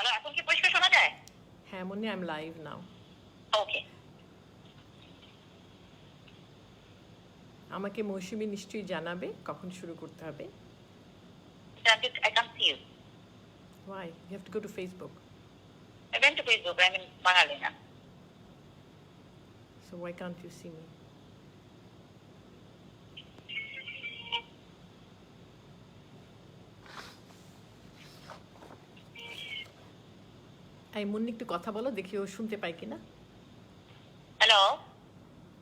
Hello, এখন কি পরিষ্কার শোনা যায়? হ্যাঁ Munni, I am live now. Okay. আমাকে মৌসুমী নিশ্চয়ই জানাবে কখন শুরু করতে হবে। I can't see you. Why? You have to go to Facebook. I went to Facebook. I'm in Bangalina. So why can't you see me? এই মুন্নি একটু কথা বলো, দেখি ও শুনতে পাই কিনা। হ্যালো,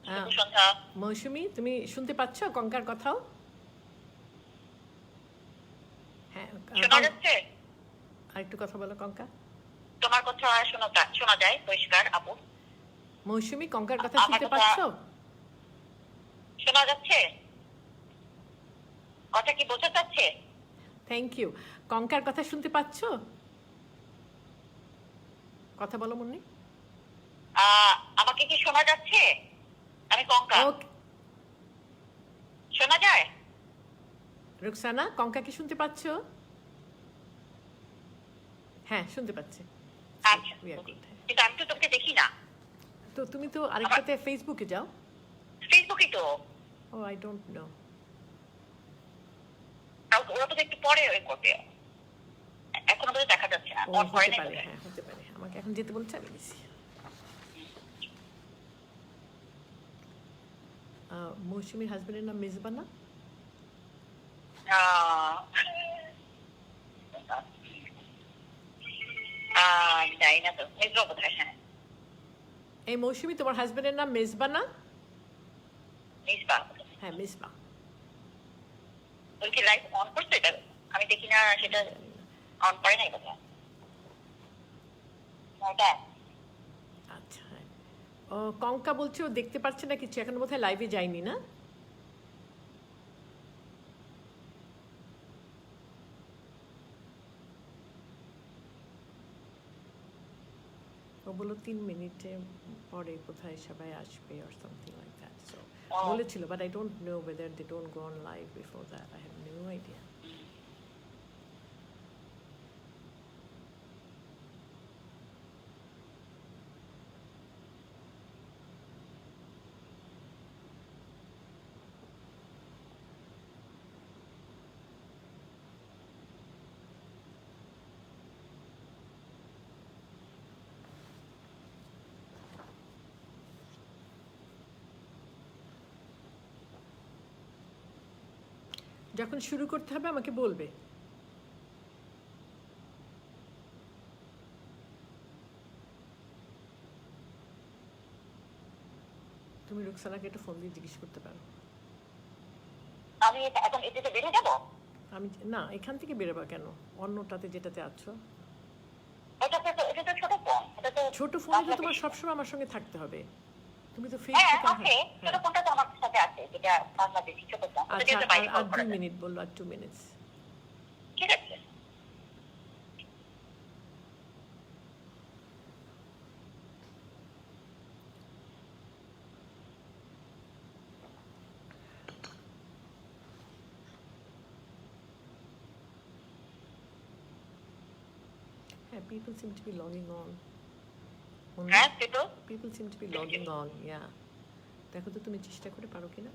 হ্যাঁ, শুভ সন্ধ্যা। মৌসুমী তুমি শুনতে পাচ্ছ কঙ্কার কথাও? হ্যাঁ, শোনা যাচ্ছে? আর একটু কথা বলো কঙ্কা। তোমার কথা শোনা যায় পরিষ্কার আপু। মৌসুমী, কঙ্কার কথা আমার শুনতে কথা পাচ্ছ? শোনা যাচ্ছে? কথা কি বোঝা যাচ্ছে? Thank you. কঙ্কার কথা শুনতে পাচ্ছ? কথা বলো মুন্নি। আমাকে কি শোনা যাচ্ছে? আমি কঙ্কা। ওকে। শোনা যায়? রুকসানা, কঙ্কা কি শুনতে পাচ্ছ? হ্যাঁ, শুনতে পাচ্ছি। আচ্ছা, কিন্তু আমি তো তোকে দেখি না। তো তুমি তো আরেকটাতে ফেসবুকে যাও। ফেসবুকে তো। ও, আই ডোন্ট নো। ওরা তো একটু পরে করবে, এখনো তো দেখা যাচ্ছে না। ও, অন করে হতে নাই পারে, বোধহয়। হ্যাঁ হতে পারে। আমাকে এখন যেতে বলছে, আমি গেছি। মৌসুমীর হাজবেন্ডের নাম মেজবা না? জানি না তো, মেজবা বোধহয়। হ্যাঁ, এই মৌসুমী, তোমার হাজবেন্ডের নাম মেজবা না? মেজবা। হ্যাঁ, মেজবা। ওই কি লাইভ অন করছে? এটা আমি দেখি না, সেটা অন করে নাই বোধহয়। ওটা আচ্ছা, হ্যাঁ। ও, কঙ্কা বলছে ও দেখতে পাচ্ছে না কিছু, এখন বোধহয় লাইভে যায়নি না? ও বললো 3 মিনিটে পরে কোথায় সবাই আসবে or something like that. So বলেছিল, but I don't know whether they don't go on live before that. I have no idea. যখন শুরু করতে হবে আমাকে বলবে। তুমি রুকসানাকে একটা ফোন দিয়ে জিজ্ঞেস করতে পারো। আমি এখন এটাতে বেরিয়ে যাবো? আমি না, এখান থেকে বেরোবা কেন? অন্যটাতে যেটাতে আছো। এটা তো ছোট ফোন। এটা তো ছোট ফোনে তো তোমার সবসময় আমার সঙ্গে থাকতে হবে। তুমি তো হ্যাঁ, ফেসবুকে। ওকে। ছোট ফোনটা তো আমার সাথে আছে, যেটা বাংলাদেশি ছোট ফোন। আচ্ছা, আর 2 মিনিট বললো, আর 2 মিনিটস। ঠিক আছে। হ্যাঁ, people seem to be logging on. হ্যাঁ, People seem to be logging on, yeah. দেখো তো তুমি চেষ্টা করে পারো কিনা।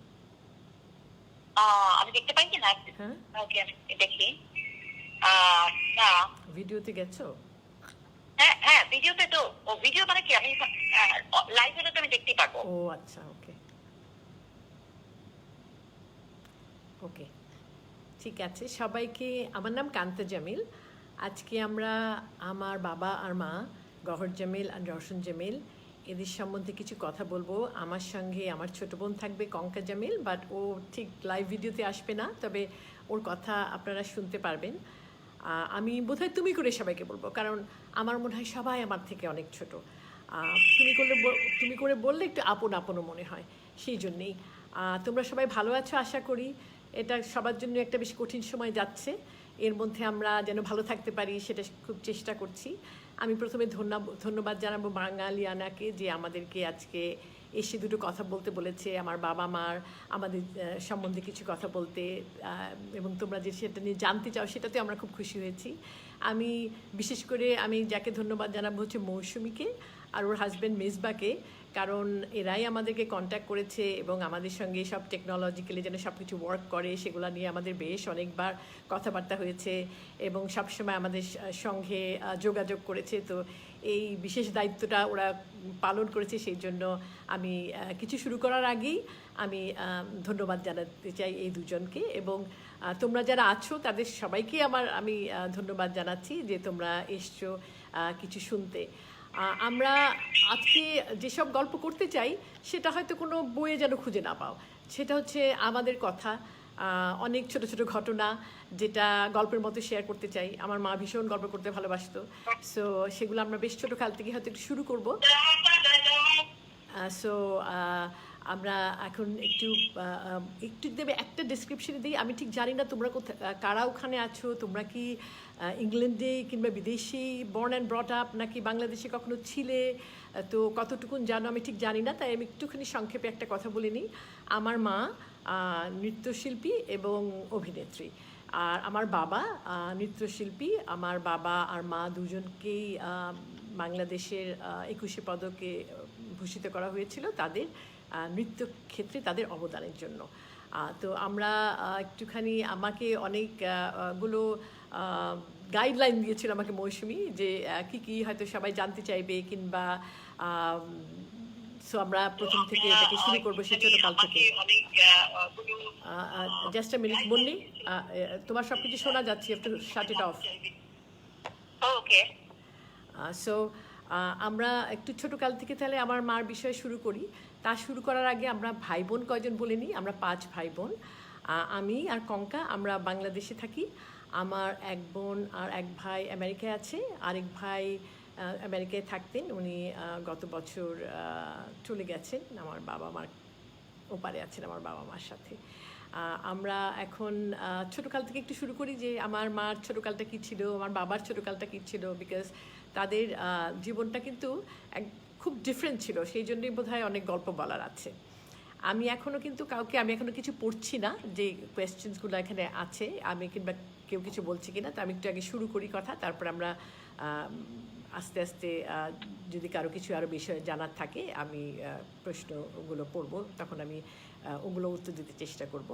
আমি দেখতে পাই কি না? হ্যাঁ, ওকে, আমি দেখি। না, ভিডিওতে গেছো? হ্যাঁ হ্যাঁ, ভিডিওতে তো। ও ভিডিও মানে কি? আমি লাইভ হলে তো আমি দেখতেই পারবো। ও আচ্ছা, ওকে ওকে, ঠিক আছে। সবাইকে, আমার নাম কান্তা জামিল। আজকে আমরা আমার বাবা আর মা গহর জামিল আর রওশন জামিল, এদের সম্বন্ধে কিছু কথা বলবো। আমার সঙ্গে আমার ছোট বোন থাকবে কঙ্কা জামিল, বাট ও ঠিক লাইভ ভিডিওতে আসবে না, তবে ওর কথা আপনারা শুনতে পারবেন। আমি বোধহয় তুমি করে সবাইকে বলবো, কারণ আমার মনে হয় সবাই আমার থেকে অনেক ছোট। তুমি করে বললে একটু আপন আপনও মনে হয়, সেই জন্যেই। তোমরা সবাই ভালো আছো আশা করি। এটা সবার জন্য একটা বেশ কঠিন সময় যাচ্ছে, এর মধ্যে আমরা যেন ভালো থাকতে পারি সেটা খুব চেষ্টা করছি। আমি প্রথমে ধন্যবাদ জানাবো বাঙালিয়ানাকে, যে আমাদেরকে আজকে এসে দুটো কথা বলতে বলেছে, আমার বাবা মার আমাদের সম্বন্ধে কিছু কথা বলতে, এবং তোমরা যে সেটা নিয়ে জানতে চাও সেটাতে আমরা খুব খুশি হয়েছি। আমি বিশেষ করে আমি যাকে ধন্যবাদ জানাবো হচ্ছে মৌসুমীকে আর ওর হাজব্যান্ড মেজবাকে, কারণ এরাই আমাদেরকে কন্ট্যাক্ট করেছে এবং আমাদের সঙ্গে সব টেকনোলজিক্যালি যেন সব কিছু ওয়ার্ক করে সেগুলো নিয়ে আমাদের বেশ অনেকবার কথাবার্তা হয়েছে এবং সবসময় আমাদের সঙ্গে যোগাযোগ করেছে। তো এই বিশেষ দায়িত্বটা ওরা পালন করেছে, সেই জন্য আমি কিছু শুরু করার আগেই আমি ধন্যবাদ জানাতে চাই এই দুজনকে, এবং তোমরা যারা আছো তাদের সবাইকে আমি ধন্যবাদ জানাচ্ছি যে তোমরা এসছো কিছু শুনতে। আমরা আজকে যেসব গল্প করতে চাই সেটা হয়তো কোনো বইয়ে যেন খুঁজে না পাও, সেটা হচ্ছে আমাদের কথা, অনেক ছোট ছোট ঘটনা যেটা গল্পের মতো শেয়ার করতে চাই। আমার মা ভীষণ গল্প করতে ভালোবাসতো, সো সেগুলো আমরা বেশ ছোটো কাল থেকে হয়তো একটু শুরু করবো। সো আমরা এখন একটু দেবে একটা ডেসক্রিপশনে দিই। আমি ঠিক জানি না তোমরা কারা ওখানে আছো, তোমরা কি ইংল্যান্ডে কিংবা বিদেশি বর্ন অ্যান্ড ব্রট আপ, নাকি বাংলাদেশে কখনো ছিলে, তো কতটুকুন জানো আমি ঠিক জানি না, তাই আমি একটুখানি সংক্ষেপে একটা কথা বলে নিই। আমার মা নৃত্যশিল্পী এবং অভিনেত্রী, আর আমার বাবা নৃত্যশিল্পী। আমার বাবা আর মা দুজনকেই বাংলাদেশের 21শে পদকে ভূষিত করা হয়েছিল তাদের নৃত্য ক্ষেত্রে তাদের অবদানের জন্য। তো আমরা একটুখানি আমাকে অনেকগুলো গাইডলাইন দিয়েছিল আমাকে মৌসুমী, যে কী কী হয়তো সবাই জানতে চাইবে, কিংবা সো আমরা প্রথম থেকে এটাকে শুরু করবো সেই ছোটোকাল থেকে। জাস্ট আ মিনিট মুন্নি, তোমার সব কিছু শোনা যাচ্ছে, একটু শাট ইট অফ। ওকে। সো আমরা একটু ছোটোকাল থেকে তাহলে আমার মার বিষয়ে শুরু করি। তা শুরু করার আগে আমরা ভাই বোন কয়জন বলে নিই। আমরা 5 ভাই বোন। আমি আর কঙ্কা আমরা বাংলাদেশে থাকি। আমার এক বোন আর এক ভাই আমেরিকায় আছে, আরেক ভাই আমেরিকায় থাকতেন, উনি গত বছর চলে গেছেন, আমার বাবা মার ওপারে আছেন আমার বাবা মার সাথে। আমরা এখন ছোটোকাল থেকে একটু শুরু করি যে আমার মার ছোটোকালটা কী ছিল, আমার বাবার ছোটোকালটা কী ছিল, বিকজ তাদের জীবনটা কিন্তু খুব ডিফারেন্ট ছিল, সেই জন্যই বোধহয় অনেক গল্প বলার আছে। আমি এখনও কিছু পড়ছি না যে কোয়েশ্চেন্সগুলো এখানে আছে, আমি কিংবা কেউ কিছু বলছে কিনা, তো আমি একটু আগে শুরু করি কথা, তারপর আমরা আস্তে আস্তে যদি কারো কিছু আরও বিষয় জানার থাকে আমি প্রশ্নগুলো পড়বো, তখন আমি ওগুলো উত্তর দিতে চেষ্টা করব।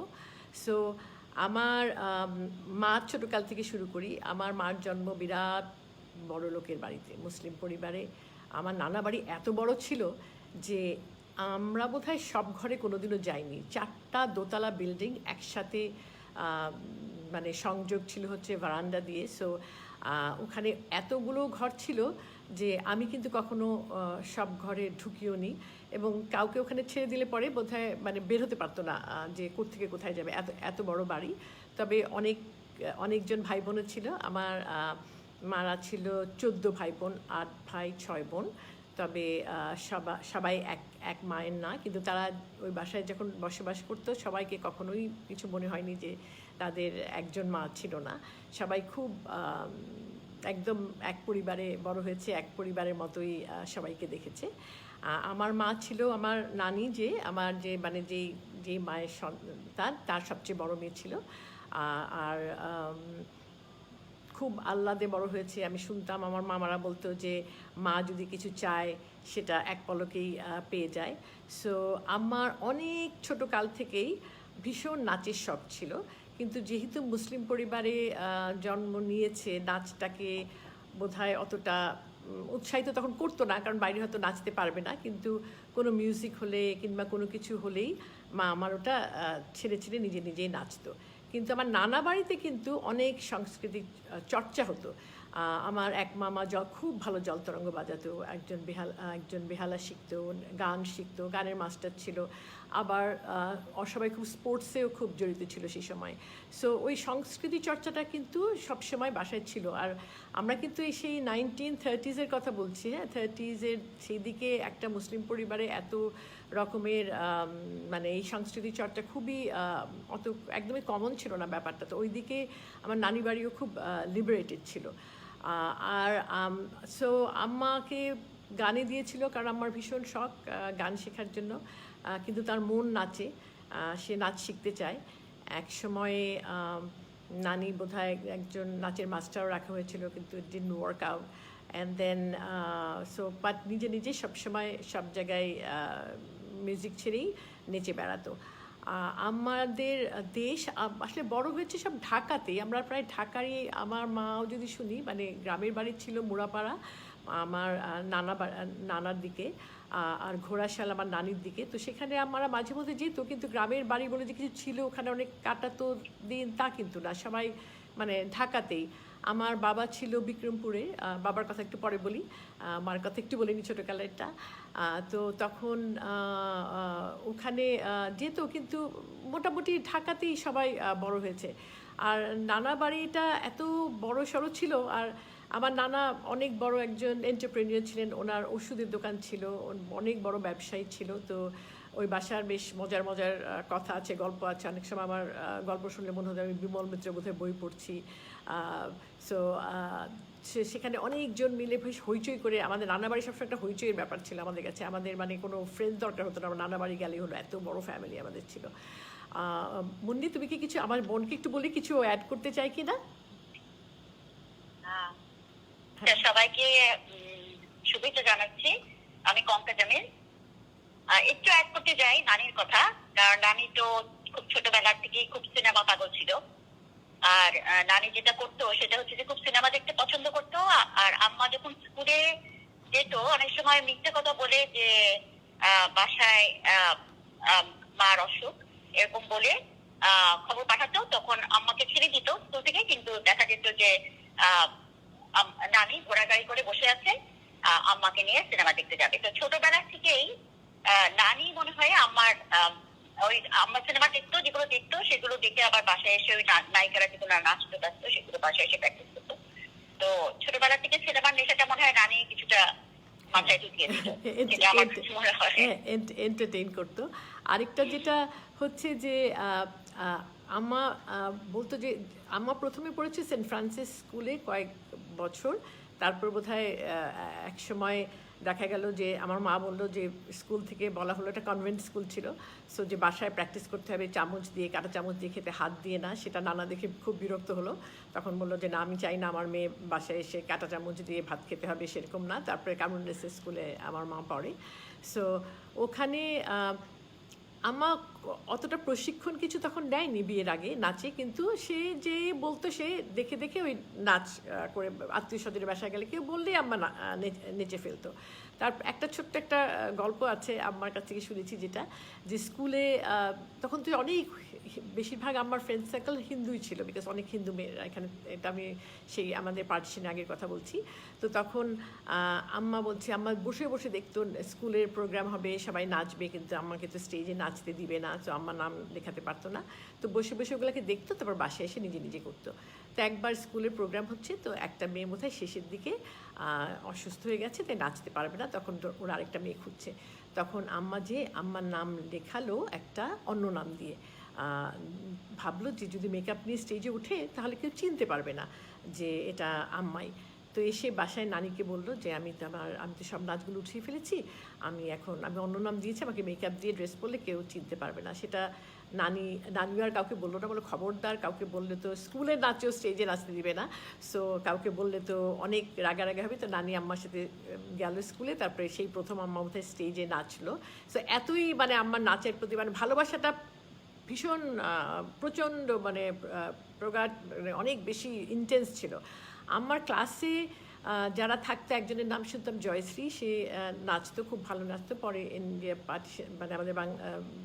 সো আমার মার ছোটোকাল থেকে শুরু করি। আমার মার জন্ম বিরাট বড় লোকের বাড়িতে, মুসলিম পরিবারে। আমার নানা বাড়ি এত বড় ছিল যে আমরা বোধহয় সব ঘরে কোনোদিনও যাইনি। 4টা দোতলা বিল্ডিং একসাথে মানে সংযোগ ছিল হচ্ছে বারান্দা দিয়ে। সো ওখানে এতগুলো ঘর ছিল যে আমি কিন্তু কখনো সব ঘরে ঢুকিও নি, এবং কাউকে ওখানে ছেড়ে দিলে পরে বোধহয় মানে বের হতে পারতো না যে কোত্থেকে কোথায় যাবে, এত বড় বাড়ি। তবে অনেকজন ভাই বোনও ছিল। আমার মারা ছিল 14 ভাই বোন, 8 ভাই 6 বোন। তবে সবাই এক মায়ের না, কিন্তু তারা ওই বাসায় যখন বসবাস করতো সবাইকে কখনোই কিছু মনে হয়নি যে তাদের একজন মা ছিল না। সবাই খুব একদম এক পরিবারে বড় হয়েছে, এক পরিবারের মতোই সবাইকে দেখেছে। আমার মা ছিল আমার নানি, যে আমার যে মায়ের সন্তান তার সবচেয়ে বড় মেয়ে ছিল, আর খুব আহ্লাদে বড় হয়েছে। আমি শুনতাম আমার মামারা বলতো যে মা যদি কিছু চায় সেটা এক পলকেই পেয়ে যায়। সো আমার অনেক ছোটো কাল থেকেই ভীষণ নাচের শখ ছিল, কিন্তু যেহেতু মুসলিম পরিবারে জন্ম নিয়েছে, নাচটাকে বোধহয় অতটা উৎসাহিত তখন করতো না, কারণ বাইরে হয়তো নাচতে পারবে না, কিন্তু কোনো মিউজিক হলে কিংবা কোনো কিছু হলেই মা আমার ওটা ছেড়ে নিজেই নাচতো। কিন্তু আমার নানা বাড়িতে কিন্তু অনেক সাংস্কৃতিক চর্চা হতো। আমার এক মামা খুব ভালো জলতরঙ্গ বাজাতো, একজন বেহালা শিখতো, গান শিখতো, গানের মাস্টার ছিল, আবার সবাই খুব স্পোর্টসেও খুব জড়িত ছিল সেই সময়। সো ওই সংস্কৃতি চর্চাটা কিন্তু সবসময় বাসায় ছিল। আর আমরা কিন্তু সেই 1930s কথা বলছি, হ্যাঁ, 30s সেই দিকে একটা মুসলিম পরিবারে এত রকমের মানে এই সংস্কৃতি চর্চা খুবই একদমই কমন ছিল না ব্যাপারটা। তো ওই দিকে আমার নানি বাড়িও খুব লিবারেটেড ছিল। আর সো আম্মাকে গানে দিয়েছিল, কারণ আমার ভীষণ শখ গান শেখার জন্য, কিন্তু তার মন নাচে, সে নাচ শিখতে চায়। এক সময়ে নানি বোধহয় একজন নাচের মাস্টারও রাখা হয়েছিল, কিন্তু it didn't work out. And then so but নিজে নিজে সবসময় সব জায়গায় মিউজিক ছেড়েই নেচে বেড়াতো। আমাদের দেশ আসলে বড় হয়েছে সব ঢাকাতেই, আমরা প্রায় ঢাকারই। আমার মাও যদি শুনি, মানে গ্রামের বাড়ি ছিল মুড়াপাড়া আমার নানার দিকে, আর ঘোড়াশাল আমার নানির দিকে। তো সেখানে আমরা মাঝে মধ্যে যেত, কিন্তু গ্রামের বাড়ি বলে যে কিছু ছিল ওখানে অনেক কাটাতো দিন, তা কিন্তু না, সবাই মানে ঢাকাতেই। আমার বাবা ছিল বিক্রমপুরে, বাবার কথা একটু পরে বলি, মার কথা একটু বলিনি ছোটোকালেরটা। তো তখন ওখানে যেত, কিন্তু মোটামুটি ঢাকাতেই সবাই বড় হয়েছে। আর নানা বাড়িটা এত বড় সড়ো ছিল, আর আমার নানা অনেক বড় একজন এন্টারপ্রেনিয়র ছিলেন, ওনার ওষুধের দোকান ছিল, অনেক বড় ব্যবসায়ী ছিল। তো ওই বাসার বেশ মজার মজার কথা আছে, গল্প আছে। অনেক সময় আমার গল্প শুনলে মনে হয় আমি বিমল মিত্র বোধহয় বই পড়ছি। সো সেখানে অনেকজন মিলে বেশ হইচই করে, আমাদের নানাবাড়ি সবসময় একটা হইচইয়ের ব্যাপার ছিল আমাদের কাছে। আমাদের মানে কোনো ফ্রেন্ড দরকার হতো না, আমার নানাবাড়ি গেলেই হলো, এত বড় ফ্যামিলি আমাদের ছিল। মুন্নি, তুমি কি কিছু আমার বোনকে একটু বলি কিছু অ্যাড করতে চাই কি না? সবাইকে শুভেচ্ছা জানাচ্ছি। আমি কঙ্কা জামিল। একটু অ্যাড করতে যাই নানির কথা, কারণ নানি তো খুব ছোটবেলার থেকেই খুব সিনেমা পাগল ছিল। আর নানি যেটা করতো সেটা হচ্ছে যে খুব সিনেমা দেখতে পছন্দ করতো। আর আম্মা যখন স্কুলে যেত, অনেক সময় মিথ্যে কথা বলে যে বাসায় মার অসুখ এরকম বলে খবর পাঠাতো, তখন আম্মাকে ছেড়ে দিত স্কুল থেকে। কিন্তু দেখা যেত যে নানি ঘোড়া গাড়ি করে বসে আছে, আম্মাকে নিয়ে সিনেমা দেখতে যাবে। তো ছোটবেলা থেকেই নানি মনে হয় আমার ওই আমার সিনেমা দেখতো, যেগুলো দেখতো সেগুলো দেখে আবার বাসায় এসে ওই নায়িকারা যেগুলো নাচতে ব্যস্ত সেগুলো বাসায় এসে প্র্যাকটিস করতো। তো ছোটবেলা থেকে সিনেমার নেশাটা মনে হয় নানি কিছুটা মাথায় ঢুকিয়ে দিত, যেটা আমার কিছু মনে হয় এন্টারটেইন করতো। আরেকটা যেটা হচ্ছে যে আম্মা বলতো যে আম্মা প্রথমে পড়েছে সেন্ট ফ্রান্সিস স্কুলে কয়েক বছর, তারপর বোধহয় এক সময় দেখা গেল যে আমার মা বললো যে স্কুল থেকে বলা হলো, একটা কনভেন্ট স্কুল ছিল, সো যে বাসায় প্র্যাকটিস করতে হবে চামচ দিয়ে, কাঁটা চামচ দিয়ে খেতে, হাত দিয়ে না। সেটা নানা দেখে খুব বিরক্ত হলো, তখন বললো যে না, আমি চাই না আমার মেয়ে বাসায় এসে কাঁটা চামচ দিয়ে ভাত খেতে হবে, সেরকম না। তারপরে কামরুন্নেসা স্কুলে আমার মা পড়ে। সো ওখানে আমার অতটা প্রশিক্ষণ কিছু তখন নেয়নি বিয়ের আগে নাচে, কিন্তু সে যে বলতো সে দেখে দেখে ওই নাচ করে আত্মীয় স্বজনের বাসায় গেলে কেউ বললেই আম্মা নেচে ফেলতো। তার একটা ছোট্ট একটা গল্প আছে আম্মার কাছ থেকে শুনেছি, যেটা যে স্কুলে তখন তুই অনেক বেশিরভাগ আমার ফ্রেন্ড সার্কেল হিন্দুই ছিল, বিকজ অনেক হিন্দু মেয়েরা এখানে, এটা আমি সেই আমাদের পার্টিশনের আগের কথা বলছি। তো তখন আম্মা বলছে, আম্মা বসে বসে দেখতো স্কুলের প্রোগ্রাম হবে, সবাই নাচবে, কিন্তু আম্মাকে তো স্টেজে নাচতে দিবে না, তো আম্মা নাম লেখাতে পারতো না। তো বসে বসে ওগুলোকে দেখতো, তারপর বাসায় এসে নিজে নিজে করতো। তো একবার স্কুলের প্রোগ্রাম হচ্ছে, তো একটা মেয়ে বোধহয় শেষের দিকে অসুস্থ হয়ে গেছে, তাই নাচতে পারবে না, তখন ওরা আরেকটা মেয়ে খুঁজছে। তখন আম্মা যে আম্মার নাম লেখালো একটা অন্য নাম দিয়ে, ভাবলো যে যদি মেকআপ নিয়ে স্টেজে উঠে তাহলে কেউ চিনতে পারবে না যে এটা আম্মাই। তো এসে বাসায় নানিকে বললো যে আমি তো সব নাচগুলো উঠিয়ে ফেলেছি, আমি অন্য নাম দিয়েছি, আমাকে মেকআপ দিয়ে ড্রেস পরলে কেউ চিনতে পারবে না। সেটা নানিও আর কাউকে বললো না, বলে খবরদার কাউকে বললে তো স্কুলের নাচেও স্টেজে নাচতে দিবে না, সো কাউকে বললে তো অনেক রাগারাগি হবে। তো নানি আম্মার সাথে গেল স্কুলে, তারপরে সেই প্রথম আম্মা বোধহয় স্টেজে নাচলো। সো এতই মানে আম্মার নাচের প্রতি মানে ভালোবাসাটা ভীষণ প্রচণ্ড, মানে প্রগাঢ়, মানে অনেক বেশি ইন্টেন্স ছিল। আমার ক্লাসে যারা থাকতো একজনের নাম শুনতাম জয়শ্রী, সে নাচতো, খুব ভালো নাচতো। পরে ইন্ডিয়া পার্টিশন, মানে আমাদের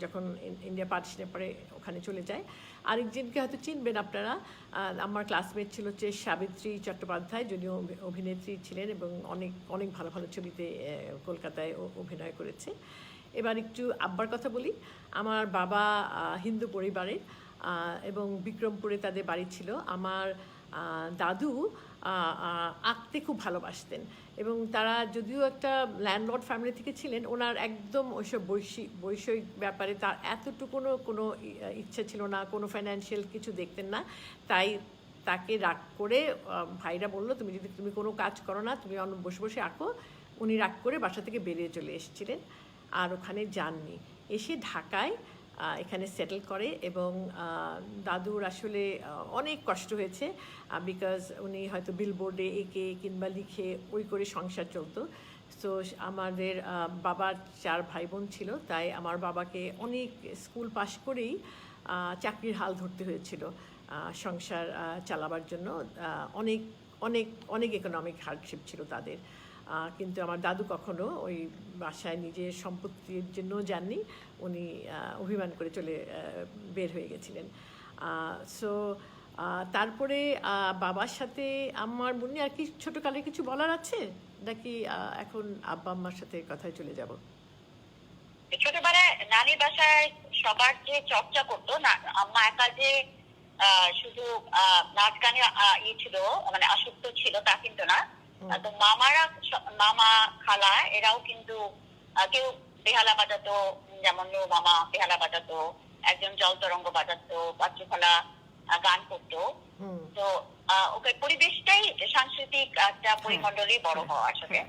যখন ইন্ডিয়া পার্টিশনের পরে ওখানে চলে যায়। আরেকজনকে হয়তো চিনবেন আপনারা, আমার ক্লাসমেট ছিল হচ্ছে সাবিত্রী চট্টোপাধ্যায়, যদিও অভিনেত্রী ছিলেন এবং অনেক অনেক ভালো ভালো ছবিতে কলকাতায় অভিনয় করেছে। এবার একটু আব্বার কথা বলি। আমার বাবা হিন্দু পরিবারের, এবং বিক্রমপুরে তাদের বাড়ি ছিল। আমার দাদু আঁকতে খুব ভালোবাসতেন, এবং তারা যদিও একটা ল্যান্ডলর্ড ফ্যামিলি থেকে ছিলেন, ওনার একদম ওইসব বৈষয়িক ব্যাপারে তার এতটুকুনো কোনো ইচ্ছা ছিল না, কোনো ফাইন্যান্সিয়াল কিছু দেখতেন না। তাই তাকে রাগ করে ভাইরা বললো, তুমি কোনো কাজ করো না, তুমি বসে বসে আঁকো, উনি রাগ করে বাসা থেকে বেরিয়ে চলে এসেছিলেন আর ওখানে যাননি। এসে ঢাকায় এখানে সেটেল করে এবং দাদুর আসলে অনেক কষ্ট হয়েছে বিকজ উনি হয়তো বিলবোর্ডে এঁকে কিংবা লিখে ওই করে সংসার চলতো। তো আমাদের বাবার 4 ভাই বোন ছিল, তাই আমার বাবাকে অনেক স্কুল পাশ করেই চাকরির হাল ধরতে হয়েছিল সংসার চালাবার জন্য। অনেক অনেক অনেক ইকোনমিক হার্ডশিপ ছিল তাদের। কিন্তু আমার দাদু কখনো ওই বাসায় নিজের সম্পত্তির জন্য যাননি, উনি অভিমান করে চলে বের হয়ে গেছিলেন। সো তারপরে বাবার সাথে আমার মনে আর কি ছোটোকালে কিছু বলার আছে নাকি এখন আব্বা আম্মার সাথে কথায় চলে যাব? ছোটবেলায় নানির বাসায় সবার যে চর্চা করতো না, আম্মা একা যে শুধু নাচ গানে ছিল, মানে আসক্ত ছিল তা কিন্তু না। তো মামা খালা এরাও কিন্তু কেউ বেহালা বাজাতো, যেমন মামা বেহালা বাজাতো, একজন জল তরঙ্গ বাজাতো, বাচ্চু খালা গান করতো। তো ওকে পরিবেশটাই সাংস্কৃতিক একটা পরিমণ্ডলে বড় হওয়া আসলে,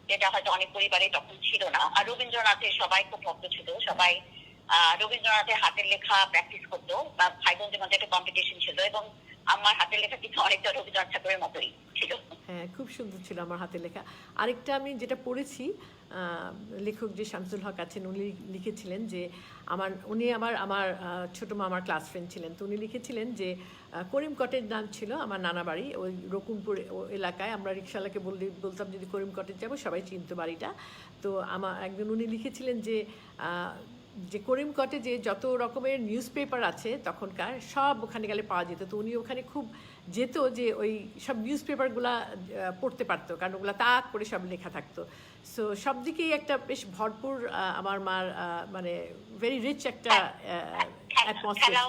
যেটা হয়তো অনেক পরিবারে তখন ছিল না। আর রবীন্দ্রনাথের সবাই খুব ভক্ত ছিল, সবাই রবীন্দ্রনাথের হাতের লেখা প্র্যাকটিস করতো, বা ভাই বোনদের মধ্যে একটা কম্পিটিশন ছিল, এবং আমার হাতের লেখা কিন্তু অনেকটা রবীন্দ্রনাথ ঠাকুরের মতোই ছিল। হ্যাঁ, খুব সুন্দর ছিল আমার হাতের লেখা। আরেকটা আমি যেটা পড়েছি, লেখক যে শামসুল হক আছেন উনি লিখেছিলেন যে উনি আমার ছোটো মামার ক্লাস ফ্রেন্ড ছিলেন। তো উনি লিখেছিলেন যে করিমকটের নাম ছিল আমার নানা বাড়ি, ওই রকুমপুর এলাকায়। আমরা রিক্সাওয়ালাকে বলতাম যদি করিমকটের যাবো, সবাই চিনতো বাড়িটা। তো একদিন উনি লিখেছিলেন যে করিমকটে যে যত রকমের নিউজ পেপার আছে তখনকার, সব ওখানে গেলে পাওয়া যেত। তো উনি ওখানে খুব যেত যে ওই সব নিউজ পেপারগুলা পড়তে পারতো, কারণ ওগুলো তাক করে সব লেখা থাকতো। সো সব দিকেই একটা বেশ ভরপুর আমার মার মানে ভেরি রিচ একটা অ্যাটমসফিয়ার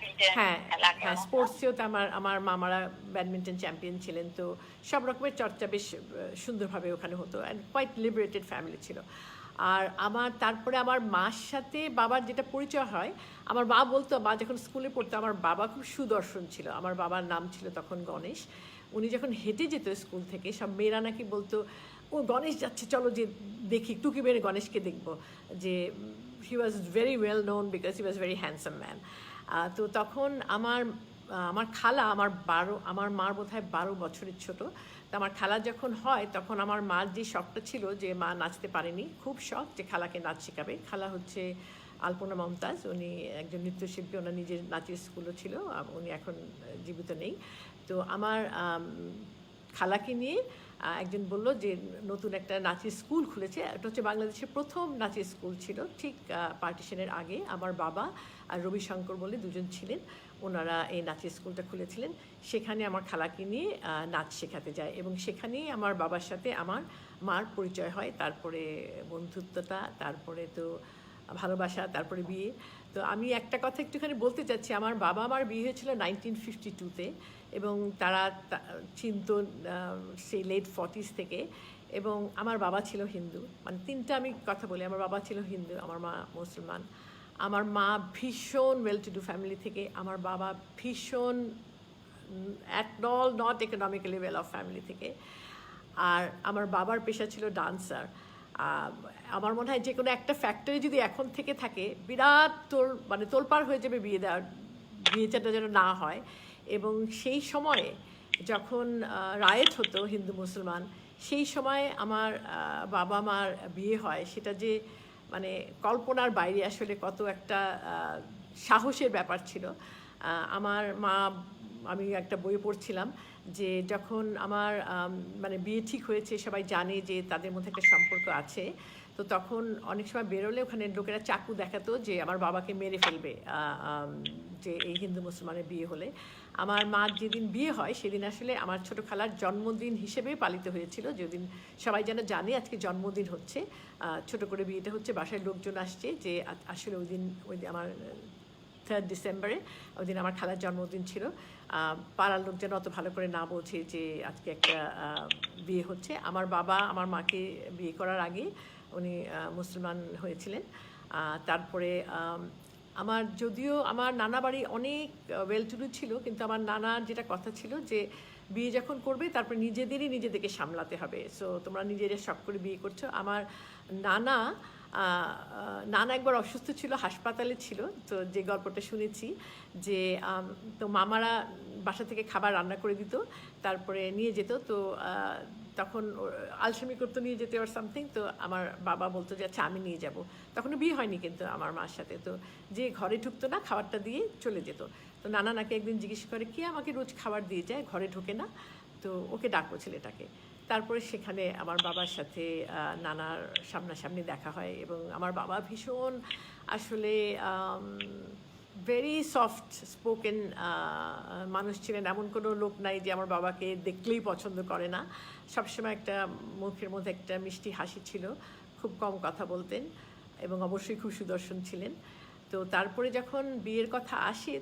ছিল। হ্যাঁ হ্যাঁ, স্পোর্টসেও তো আমার মামারা ব্যাডমিন্টন চ্যাম্পিয়ন ছিলেন। তো সব রকমের চর্চা বেশ সুন্দরভাবে ওখানে হতো, অ্যান্ড কোয়াইট লিবারেটেড ফ্যামিলি ছিল। আর তারপরে আমার মার সাথে বাবার যেটা পরিচয় হয়, আমার মা বলতো, মা যখন স্কুলে পড়তো, আমার বাবা খুব সুদর্শন ছিল। আমার বাবার নাম ছিল তখন গণেশ। উনি যখন হেঁটে যেত স্কুল থেকে, সব মেয়েরা নাকি বলতো, ও গণেশ যাচ্ছে, চলো যে দেখি, টুকি মেরে গণেশকে দেখবো। যে he was very well known because he was very handsome man. তো তখন আমার খালা, আমার মার বোধহয় 12 বছরের ছোট। তো আমার খালা যখন হয়, তখন আমার মার যে শখটা ছিল, যে মা নাচতে পারেনি, খুব শখ যে খালাকে নাচ শেখাবে। খালা হচ্ছে আলপনা মমতাজ, উনি একজন নৃত্যশিল্পী, ওনার নিজের নাচের স্কুলও ছিল, উনি এখন জীবিত নেই। তো আমার খালাকে নিয়ে একজন বলল যে নতুন একটা নাচের স্কুল খুলেছে। এটা হচ্ছে বাংলাদেশের প্রথম নাচের স্কুল ছিল, ঠিক পার্টিশনের আগে। আমার বাবা আর রবিশঙ্কর বলে দুজন ছিলেন, ওনারা এই নাচের স্কুলটা খুলেছিলেন। সেখানে আমার খালাকে নিয়ে নাচ শেখাতে যায়, এবং সেখানেই আমার বাবার সাথে আমার মার পরিচয় হয়। তারপরে বন্ধুত্বতা, তারপরে তো ভালোবাসা, তারপরে বিয়ে। তো আমি একটা কথা একটুখানি বলতে চাচ্ছি, আমার বাবা আমার বিয়ে হয়েছিল 1952-তে, এবং তারা চিনত সেই লেট 40s থেকে। এবং আমার বাবা ছিল হিন্দু, মানে তিনটা আমি কথা বলি, আমার বাবা ছিল হিন্দু, আমার মা মুসলমান। আমার মা ভীষণ ওয়েল টু ডু ফ্যামিলি থেকে, আমার বাবা ভীষণ at all not economically well of family থেকে। আর আমার বাবার পেশা ছিল ডান্সার। আমার মনে হয় যে কোনো একটা ফ্যাক্টরি যদি এখন থেকে থাকে, বিরাট তোলপাড় হয়ে যাবে বিয়েটা যেন না হয়। এবং সেই সময়ে যখন রায়েত হতো হিন্দু মুসলমান, সেই সময় আমার বাবা মার বিয়ে হয়, সেটা যে মানে কল্পনার বাইরে, আসলে কত একটা সাহসের ব্যাপার ছিল। আমার মা, আমি একটা বই পড়ছিলাম যে যখন আমার মানে বিয়ে ঠিক হয়েছে, সবাই জানে যে তাদের মধ্যে একটা সম্পর্ক আছে, তো তখন অনেক সময় বেরোলে ওখানে লোকেরা চাকু দেখাতো যে আমার বাবাকে মেরে ফেলবে, যে এই হিন্দু মুসলমানের বিয়ে হলে। আমার মার যেদিন বিয়ে হয় সেদিন আসলে আমার ছোটো খালার জন্মদিন হিসেবে পালিত হয়েছিল, যেদিন সবাই যেন জানে আজকে জন্মদিন হচ্ছে, ছোটো করে বিয়েটা হচ্ছে, বাসায় লোকজন আসছে, যে আসলে ওই দিন আমার 3 ডিসেম্বরে ওই দিন আমার খালার জন্মদিন ছিল। পাড়ার লোক যেন অত ভালো করে না বোঝে যে আজকে একটা বিয়ে হচ্ছে। আমার বাবা আমার মাকে বিয়ে করার আগে উনি মুসলমান হয়েছিলেন। তারপরে যদিও আমার নানা বাড়ি অনেক ওয়েল টু ডু ছিল, কিন্তু আমার নানার যেটা কথা ছিল যে বিয়ে যখন করবে তারপর নিজেদেরকে সামলাতে হবে। সো তোমরা নিজেরা শখ করে বিয়ে করছো। আমার নানা নানা একবার অসুস্থ ছিল, হাসপাতালে ছিল, তো যে গল্পটা শুনেছি যে তো মামারা বাসা থেকে খাবার রান্না করে দিত, তারপরে নিয়ে যেত। তো তখন আলসেমি করতো নিয়ে যেতে আর সামথিং। তো আমার বাবা বলতো যে আচ্ছা আমি নিয়ে যাব। তখনও বিয়ে হয়নি কিন্তু আমার মার সাথে। তো যে ঘরে ঢুকতো না, খাবারটা দিয়ে চলে যেত। তো নানা নাকি একদিন জিজ্ঞেস করে কে আমাকে রোজ খাবার দিয়ে যায়, ঘরে ঢোকে না, তো ওকে ডাকবো ছেলেটাকে। তারপরে সেখানে আমার বাবার সাথে নানার সামনাসামনি দেখা হয় এবং আমার বাবা ভীষণ আসলে ভেরি সফট স্পোকেন মানুষ ছিলেন। এমন কোনো লোক নাই যে আমার বাবাকে দেখলেই পছন্দ করে না। সবসময় একটা মুখের মধ্যে একটা মিষ্টি হাসি ছিল, খুব কম কথা বলতেন এবং অবশ্যই খুব সুদর্শন ছিলেন। তো তারপরে যখন বিয়ের কথা আসে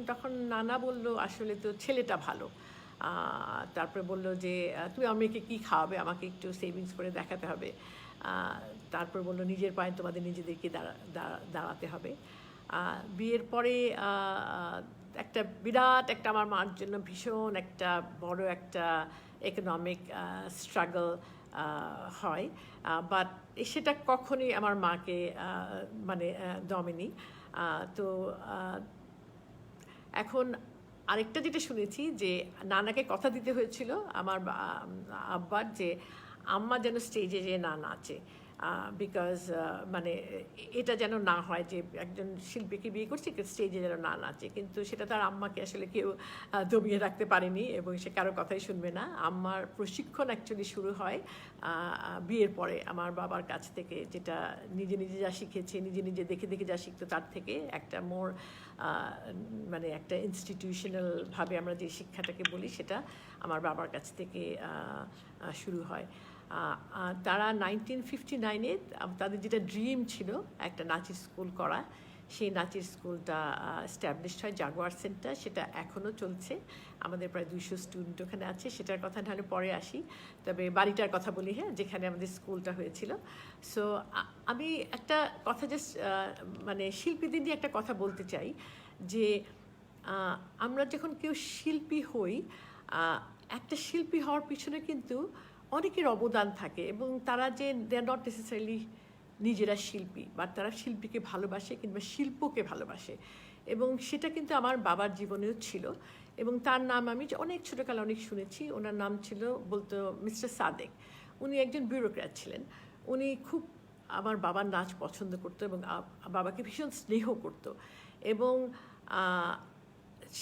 তখন নানা বলল আসলে তো ছেলেটা ভালো। তারপরে বলল যে তুমি আমাকে কী খাওয়াবে, আমাকে একটু সেভিংস করে দেখাতে হবে। তারপর বলল নিজের পায়ে তোমাদের নিজেদেরকে দাঁড়াতে হবে। বিয়ের পরে একটা বিরাট একটা আমার মার জন্য ভীষণ একটা বড় একটা ইকোনমিক স্ট্রাগল হয়, বাট সেটা কখনই আমার মাকে মানে দমেনি। তো এখন আরেকটা যেটা শুনেছি যে নানাকে কথা দিতে হয়েছিল আমার আব্বার যে আম্মা যেন স্টেজে যে না নাচে, বিকজ মানে এটা যেন না হয় যে একজন শিল্পীকে বিয়ে করছে স্টেজে যেন না নাচে। কিন্তু সেটা তার আম্মাকে আসলে কেউ দমিয়ে রাখতে পারেনি এবং সে কারো কথাই শুনবে না। আম্মার প্রশিক্ষণ অ্যাকচুয়ালি শুরু হয় বিয়ের পরে আমার বাবার কাছ থেকে, যেটা নিজে নিজে যা শিখেছে, নিজে দেখে দেখে যা শিখতো তার থেকে একটা মোর মানে একটা ইনস্টিটিউশনালভাবে আমরা যে শিক্ষাটাকে বলি সেটা আমার বাবার কাছ থেকে শুরু হয়। তারা 1959-এ তাদের যেটা ড্রিম ছিল একটা নাচের স্কুল করা, সেই নাচের স্কুলটা এস্টাবলিশড হয় জাগুয়ার সেন্টার। সেটা এখনও চলছে, আমাদের প্রায় 200 স্টুডেন্ট ওখানে আছে। সেটার কথা নাহলে পরে আসি, তবে বাড়িটার কথা বলি, হ্যাঁ, যেখানে আমাদের স্কুলটা হয়েছিল। সো আমি একটা কথা জাস্ট মানে শিল্পীদের নিয়ে একটা কথা বলতে চাই যে আমরা যখন কেউ শিল্পী হই, একটা শিল্পী হওয়ার পিছনে কিন্তু অনেকের অবদান থাকে এবং তারা যে দে আর নট নেসেসারিলি নিজেরা শিল্পী, বা তারা শিল্পীকে ভালোবাসে কিংবা শিল্পকে ভালোবাসে। এবং সেটা কিন্তু আমার বাবার জীবনেও ছিল এবং তার নাম আমি অনেক ছোটোকালে অনেক শুনেছি। ওনার নাম ছিল বলতো মিস্টার সাদেক। উনি একজন বিউরোক্র্যাট ছিলেন। উনি খুব আমার বাবার নাচ পছন্দ করতো এবং বাবাকে ভীষণ স্নেহ করতো এবং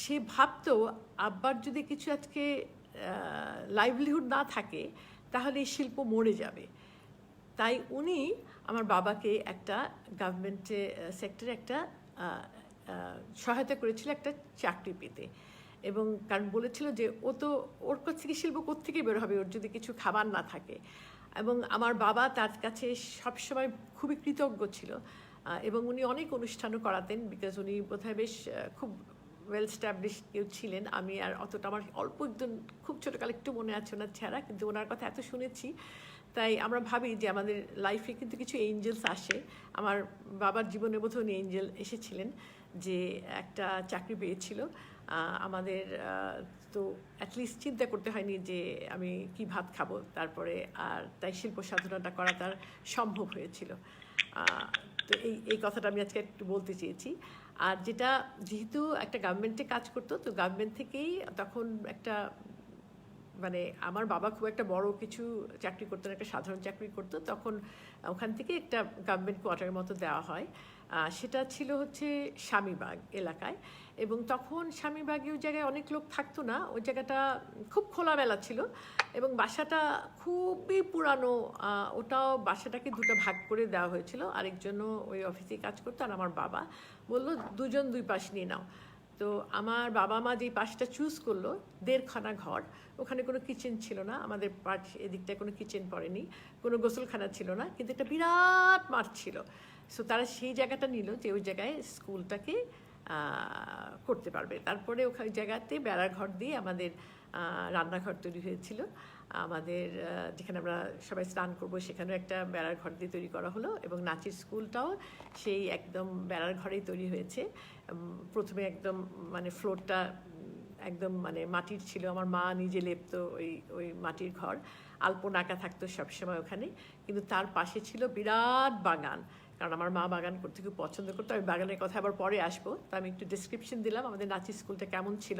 সে ভাবতো আব্বার যদি কিছু আজকে লাইভলিহুড না থাকে তাহলে এই শিল্প মরে যাবে। তাই উনি আমার বাবাকে একটা গভর্নমেন্টে সেক্টরে একটা সহায়তা করেছিল একটা চাকরি পেতে, এবং কারণ বলেছিল যে ওর কাছ থেকে শিল্প কোত্থেকে বের হবে ওর যদি কিছু খাবার না থাকে। এবং আমার বাবা তার কাছে সবসময় খুবই কৃতজ্ঞ ছিল এবং উনি অনেক অনুষ্ঠানও করাতেন, বিকজ উনি বোধহয় বেশ খুব ওয়েল স্ট্যাবলিশ কেউ ছিলেন। আমি আর অতটা, আমার অল্প একজন খুব ছোটোকালে একটু মনে আছে ওনার চেহারা, কিন্তু ওনার কথা এত শুনেছি তাই আমরা ভাবি যে আমাদের লাইফে কিন্তু কিছু এঞ্জেলস আসে। আমার বাবার জীবনে বোধহয় উনি এঞ্জেল এসেছিলেন যে একটা চাকরি পেয়েছিল আমাদের। তো অ্যাটলিস্ট চিন্তা করতে হয়নি যে আমি কি ভাত খাবো তারপরে, আর তাই শিল্প সাধনাটা করা তার সম্ভব হয়েছিল। তো এই কথাটা আমি আজকে একটু বলতে চেয়েছি। আর যেটা যেহেতু একটা গভর্নমেন্টে কাজ করতো, তো গভর্নমেন্ট থেকেই তখন একটা মানে আমার বাবা খুব একটা বড় কিছু চাকরি করতেন, একটা সাধারণ চাকরি করতো, তখন ওখান থেকে একটা গভর্নমেন্ট কোয়ার্টারের মতো দেওয়া হয়। সেটা ছিল হচ্ছে স্বামীবাগ এলাকায়, এবং তখন স্বামীবাগে ওই জায়গায় অনেক লোক থাকতো না, ওই জায়গাটা খুব খোলামেলা ছিল এবং বাসাটা খুবই পুরানো। ওটাও বাসাটাকে দুটো ভাগ করে দেওয়া হয়েছিল, আরেকজনও ওই অফিসে কাজ করতো, আর আমার বাবা বললো দুজন দুই পাশ নিয়ে নাও। তো আমার বাবা মা যেই পাশটা চুজ করলো, 1.5 খানা ঘর, ওখানে কোনো কিচেন ছিল না, আমাদের পাশ এদিকটায় কোনো কিচেন পড়েনি, কোনো গোসলখানা ছিল না, কিন্তু একটা বিরাট মাঠ ছিল। সো তারা সেই জায়গাটা নিল যে ওই জায়গায় স্কুলটাকে করতে পারবে। তারপরে ওখানে জায়গাতে বেড়ার ঘর দিয়ে আমাদের রান্নাঘর তৈরি হয়েছিল। আমাদের যেখানে আমরা সবাই স্নান করবো সেখানেও একটা বেড়ার ঘর দিয়ে তৈরি করা হলো, এবং নাচের স্কুলটাও সেই একদম বেড়ার ঘরেই তৈরি হয়েছে। প্রথমে একদম মানে ফ্লোরটা একদম মানে মাটির ছিল, আমার মা নিজে লেপতো ওই ওই মাটির ঘর, আলপনা আঁকা থাকতো সবসময় ওখানে। কিন্তু তার পাশে ছিল বিরাট বাগান, কারণ আমার মা বাগান করতে খুব পছন্দ করতো। আমি বাগানের কথা আবার পরে আসবো, তো আমি একটু ডিসক্রিপশন দিলাম আমাদের নাচের স্কুলটা কেমন ছিল।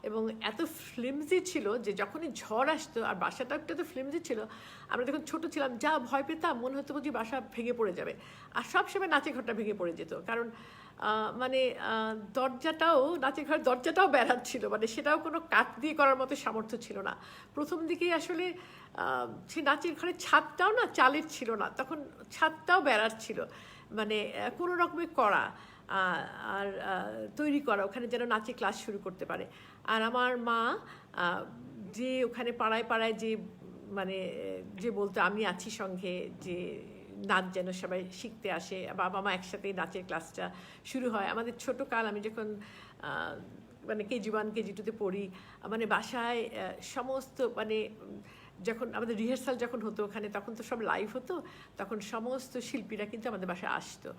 এবং এত ফ্লিমজি ছিল যে যখনই ঝড় আসতো, আর বাসাটা একটু তো ফ্লিমজি ছিল, আমরা যখন ছোট ছিলাম যা ভয় পেতাম, মনে হতো যে বাসা ভেঙে পড়ে যাবে। আর সবসময় নাচের ঘরটা ভেঙে পড়ে যেত, কারণ মানে দরজাটাও, নাচের ঘরের দরজাটাও বেড়ার ছিল, মানে সেটাও কোনো কাঠ দিয়ে করার মতো সামর্থ্য ছিল না। প্রথম দিকে আসলে সেই নাচের ঘরের ছাদটাও না চালের ছিল না, তখন ছাদটাও বেড়ার ছিল, মানে কোনো রকমে করা আর তৈরি করা ওখানে যেন নাচে ক্লাস শুরু করতে পারে। আর আমার মা যে ওখানে পাড়ায় পাড়ায় যে মানে যে বলতো আমি আছি সঙ্গে, যে নাচ যেন সবাই শিখতে আসে, বাবা মা একসাথেই নাচের ক্লাসটা শুরু হয়। আমাদের ছোটোকাল আমি যখন মানে KG1 KG2-তে পড়ি, মানে বাসায় সমস্ত মানে যখন আমাদের রিহার্সাল যখন হতো ওখানে, তখন তো সব লাইভ হতো, তখন সমস্ত শিল্পীরা কিন্তু আমাদের বাসায় আসতো।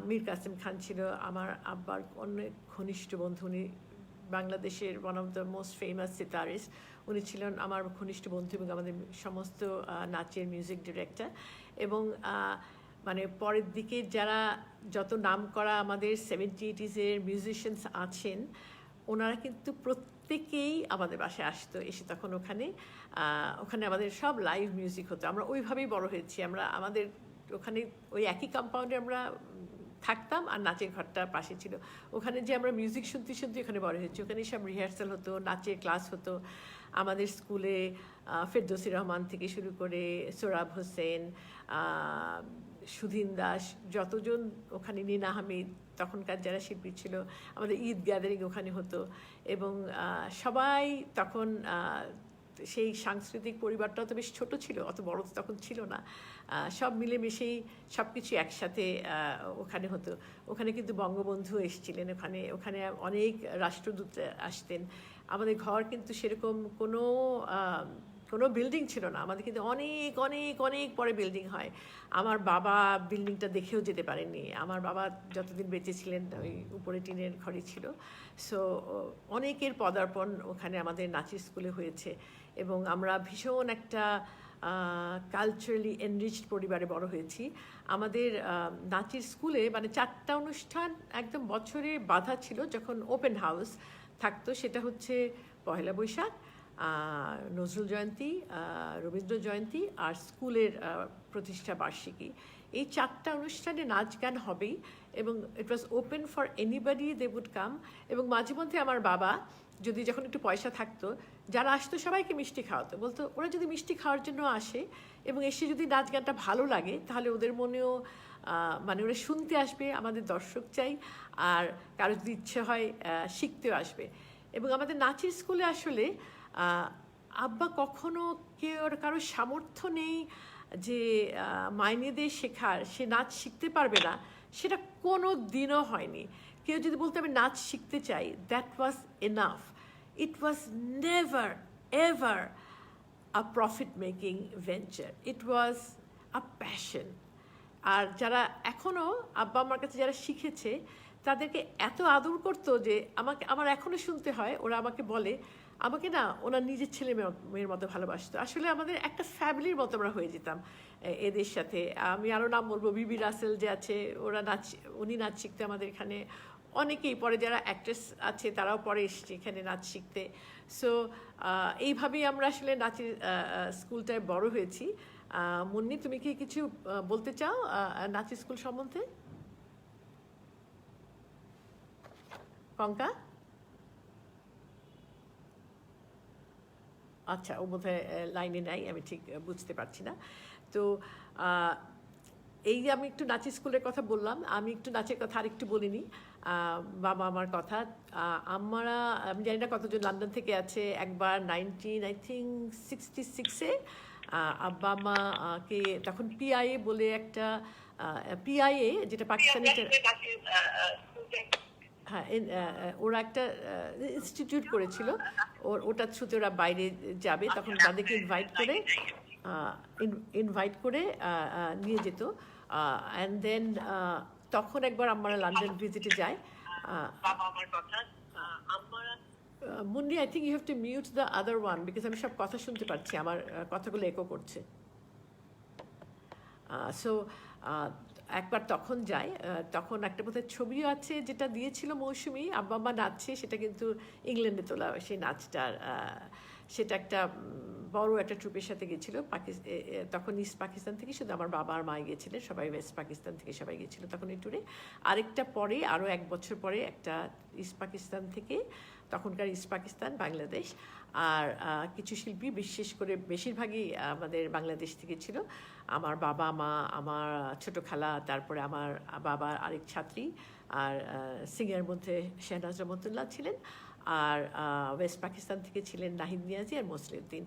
মীর কাসেম খান ছিল আমার আব্বার অনেক ঘনিষ্ঠ বন্ধু, উনি বাংলাদেশের one of the most famous sitarist, উনি ছিলেন আমার ঘনিষ্ঠ বন্ধু এবং আমাদের সমস্ত নাচের মিউজিক ডিরেক্টর। এবং মানে পরের দিকে যারা যত নাম করা আমাদের 70-80s-এর মিউজিশিয়ানস আছেন, ওনারা কিন্তু প্রত্যেকেই আমাদের বাসায় আসতো, এসে তখন ওখানে ওখানে আমাদের সব লাইভ মিউজিক হতো। আমরা ওইভাবেই বড় হয়েছি, আমরা আমাদের ওখানে ওই একই কম্পাউন্ডে আমরা থাকতাম, আর নাচের ঘরটা পাশে ছিল। ওখানে যে আমরা মিউজিক শুনতে শুনতে ওখানে বড় হয়েছি, ওখানে সব রিহার্সাল হতো, নাচের ক্লাস হতো। আমাদের স্কুলে ফেরদৌসী রহমান থেকে শুরু করে সোহরাব হোসেন, সুধীন দাস, যতজন ওখানে, নীনা হামিদ, তখনকার যারা শিল্পী ছিল, আমাদের ঈদ গ্যাদারিং ওখানে হতো। এবং সবাই তখন সেই সাংস্কৃতিক পরিবারটাও তো বেশ ছোটো ছিল, অত বড় তো তখন ছিল না, সব মিলেমিশেই সব কিছু একসাথে ওখানে হতো। ওখানে কিন্তু বঙ্গবন্ধু এসেছিলেন, ওখানে ওখানে অনেক রাষ্ট্রদূত আসতেন। আমাদের ঘর কিন্তু সেরকম কোনো কোনো বিল্ডিং ছিল না, আমাদের কিন্তু অনেক অনেক অনেক পরে বিল্ডিং হয়। আমার বাবা বিল্ডিংটা দেখেও যেতে পারেননি, আমার বাবা যতদিন বেঁচে ছিলেন ওই উপরে টিনের ঘরই ছিল। সো অনেকের পদার্পণ ওখানে আমাদের নাচের স্কুলে হয়েছে, এবং আমরা ভীষণ একটা কালচারালি এনরিচড পরিবারে বড় হয়েছি। আমাদের নাচের স্কুলে মানে 4টা অনুষ্ঠান একদম বছরে বাঁধা ছিল, যখন ওপেন হাউস থাকতো, সেটা হচ্ছে পহেলা বৈশাখ, নজরুল জয়ন্তী, রবীন্দ্র জয়ন্তী, আর স্কুলের প্রতিষ্ঠা বার্ষিকী। এই 4টা অনুষ্ঠানে নাচ গান হবেই, এবং it was open for anybody, they would come. এবং মাঝে মধ্যে আমার বাবা যদি যখন একটু পয়সা থাকতো, যারা আসতো সবাইকে মিষ্টি খাওয়াতো, বলতো ওরা যদি মিষ্টি খাওয়ার জন্য আসে এবং এসে যদি নাচ গানটা ভালো লাগে, তাহলে ওদের মনেও মানে ওরা শুনতে আসবে, আমাদের দর্শক চাই, আর কারো যদি ইচ্ছে হয় শিখতেও আসবে। এবং আমাদের নাচের স্কুলে আসলে আব্বা কখনো কারো সামর্থ্য নেই যে মাইনে দিয়ে শেখার, সে নাচ শিখতে পারবে না, সেটা কোনো দিনও হয়নি। কেউ যদি বলতো আমি নাচ শিখতে চাই, that was enough. It was never ever a profit making venture, it was a passion. আর যারা এখনও আব্বা আমার কাছে যারা শিখেছে, তাদেরকে এত আদর করতো যে আমার এখনও শুনতে হয়, ওরা আমাকে বলে আমাকে না ওনার নিজের ছেলে মেয়ের মতো ভালোবাসতো। আসলে আমাদের একটা ফ্যামিলির মতো আমরা হয়ে যেতাম এদের সাথে। আমি আরও নাম বলবো, বিবি রাসেল যে আছে, উনি নাচ শিখতে আমাদের এখানে, অনেকেই পরে যারা অ্যাক্ট্রেস আছে তারাও পরে এসছে এখানে নাচ শিখতে। সো এইভাবেই আমরা আসলে নাচের স্কুলটায় বড় হয়েছি। মুন্নি, তুমি কি কিছু বলতে চাও নাচের স্কুল সম্বন্ধে? কঙ্কা? আচ্ছা, ও বোধহয় লাইনে নাই, আমি ঠিক বুঝতে পারছি না। তো এই যে আমি একটু নাচের স্কুলের কথা বললাম, আমি একটু নাচের কথা আরেকটু বলিনি, বাবা আমার কথা। আমরা, আমি জানি না কতজন লন্ডন থেকে আছে, একবার 1966-এ আব্বা আমাকে তখন পিআইএ বলে একটা, পিআইএ যেটা পাকিস্তানি, হ্যাঁ, ওরা একটা ইনস্টিটিউট করেছিল, ওটার থ্রুতে ওরা বাইরে যাবে, তখন তাদেরকে ইনভাইট করে নিয়ে যেত। অ্যান্ড দেন তখন একবার আমরা লন্ডন ভিজিটে যাই। Munni, I think you have to mute the other one because আমি সব কথা শুনতে পাচ্ছি, আমার কথাগুলো একো করছে। সো একবার তখন যাই, তখন একটা বোধহয় ছবিও আছে যেটা দিয়েছিল মৌসুমি, আব্বা আম্মা নাচছে, সেটা কিন্তু ইংল্যান্ডে তোলা সেই নাচটার, সেটা একটা বড় একটা ট্রুপের সাথে গেছিলো তখন ইস্ট পাকিস্তান থেকে শুধু আমার বাবা আর মা গিয়েছিলেন, সবাই ওয়েস্ট পাকিস্তান থেকে সবাই গেছিলো তখন এই ট্যুরে। আরেকটা পরে আরও 1 বছর পরে একটা ইস্ট পাকিস্তান থেকে, তখনকার ইস্ট পাকিস্তান বাংলাদেশ, আর কিছু শিল্পী বিশেষ করে বেশিরভাগই আমাদের বাংলাদেশ থেকে ছিল। আমার বাবা মা, আমার ছোট খালা, তারপরে আমার বাবার আরেক ছাত্রী, আর সিঙ্গারের মধ্যে শেহনাজ রহমতুল্লাহ ছিলেন, আর ওয়েস্ট পাকিস্তান থেকে ছিলেন নাহিদ নিয়াজি আর মসলিউদ্দিন।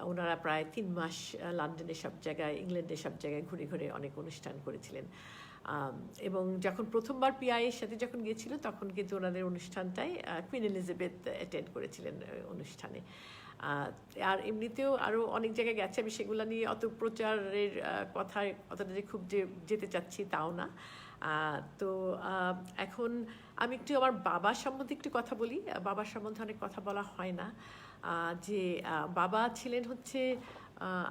ওনারা প্রায় 3 মাস লন্ডনে সব জায়গায়, ইংল্যান্ডে সব জায়গায় ঘুরে ঘুরে অনেক অনুষ্ঠান করেছিলেন। এবং যখন প্রথমবার পিআইয়ের সাথে যখন গিয়েছিল তখন কিন্তু ওনাদের অনুষ্ঠানটাই কুইন এলিজাবেথ অ্যাটেন্ড করেছিলেন অনুষ্ঠানে। আর এমনিতেও আরও অনেক জায়গায় গেছে, আমি সেগুলো নিয়ে অত প্রচারের কথায় অতটা যে খুব যেতে চাচ্ছি তাও না। তো এখন আমি একটু আমার বাবার সম্বন্ধে একটু কথা বলি। বাবার সম্বন্ধে অনেক কথা বলা হয় না। যে বাবা ছিলেন হচ্ছে,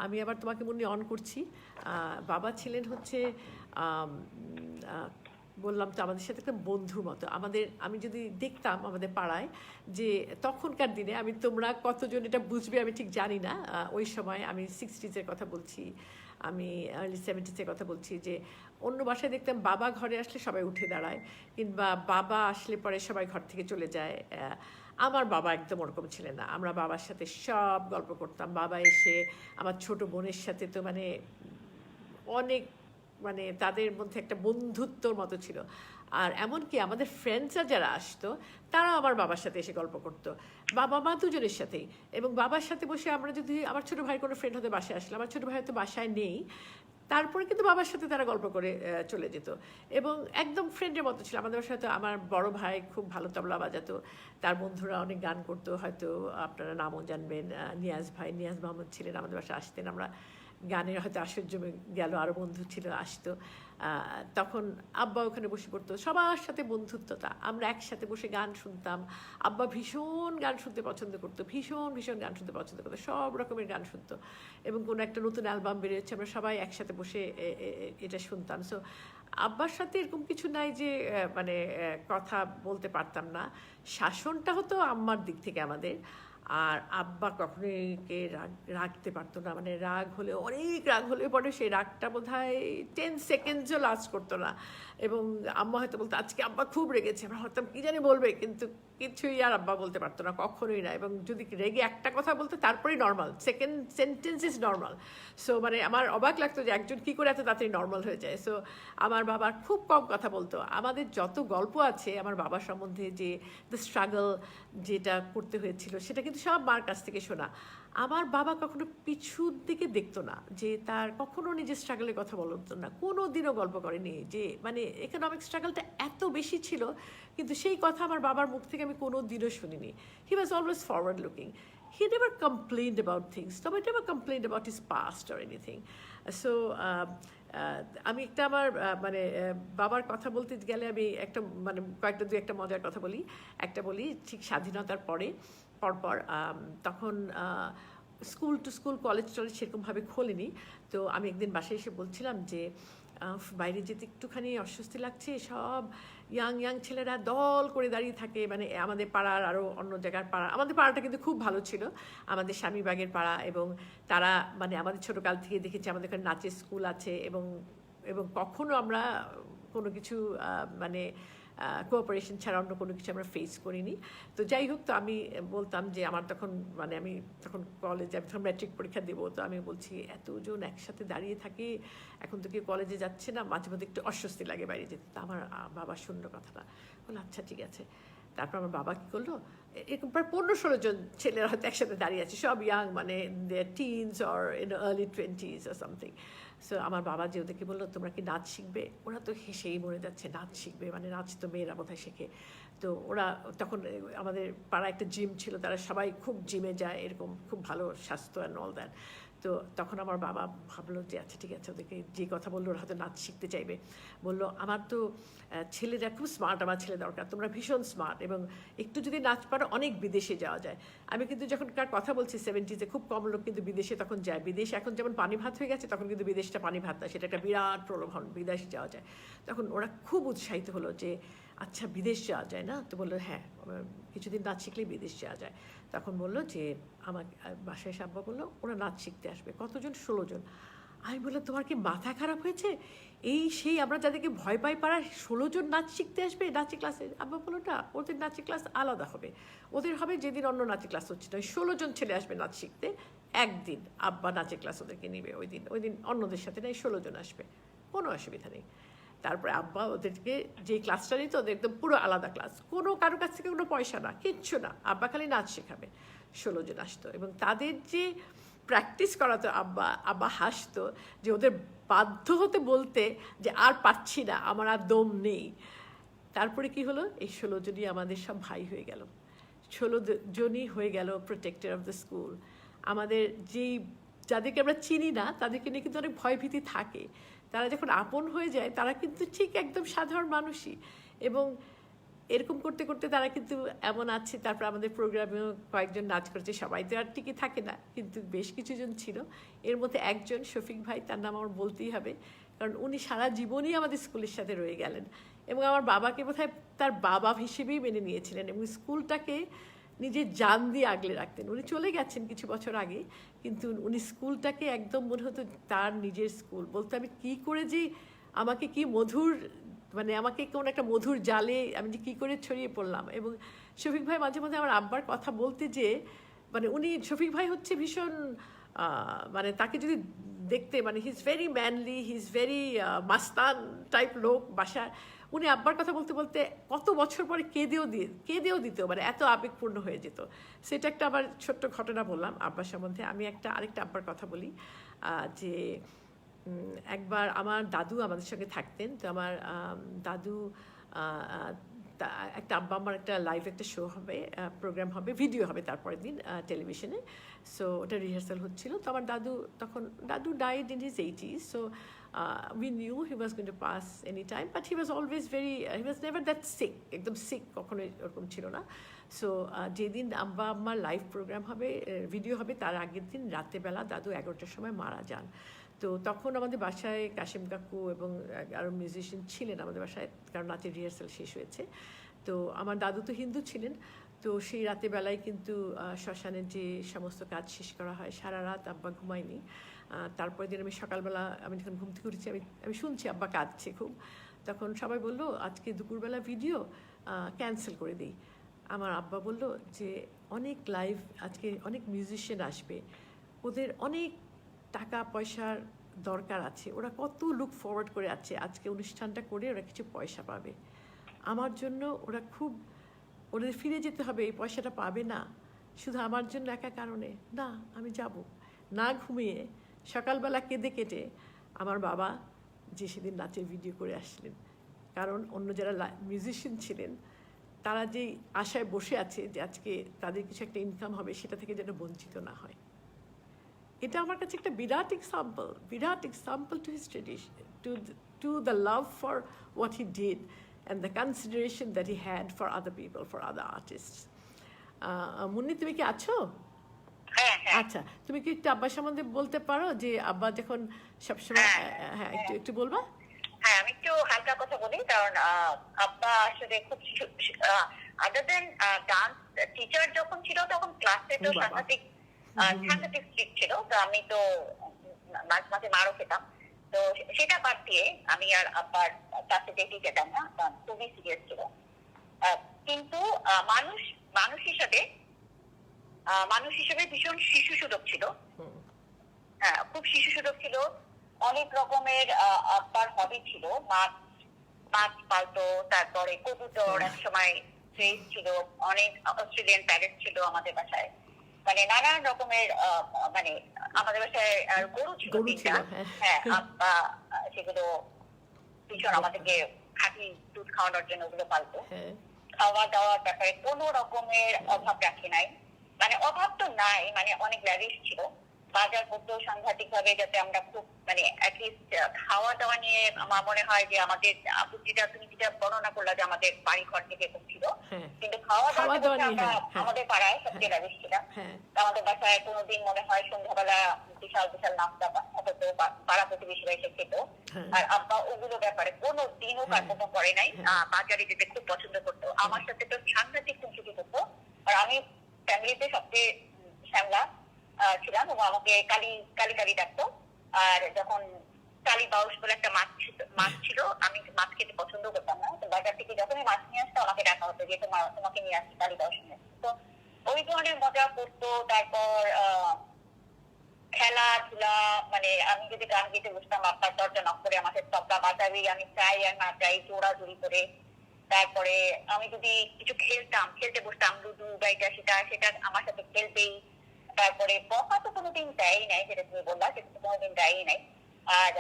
আমি আবার তোমাকে মনে অন করছি, বাবা ছিলেন হচ্ছে বললাম তো আমাদের সাথে একটা বন্ধুর মতো। আমি যদি দেখতাম আমাদের পাড়ায় যে তখনকার দিনে, তোমরা কতজন এটা বুঝবে আমি ঠিক জানি না, ওই সময় আমি 60s কথা বলছি, আমি আর্লি 70s কথা বলছি, যে অন্য বাসায় দেখতাম বাবা ঘরে আসলে সবাই উঠে দাঁড়ায়, কিংবা বাবা আসলে পরে সবাই ঘর থেকে চলে যায়। আমার বাবা একদম ওরকম ছিলেন না। আমরা বাবার সাথে সব গল্প করতাম। বাবা এসে আমার ছোট বোনের সাথে তো অনেক তাদের মধ্যে একটা বন্ধুত্বর মতো ছিল। আর এমনকি আমাদের ফ্রেন্ডসরা যারা আসতো তারা আমার বাবার সাথে এসে গল্প করতো, বাবা মা দুজনের সাথেই। এবং বাবার সাথে বসে আমরা যদি, আমার ছোটো ভাই কোনো ফ্রেন্ড হতে বাসায় আসলে, আমার ছোটো ভাই হয়তো বাসায় নেই, তারপরে কিন্তু বাবার সাথে তারা গল্প করে চলে যেত এবং একদম ফ্রেন্ডের মতো ছিল। আমাদের সাথে আমার বড় ভাই খুব ভালো তবলা বাজাতো, তার বন্ধুরা অনেক গান করতো, হয়তো আপনারা নামও জানবেন, নিয়াজ ভাই, নিয়াজ মাহমুদ ছিলেন, আমাদের বাসায় আসতেন। আমরা গানের হয়তো আসর জমে গেল, আরও বন্ধু ছিল আসতো। তখন আব্বা ওখানে বসে পড়তো, সবার সাথে বন্ধুত্বতা, আমরা একসাথে বসে গান শুনতাম। আব্বা ভীষণ গান শুনতে পছন্দ করতো, ভীষণ ভীষণ গান শুনতে পছন্দ করতো, সব রকমের গান শুনতো। এবং কোনো একটা নতুন অ্যালবাম বেরিয়েছে, আমরা সবাই একসাথে বসে এটা শুনতাম। সো আব্বার সাথে এরকম কিছু নাই যে কথা বলতে পারতাম না। শাসনটা হতো আম্মার দিক থেকে আমাদের। আর আব্বা কখনোই কে রাখতে পারতো না, রাগ হলে, অনেক রাগ হলে পরে সেই রাগটা বোধহয় 10 সেকেন্ডসও লাস্ট করতো না। এবং আম্মা হয়তো বলতো আজকে আব্বা খুব রেগেছে, আমরা ভাবতাম কী জানি বলবে, কিন্তু কিছুই আর আব্বা বলতে পারতো না, কখনোই না। এবং যদি রেগে একটা কথা বলতে তারপরেই normal, second sentence is normal. So আমার অবাক লাগতো যে একজন কী করে এত তাড়াতাড়ি নর্মাল হয়ে যায়। সো আমার বাবা খুব কম কথা বলতো। আমাদের যত গল্প আছে আমার বাবার সম্বন্ধে, যে দ্য স্ট্রাগল যেটা করতে হয়েছিল, সেটা কিন্তু সব মার কাছ থেকে শোনা। আমার বাবা কখনো পিছুর দিকে দেখতো না, যে তার কখনো নিজের স্ট্রাগলের কথা বলতো না, কোনো দিনও গল্প করেনি যে ইকোনমিক স্ট্রাগলটা এত বেশি ছিল, কিন্তু সেই কথা আমার বাবার মুখ থেকে আমি কোনো দিনও শুনিনি। He was always forward looking. He never complained about things. Nobody ever complained about his past or anything. So আমি একটা আমার বাবার কথা বলতে গেলে আমি একটা একটা মজার কথা বলি। একটা বলি, ঠিক স্বাধীনতার পরপর তখন স্কুল টু স্কুল, কলেজ টলেজ সেরকমভাবে খোলেনি। তো আমি একদিন বাসায় এসে বলছিলাম যে বাইরে যেতে একটুখানি অস্বস্তি লাগছে, সব ইয়াং ছেলেরা দল করে দাঁড়িয়ে থাকে, আমাদের পাড়ার আরও অন্য জায়গার পাড়া, আমাদের পাড়াটা কিন্তু খুব ভালো ছিল, আমাদের স্বামীবাগের পাড়া। এবং তারা আমাদের ছোটোকাল থেকে দেখেছি আমাদের এখানে নাচের স্কুল আছে, এবং কখনো আমরা কোনো কিছু কোঅপারেশন ছাড়া অন্য কোনো কিছু আমরা ফেস করিনি। তো যাই হোক, তো আমি বলতাম যে আমার তখন আমি তখন কলেজে, আমি তখন ম্যাট্রিক পরীক্ষা দেবো, তো আমি বলছি এতজন একসাথে দাঁড়িয়ে থাকি, এখন তো কেউ কলেজে যাচ্ছে না, মাঝে মধ্যে একটু অস্বস্তি লাগে বাইরে যেতে। তা আমার বাবা শুনলো কথাটা, বললো আচ্ছা ঠিক আছে। তারপর আমার বাবা কী করলো, এরকম প্রায় 15-16 জন ছেলেরা হয়তো একসাথে দাঁড়িয়ে আছে, সব young, teens or in early 20s or something. So আমার বাবা যে ওদেরকে বললো তোমরা কি নাচ শিখবে? ওরা তো হেসেই মরে যাচ্ছে, নাচ শিখবে, নাচ তো মেয়েরা বোধহয় শেখে। তো ওরা তখন, আমাদের পাড়ায় একটা জিম ছিল, তারা সবাই খুব জিমে যায়, এরকম খুব ভালো স্বাস্থ্য অ্যান্ড অল দ্যাট। তো তখন আমার বাবা ভাবলো যে আচ্ছা ঠিক আছে, ওদেরকে যে কথা বললো ওরা হয়তো নাচ শিখতে চাইবে। বললো আমার তো ছেলেরা খুব স্মার্ট, আমার ছেলে দরকার, তোমরা ভীষণ স্মার্ট এবং একটু যদি নাচ পারো অনেক বিদেশে যাওয়া যায়। আমি কিন্তু যখনকার কথা বলছি 70s খুব কম লোক কিন্তু বিদেশে তখন যায়। বিদেশ এখন যেমন পানি ভাত হয়ে গেছে, তখন কিন্তু বিদেশটা পানি ভাত না, সেটা একটা বিরাট প্রলোভন, বিদেশে যাওয়া যায়। তখন ওরা খুব উৎসাহিত হলো যে আচ্ছা বিদেশ যাওয়া যায় না? তো বললো হ্যাঁ, কিছুদিন নাচ শিখলেই বিদেশ যাওয়া যায়। তখন বললো যে আমার বাসায় এসে আব্বা বললো ওরা নাচ শিখতে আসবে। কতজন? 16 জন। আমি বললাম তোমার কি মাথা খারাপ হয়েছে? এই সেই আমরা যাদেরকে ভয় পাই পাড়া 16 জন নাচ শিখতে আসবে নাচের ক্লাসে? আব্বা বললো না, ওদের নাচের ক্লাস আলাদা হবে, ওদের হবে যেদিন অন্য নাচের ক্লাস হচ্ছে না, 16 জন ছেলে আসবে নাচ শিখতে একদিন, আব্বা নাচের ক্লাস ওদেরকে নিবে ওই দিন অন্যদের সাথে নাই, 16 জন আসবে, কোনো অসুবিধা নেই। তারপরে আব্বা ওদেরকে যে ক্লাসটা নিত ওদের একদম পুরো আলাদা ক্লাস, কোনো কারো কাছ থেকে কোনো পয়সা না, কিচ্ছু না, আব্বা খালি নাচ শেখাবে। 16 জন আসতো এবং তাদের যে প্র্যাকটিস করাতো আব্বা হাসতো যে ওদের বাধ্য হতে বলতে যে আর পারছি না, আমার আর দম নেই। তারপরে কি হলো, এই 16 জনই আমাদের সব ভাই হয়ে গেল, 16 জনই হয়ে গেল প্রোটেক্টর অফ দ্য স্কুল। আমাদের যাদেরকে আমরা চিনি না তাদেরকে নিয়ে কিন্তু অনেক ভয়ভীতি থাকে, তারা যখন আপন হয়ে যায় তারা কিন্তু ঠিক একদম সাধারণ মানুষই। এবং এরকম করতে করতে তারা কিন্তু এমন আছে। তারপর আমাদের প্রোগ্রামেও কয়েকজন নাচ করেছে, সবাই তো আর টিকে থাকে না, কিন্তু বেশ কিছুজন ছিল। এর মধ্যে একজন শফিক ভাই, তার নাম আমার বলতেই হবে, কারণ উনি সারা জীবনই আমাদের স্কুলের সাথে রয়ে গেলেন এবং আমার বাবাকে বোধহয় তার বাবা হিসেবেই মেনে নিয়েছিলেন এবং স্কুলটাকে নিজের জান দিয়ে আগলে রাখতেন। উনি চলে গেছেন কিছু বছর আগে, কিন্তু উনি স্কুলটাকে একদম মনে হতো তার নিজের স্কুল। বলতে আমি কী করে যে আমাকে কি মধুর, মানে আমাকে কোন একটা মধুর জালে আমি যে কী করে ছড়িয়ে পড়লাম। এবং শফিক ভাই মাঝে মাঝে আমার আব্বার কথা বলতে, যে মানে উনি শফিক ভাই হচ্ছে ভীষণ মানে তাকে যদি দেখতে, মানে he is very manly, he is very Mustan type লোক বাসা। উনি আব্বার কথা বলতে বলতে কত বছর পরে কেঁদেও দিত, মানে এত আবেগপূর্ণ হয়ে যেত। সেটা একটা আবার ছোট্ট ঘটনা বললাম আব্বার সম্বন্ধে। আমি আরেকটা আব্বার কথা বলি, যে একবার আমার দাদু আমাদের সঙ্গে থাকতেন। তো আমার দাদু একটা আব্বা আমার একটা লাইভ একটা শো হবে, প্রোগ্রাম হবে, ভিডিও হবে তারপরের দিন টেলিভিশনে। সো ওটা রিহার্সাল হচ্ছিল। তো আমার দাদু died in his 80s, so we knew he was going to pass any time, but he was always he was never that sick, একদম সিক কখনোই ওরকম ছিল না। সো যেদিন আম্মার লাইভ প্রোগ্রাম হবে, ভিডিও হবে, তার আগের দিন রাতেবেলা দাদু 11টার সময় মারা যান। তো তখন আমাদের বাসায় কাশিম কাকু এবং আরও মিউজিশিয়ান ছিলেন আমাদের বাসায়, কারণ নাচের রিহার্সাল শেষ হয়েছে। তো আমার দাদু তো হিন্দু ছিলেন, তো সেই রাতেবেলায় কিন্তু শ্মশানের যে সমস্ত কাজ শেষ করা হয়, সারা রাত আব্বা ঘুমায়নি। তারপরের দিন আমি সকালবেলা আমি যখন ঘুম থেকে উঠেছি, আমি শুনছি আব্বা কাঁদছে খুব। তখন সবাই বললো আজকে দুপুরবেলা ভিডিও ক্যান্সেল করে দিই। আমার আব্বা বলল যে অনেক লাইভ, আজকে অনেক মিউজিশিয়ান আসবে, ওদের অনেক টাকা পয়সার দরকার আছে, ওরা কত লুক ফরওয়ার্ড করে আছে আজকে অনুষ্ঠানটা করে ওরা কিছু পয়সা পাবে। আমার জন্য ওদের ফিরে যেতে হবে, এই পয়সাটা পাবে না শুধু আমার জন্য একা কারণে না। আমি যাব না ঘুমিয়ে সকালবেলা কেঁদে আমার বাবা যে সেদিন নাচের ভিডিও করে আসলেন। কারণ অন্য যারা মিউজিশিয়ান ছিলেন তারা যেই আশায় বসে আছে যে আজকে তাদের কিছু একটা ইনকাম হবে, সেটা থেকে যেন বঞ্চিত না হয়। এটা আমার কাছে একটা বিরাট example to his tradition, to the love for what he did and the consideration that he had for other people, for other artists. Munni, তুমি কি আছো? আচ্ছা, তুমি কি একটু আব্বার সম্বন্ধে বলতে পারো, যে আব্বা যখন সবসময়, হ্যাঁ একটু বলবা? হ্যাঁ, আমি একটু হালকা কথা বলি, কারণ আব্বা আসলে খুব আদার দেন ডান্স টিচার যখন ছিল তখন ক্লাসে তো সাংঘাতিক স্ট্রিক্ট ছিল। তো আমি তো মাঝে মাঝে মারও খেতাম। তো সেটা বাদ দিয়ে আমি আর আব্বার কাছে যেতেই যেতাম না, খুবই সিরিয়াস ছিল। কিন্তু মানুষ হিসেবে ভীষণ শিশু সুলভ ছিল। হ্যাঁ, খুব শিশু সুলভ ছিল। অনেক রকমের আব্বার হবি ছিল, মাছ পালতো, তারপরে কবুতর, এক সময় ফ্রেজ ছিল, অনেক অস্ট্রেলিয়ান প্যারেট ছিল আমাদের বাসায়, মানে নানান রকমের, মানে আমাদের বাসায় গরু ছিল 3টা। হ্যাঁ, আব্বা সেগুলো ভীষণ আমাদেরকে খাঁটি দুধ খাওয়ানোর জন্য ওগুলো পালতো। খাওয়া দাওয়ার ব্যাপারে কোনো রকমের অভাব রাখে নাই, মানে অভাব তো নাই, মানে অনেক ল্যাভিশ ছিল। বাজার করতেও সাংঘাতিক ভাবে, যাতে আমরা খুব মানে অ্যাটলিস্ট খাওয়া দাওয়া নিয়ে আমার মনে হয় যে আমাদের আপু তুমি যেটা বর্ণনা করলা যে আমাদের বাড়ি ঘর থেকে এরকম ছিল, হ্যাঁ কিন্তু খাওয়া খাওয়া দাওয়া দাওয়া নিয়ে আমরা হ্যাঁ হ্যাঁ আমাদের পাড়ায় সবচেয়ে হ্যাঁ লাভিশ ছিলাম। হ্যাঁ আমাদের বাসায় কোনোদিন মনে হয় সন্ধ্যাবেলা বিশাল বিশাল নাস্তা হতো, পাড়া প্রতিবেশীরা এসে খেত। হ্যাঁ আর আব্বা ওগুলো ব্যাপারে কোনো দিনও হ্যাঁ কার্যক্রম করে নাই। হ্যাঁ বাজারে যেতে খুব পছন্দ করতো, আমার সাথে তো সাংঘাতিক খুনসুটি করতো। আর আমি ফ্যামিলিতে সবচেয়ে শ্যামলা ছিলাম, এবং আমাকে কালি কালি কালি ডাকতো। আর যখন কালি বাউস বলে একটা মাছ ছিল, আমি মাছ খেতে পছন্দ করতাম না, তো বাজার থেকে যখনই মাছ নিয়ে আসতো আমাকে ডাকা হতো যে তোমাকে নিয়ে আসছি কালি বাউস নিয়ে। তো ওই ধরনের মজা করতো। তারপর খেলাধুলা, মানে আমি যদি গান গেতে বসতাম, আপনার দরজা নক করে আমাকে তবলা বাজাবে, আমি চাই আর না চাই জোড়াজুড়ি করে। তারপরে আমি যদি কিছু খেলতে বসতাম, লুডু বা এটা সেটা সেটা আমার সাথে খেলতেই। তারপরে বকা তো কোনোদিন দেয়ই নাই, যেটা তুমি বললা সেটা তো কোনোদিন দেয়ই নাই। আর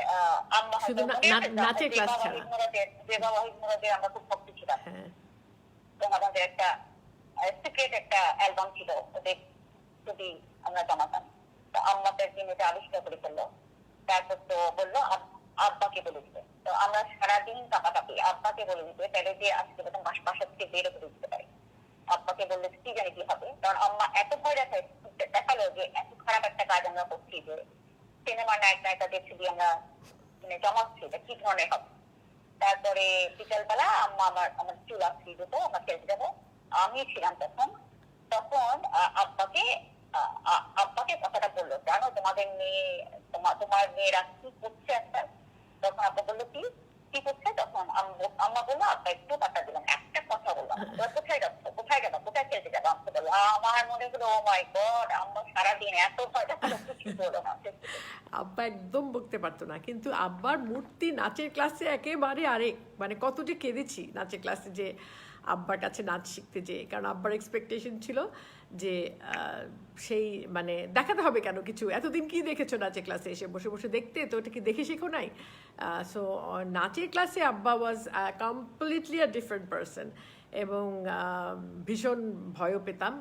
আম্মা হয়তো নাচের ক্লাস ছাড়া ওয়াহিদ মুরাদের আমরা খুব ভক্তি ছিলাম। হ্যাঁ তো আমাদের একটা সিক্রেট একটা অ্যালবাম ছিল, ওদের ছবি আমরা জমাতাম। তো আম্মা তো একদিন এটা আবিষ্কার করে ফেললো। তারপর তো বললো আব্বাকে বলে দিতে। তো আমরা সারাদিন কাপাকাপি, আব্বাকে বলে দিতে তাহলে যে আজকে প্রথম বাসা থেকে বের করে দিতে পারি। আব্বাকে বললে কি জানি কি হবে, কারণ আম্মা এত ভয় দেখালো যে এত খারাপ একটা কাজ আমরা করছি, যে সিনেমা নায়িকাদের ছবি আমরা মানে জমাচ্ছি, এটা কি ধরনের হবে। তারপরে বিকালবেলা আম্মা আমার চুল আসছি দিত, আমরা খেলতে যাবো। আমি ছিলাম তখন আব্বাকে কথাটা বললো, জানো তোমাদের মেয়ে তোমার মেয়েরা কি করছে একটা। তখন আব্বা বললো কি কি করছে, তখন আম্মা বললো আব্বা একটু কথা দিলাম, একটা কথা বললাম, কোথায় যাচ্ছ, কোথায় যাবো, কোথায় খেলতে যাবো। আমাকে বললো, আমার মনে হলো ও মাই গড, আম্মা সারাদিন এত ভয় দেখালো, কিছু বলো না। আব্বা একদম বকতে পারতো না, কিন্তু আব্বার মূর্তি নাচের ক্লাসে একেবারে আরেক, মানে কত যে কেঁদেছি নাচের ক্লাসে যে আব্বার কাছে নাচ শিখতে যেয়ে। কারণ আব্বার এক্সপেকটেশন ছিল যে সেই মানে দেখাতে হবে কেন কিছু, এতদিন কি দেখেছো নাচের ক্লাসে এসে বসে বসে দেখতে, তো ওটা কি দেখে শেখো নাই। সো নাচের ক্লাসে আব্বা was completely a different person. এবং ভীষণ ভয়ও পেতাম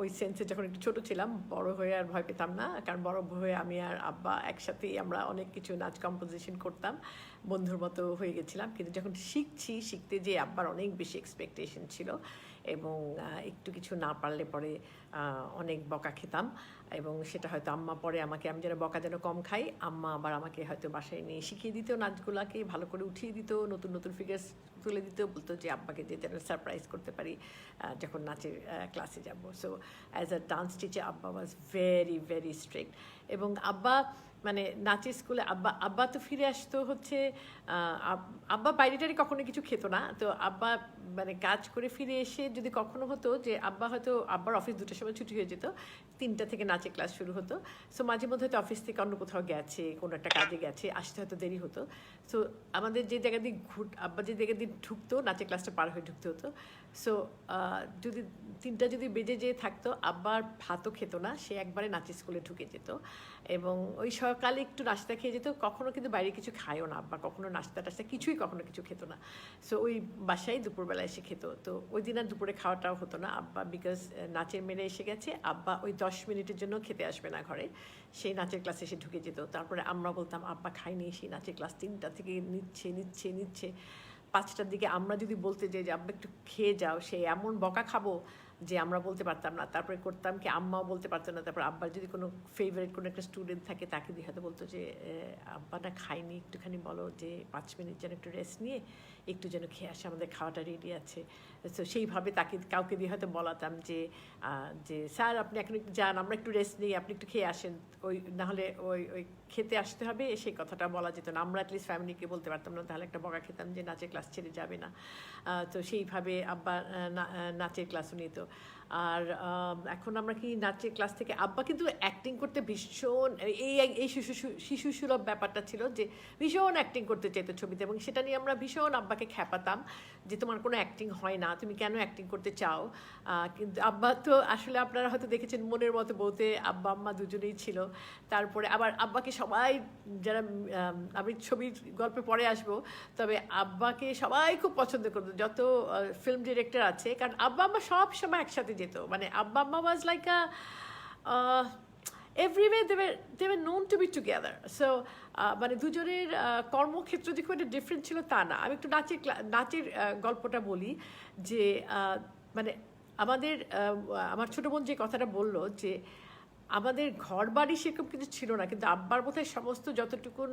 ওই সেন্সে, যখন একটু ছোটো ছিলাম। বড় হয়ে আর ভয় পেতাম না, কারণ বড় হয়ে আমি আর আব্বা একসাথেই আমরা অনেক কিছু নাচ কম্পোজিশন করতাম, বন্ধুর মতো হয়ে গেছিলাম। কিন্তু যখন শিখতে যেয়ে আব্বার অনেক বেশি এক্সপেকটেশন ছিল, এবং একটু কিছু না পারলে পরে অনেক বকা খেতাম। এবং সেটা হয়তো আম্মা পরে আমাকে, আমি যেন বকা যেন কম খাই, আম্মা আবার আমাকে হয়তো বাসায় নিয়ে শিখিয়ে দিত, নাচগুলাকে ভালো করে উঠিয়ে দিত, নতুন নতুন ফিগার্স তুলে দিত, বলতো যে আব্বাকে যে যেন সারপ্রাইজ করতে পারি যখন নাচের ক্লাসে যাব। So as a dance teacher আব্বা ওয়াজ ভেরি ভেরি স্ট্রিক্ট। এবং আব্বা মানে নাচের স্কুলে আব্বা তো ফিরে আসতো হচ্ছে, আব্বা বাইরেটারই কখনো কিছু খেত না। তো আব্বা মানে কাজ করে ফিরে এসে যদি কখনো হতো যে আব্বার অফিস 2টার সময় ছুটি হয়ে যেত, 3টা থেকে নাচের ক্লাস শুরু হতো। সো মাঝে মধ্যে হয়তো অফিস থেকে অন্য কোথাও গেছে, কোনো একটা কাজে গেছে, আসতে হয়তো দেরি হতো। সো আমাদের যে জায়গা দিয়ে আব্বা যে জায়গা দিয়ে ঢুকতো, নাচের ক্লাসটা পার হয়ে ঢুকতে হতো। সো যদি 3টা যদি বেজে যেয়ে থাকতো, আব্বার ভাতও খেত না, সে একবারে নাচের স্কুলে ঢুকে যেত। এবং ওই সকালে একটু নাস্তা খেয়ে যেত, কখনো কিন্তু বাইরে কিছু খায়ও না আব্বা, কখনো নাস্তা টাস্তা কিছুই কখনো কিছু খেত না। সো ওই বাসায় দুপুরবেলা এসে খেত। তো ওই দিন আর দুপুরে খাওয়াটাও হতো না আব্বা, বিকজ নাচের মেলে এসে গেছে, আব্বা ওই 10 মিনিটের জন্য খেতে আসবে না ঘরে, সেই নাচের ক্লাসে এসে ঢুকে যেত। তারপরে আমরা বলতাম আব্বা খাইনি, সেই নাচের ক্লাস 3টা থেকে নিচ্ছে 5টার দিকে আমরা যদি বলতে যাই যে আব্বা একটু খেয়ে যাও, সে এমন বকা খাবো যে আমরা বলতে পারতাম না। তারপরে করতাম কি, আম্মাও বলতে পারতো না। তারপর আব্বার যদি কোনো ফেভারিট কোনো একটা স্টুডেন্ট থাকে, তাকে দিয়ে হয়তো বলতো যে আব্বা না খাইনি, একটুখানি বলো যে 5 মিনিট যেন একটু রেস্ট নিয়ে একটু যেন খেয়ে আসে, আমাদের খাওয়াটা রেডি আছে। তো সেইভাবে তাকে কাউকে দিয়ে হয়তো বলাতাম যে স্যার আপনি এখন একটু যান, আমরা একটু রেস্ট নিই, আপনি একটু খেয়ে আসেন। ওই নাহলে ওই খেতে আসতে হবে, সেই কথাটা বলা যেত না। আমরা অ্যাটলিস্ট ফ্যামিলিকে বলতে পারতাম না, তাহলে একটা বকা খেতাম যে নাচের ক্লাস ছেড়ে যাবে না। তো সেইভাবে আব্বা নাচের ক্লাসও নিত। আর এখন আমরা কি নাচের ক্লাস থেকে আব্বা কিন্তু অ্যাক্টিং করতে ভীষণ, এই শিশু সুলভ ব্যাপারটা ছিল যে ভীষণ অ্যাক্টিং করতে চাইতো ছবিতে, এবং সেটা নিয়ে আমরা ভীষণ আব্বাকে খ্যাপাতাম যে তোমার কোনো অ্যাক্টিং হয় না, তুমি কেন অ্যাক্টিং করতে চাও। কিন্তু আব্বা তো আসলে আপনারা হয়তো দেখেছেন মনের মতো বলতে আব্বা আম্মা দুজনেই ছিল। তারপরে আবার আব্বাকে সবাই, যারা আমি ছবির গল্পে পরে আসবো, তবে আব্বাকে সবাই খুব পছন্দ করতো, যত ফিল্ম ডিরেক্টর আছে, কারণ আব্বা আম্মা সব সময় একসাথে যেত। মানে আব্বা আম্মা was like everywhere they were known to be together. So মানে দুজনের কর্মক্ষেত্র যে খুব একটা ডিফারেন্ট ছিল তা না। আমি একটু নাচের গল্পটা বলি যে মানে আমার ছোটো বোন যে কথাটা বললো যে আমাদের ঘর বাড়ি সেরকম কিছু ছিল না, কিন্তু আব্বার বোধহয় সমস্ত যতটুকুন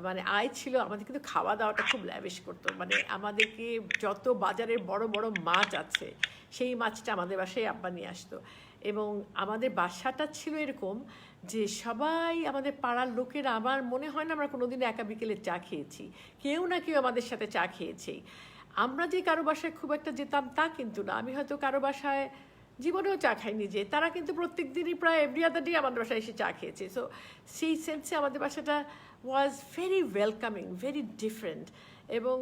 মানে আয় ছিল আমাদের কিন্তু খাওয়া দাওয়াটা খুব ল্যাভিশ করতো। মানে আমাদেরকে যত বাজারের বড় বড় মাছ আছে সেই মাছটা আমাদের বাসায় আব্বা নিয়ে আসতো। এবং আমাদের বাসাটা ছিল এরকম যে সবাই আমাদের পাড়ার লোকেরা, আমার মনে হয় না আমরা কোনোদিন একা বিকেলে চা খেয়েছি, কেউ না কেউ আমাদের সাথে চা খেয়েছি। আমরা যে কারো বাসায় খুব একটা যেতাম তা কিন্তু না, আমি হয়তো কারো বাসায় জীবনেও চা খাইনি, যে তারা কিন্তু প্রত্যেক দিনই প্রায় এভরি আদার ডে আমাদের বাসায় এসে চা খেয়েছে। সো সেই সেন্সে আমাদের বাসাটা was very welcoming, very different. এবং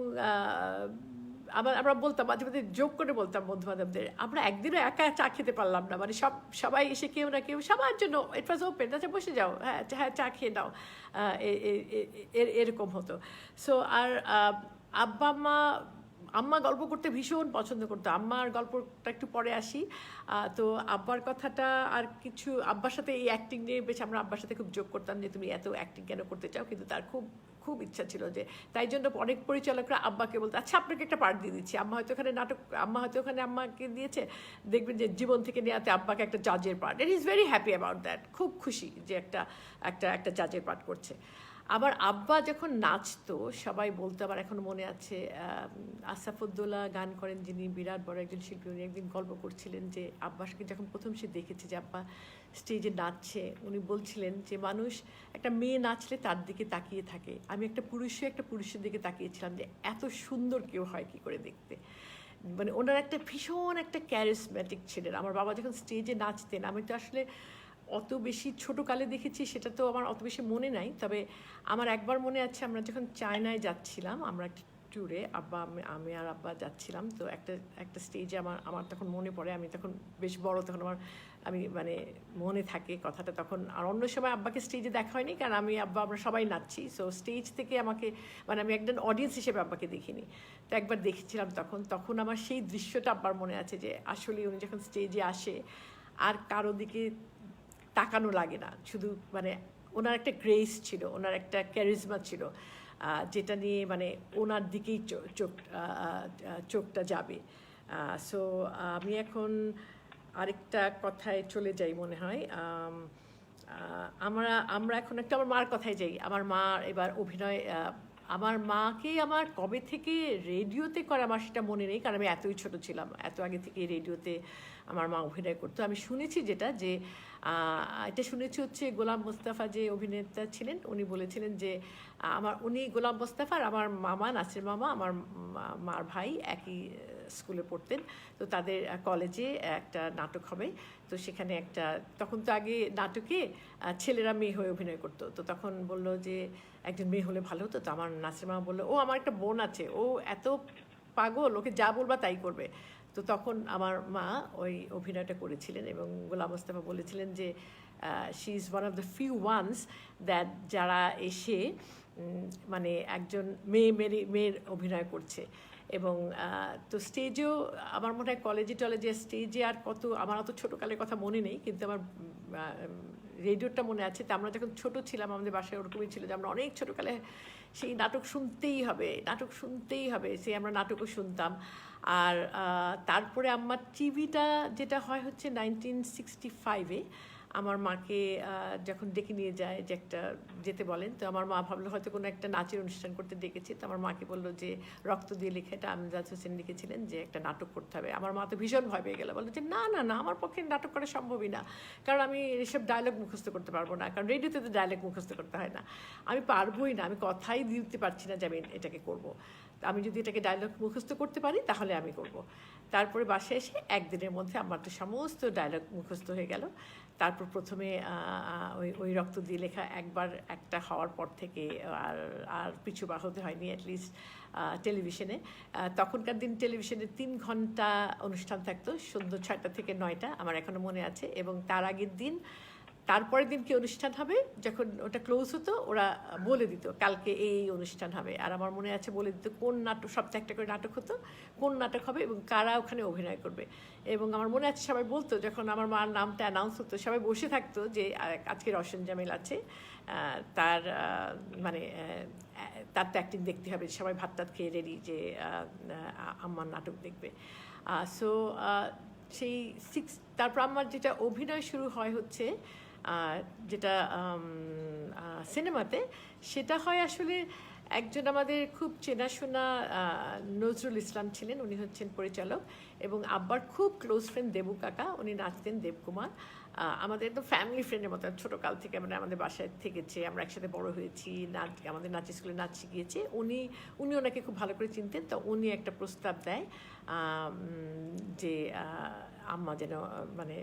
আমরা বলতাম, মাঝে মাঝে জোক করে বলতাম বন্ধু বান্ধবদের, আমরা একদিনও একা চা খেতে পারলাম না, মানে সবাই এসে কেউ না কেউ সবার জন্য ইট ওয়াজ ওপেন, আচ্ছা বসে যাও, হ্যাঁ হ্যাঁ চা খেয়ে নাও, এরকম হতো। সো আর আম্মা গল্প করতে ভীষণ পছন্দ করতো। আম্মার গল্পটা একটু পরে আসি। তো আব্বার কথাটা আর কিছু, আব্বার সাথে এই অ্যাক্টিং নিয়ে বেশ আমরা আব্বার সাথে খুব জোক করতাম যে তুমি এত অ্যাক্টিং কেন করতে চাও, কিন্তু তার খুব খুব ইচ্ছা ছিল, যে তাই জন্য অনেক পরিচালকরা আব্বাকে বলতো আচ্ছা আপনাকে একটা পার্ট দিয়ে দিচ্ছি, আম্মা হয়তো ওখানে আম্মাকে দিয়েছে, দেখবেন যে জীবন থেকে নেওয়াতে আব্বাকে একটা জাজের part, it is very happy about that, খুব খুশি যে একটা জাজের পার্ট করছে। আবার আব্বা যখন নাচতো সবাই বলতো, আমার এখন মনে আছে আসাফুদ্দৌলা গান করেন যিনি বিরাট বড় একজন শিল্পী, উনি একদিন গল্প করছিলেন যে আব্বাকে যখন প্রথম সে দেখেছে যে আব্বা স্টেজে নাচছে, উনি বলছিলেন যে মানুষ একটা মেয়ে নাচলে তার দিকে তাকিয়ে থাকে, আমি একটা পুরুষের দিকে তাকিয়েছিলাম যে এত সুন্দর কেউ হয় কি করে দেখতে। মানে ওনার একটা ভীষণ একটা ক্যারিসম্যাটিক ছিলেন। আমার বাবা যখন স্টেজে নাচতেন, আমি তো আসলে অত বেশি ছোটোকালে দেখেছি সেটা তো আমার অত বেশি মনে নাই, তবে আমার একবার মনে আছে আমরা যখন চায়নায় যাচ্ছিলাম, আমরা একটা ট্যুরে আমি আর আব্বা যাচ্ছিলাম, তো একটা স্টেজে আমার তখন মনে পড়ে, আমি তখন বেশ বড়, তখন আমি মানে মনে থাকে কথাটা তখন। আর অন্য সময় আব্বাকে স্টেজে দেখা হয়নি, কারণ আমরা সবাই নাচছি, সো স্টেজ থেকে মানে আমি একজন অডিয়েন্স হিসেবে আব্বাকে দেখিনি। তো একবার দেখেছিলাম তখন আমার সেই দৃশ্যটা আব্বার মনে আছে, যে আসলে উনি যখন স্টেজে আসে আর কারো দিকে তাকানো লাগে না, শুধু মানে ওনার একটা গ্রেস ছিল, ওনার একটা ক্যারিজমা ছিল, যেটা নিয়ে মানে ওনার দিকেই চোখটা যাবে। সো আমি এখন আরেকটা কথায় চলে যাই মনে হয়। আমরা এখন আমার মার কথায় যাই। আমার মা এবার অভিনয়, আমার মাকে আমার কবে থেকে রেডিওতে করে আমার সেটা মনে নেই, কারণ আমি এতই ছোট ছিলাম, এত আগে থেকে রেডিওতে আমার মা অভিনয় করতো। আমি শুনেছি এটা শুনেছি হচ্ছে গোলাম মোস্তফা যে অভিনেতা ছিলেন, উনি বলেছিলেন যে উনি গোলাম মোস্তফা আর আমার মামা নাসির মামা, আমার মার ভাই একই স্কুলে পড়তেন, তো তাদের কলেজে একটা নাটক হবে, তো সেখানে তখন তো আগে নাটকে ছেলেরা মেয়ে হয়ে অভিনয় করতো, তো তখন বললো যে একজন মেয়ে হলে ভালো হতো। তো আমার নাসির মামা বললো, ও আমার একটা বোন আছে, ও এত পাগল, ওকে যা বলবা তাই করবে। তো তখন আমার মা ওই অভিনয়টা করেছিলেন, এবং গোলাম মোস্তফা বলেছিলেন যে she is one of the few ones that যারা এসে মানে একজন মেয়ের অভিনয় করছে। এবং তো স্টেজেও আমার মনে হয় কলেজে স্টেজে আর কত, আমার অত ছোটোকালের কথা মনে নেই, কিন্তু আমার রেডিওটা মনে আছে। তো আমরা যখন ছোটো ছিলাম আমাদের বাসায় ওরকমই ছিল যে আমরা অনেক ছোটোকালে সেই নাটক শুনতেই হবে, সেই আমরা নাটকও শুনতাম। আর তারপরে আমার টিভিটা যেটা হয় হচ্ছে 1965-এ আমার মাকে যখন ডেকে নিয়ে যায়, যে যেতে বলেন, তো আমার মা ভাবলো হয়তো কোনো একটা নাচের অনুষ্ঠান করতে ডেকেছে, তো আমার মাকে বললো যে রক্ত দিয়ে লেখা, এটা আমজাদ হোসেন লিখেছিলেন, যে একটা নাটক করতে হবে। আমার মা তো ভীষণ ভয় পেয়ে গেল, বললো যে না আমার পক্ষে নাটক করা সম্ভবই না, কারণ আমি এসব ডায়লগ মুখস্থ করতে পারবো না, কারণ রেডিওতে তো ডায়লগ মুখস্থ করতে হয় না, আমি পারবোই না, আমি কথাই দিতে পারছি না যে আমি এটাকে করবো। আমি যদি এটাকে ডায়লগ মুখস্থ করতে পারি তাহলে আমি করব। তারপরে বাসায় এসে একদিনের মধ্যে আমার তো সমস্ত ডায়লগ মুখস্থ হয়ে গেল। তারপর প্রথমে ওই রক্ত দিয়ে লেখা একটা হওয়ার পর থেকে আর পিছু বা হতে হয়নি, অ্যাটলিস্ট টেলিভিশনে। তখনকার দিন টেলিভিশনে 3 ঘন্টা অনুষ্ঠান থাকতো, সন্ধ্যা 6টা থেকে 9টা, আমার এখনও মনে আছে। এবং তার আগের দিন তারপরের দিন কি অনুষ্ঠান হবে, যখন ওটা ক্লোজ হতো ওরা বলে দিত কালকে এই অনুষ্ঠান হবে। আর আমার মনে আছে বলে দিত কোন নাটক, সপ্তাহে একটা করে নাটক হতো, কোন নাটক হবে এবং কারা ওখানে অভিনয় করবে। এবং আমার মনে আছে সবাই বলতো, যখন আমার মার নামটা অ্যানাউন্স হতো সবাই বসে থাকতো যে আজকে রওশন জামিল আছে, তার মানে তার তো অ্যাক্টিং দেখতে হবে। সবাই ভাত টাত খেয়ে রেডি যে আম্মার নাটক দেখবে। সো সেই তারপর আমার যেটা অভিনয় শুরু হয় হচ্ছে যেটা সিনেমাতে, সেটা হয় আসলে একজন আমাদের খুব চেনাশোনা নজরুল ইসলাম ছিলেন, উনি হচ্ছেন পরিচালক, এবং আব্বার খুব ক্লোজ ফ্রেন্ড দেবু কাকা, উনি নাচতেন দেবকুমার। আমাদের একদম ফ্যামিলি ফ্রেন্ডের মতো, ছোটোকাল থেকে আমরা আমাদের বাসায় থেকেছে, আমরা একসাথে বড় হয়েছি, আমাদের নাচ স্কুলে নাচ শিখিয়েছে উনি। ওনাকে খুব ভালো করে চিনতেন, তো উনি একটা প্রস্তাব দেয় যে আম্মা যেন মানে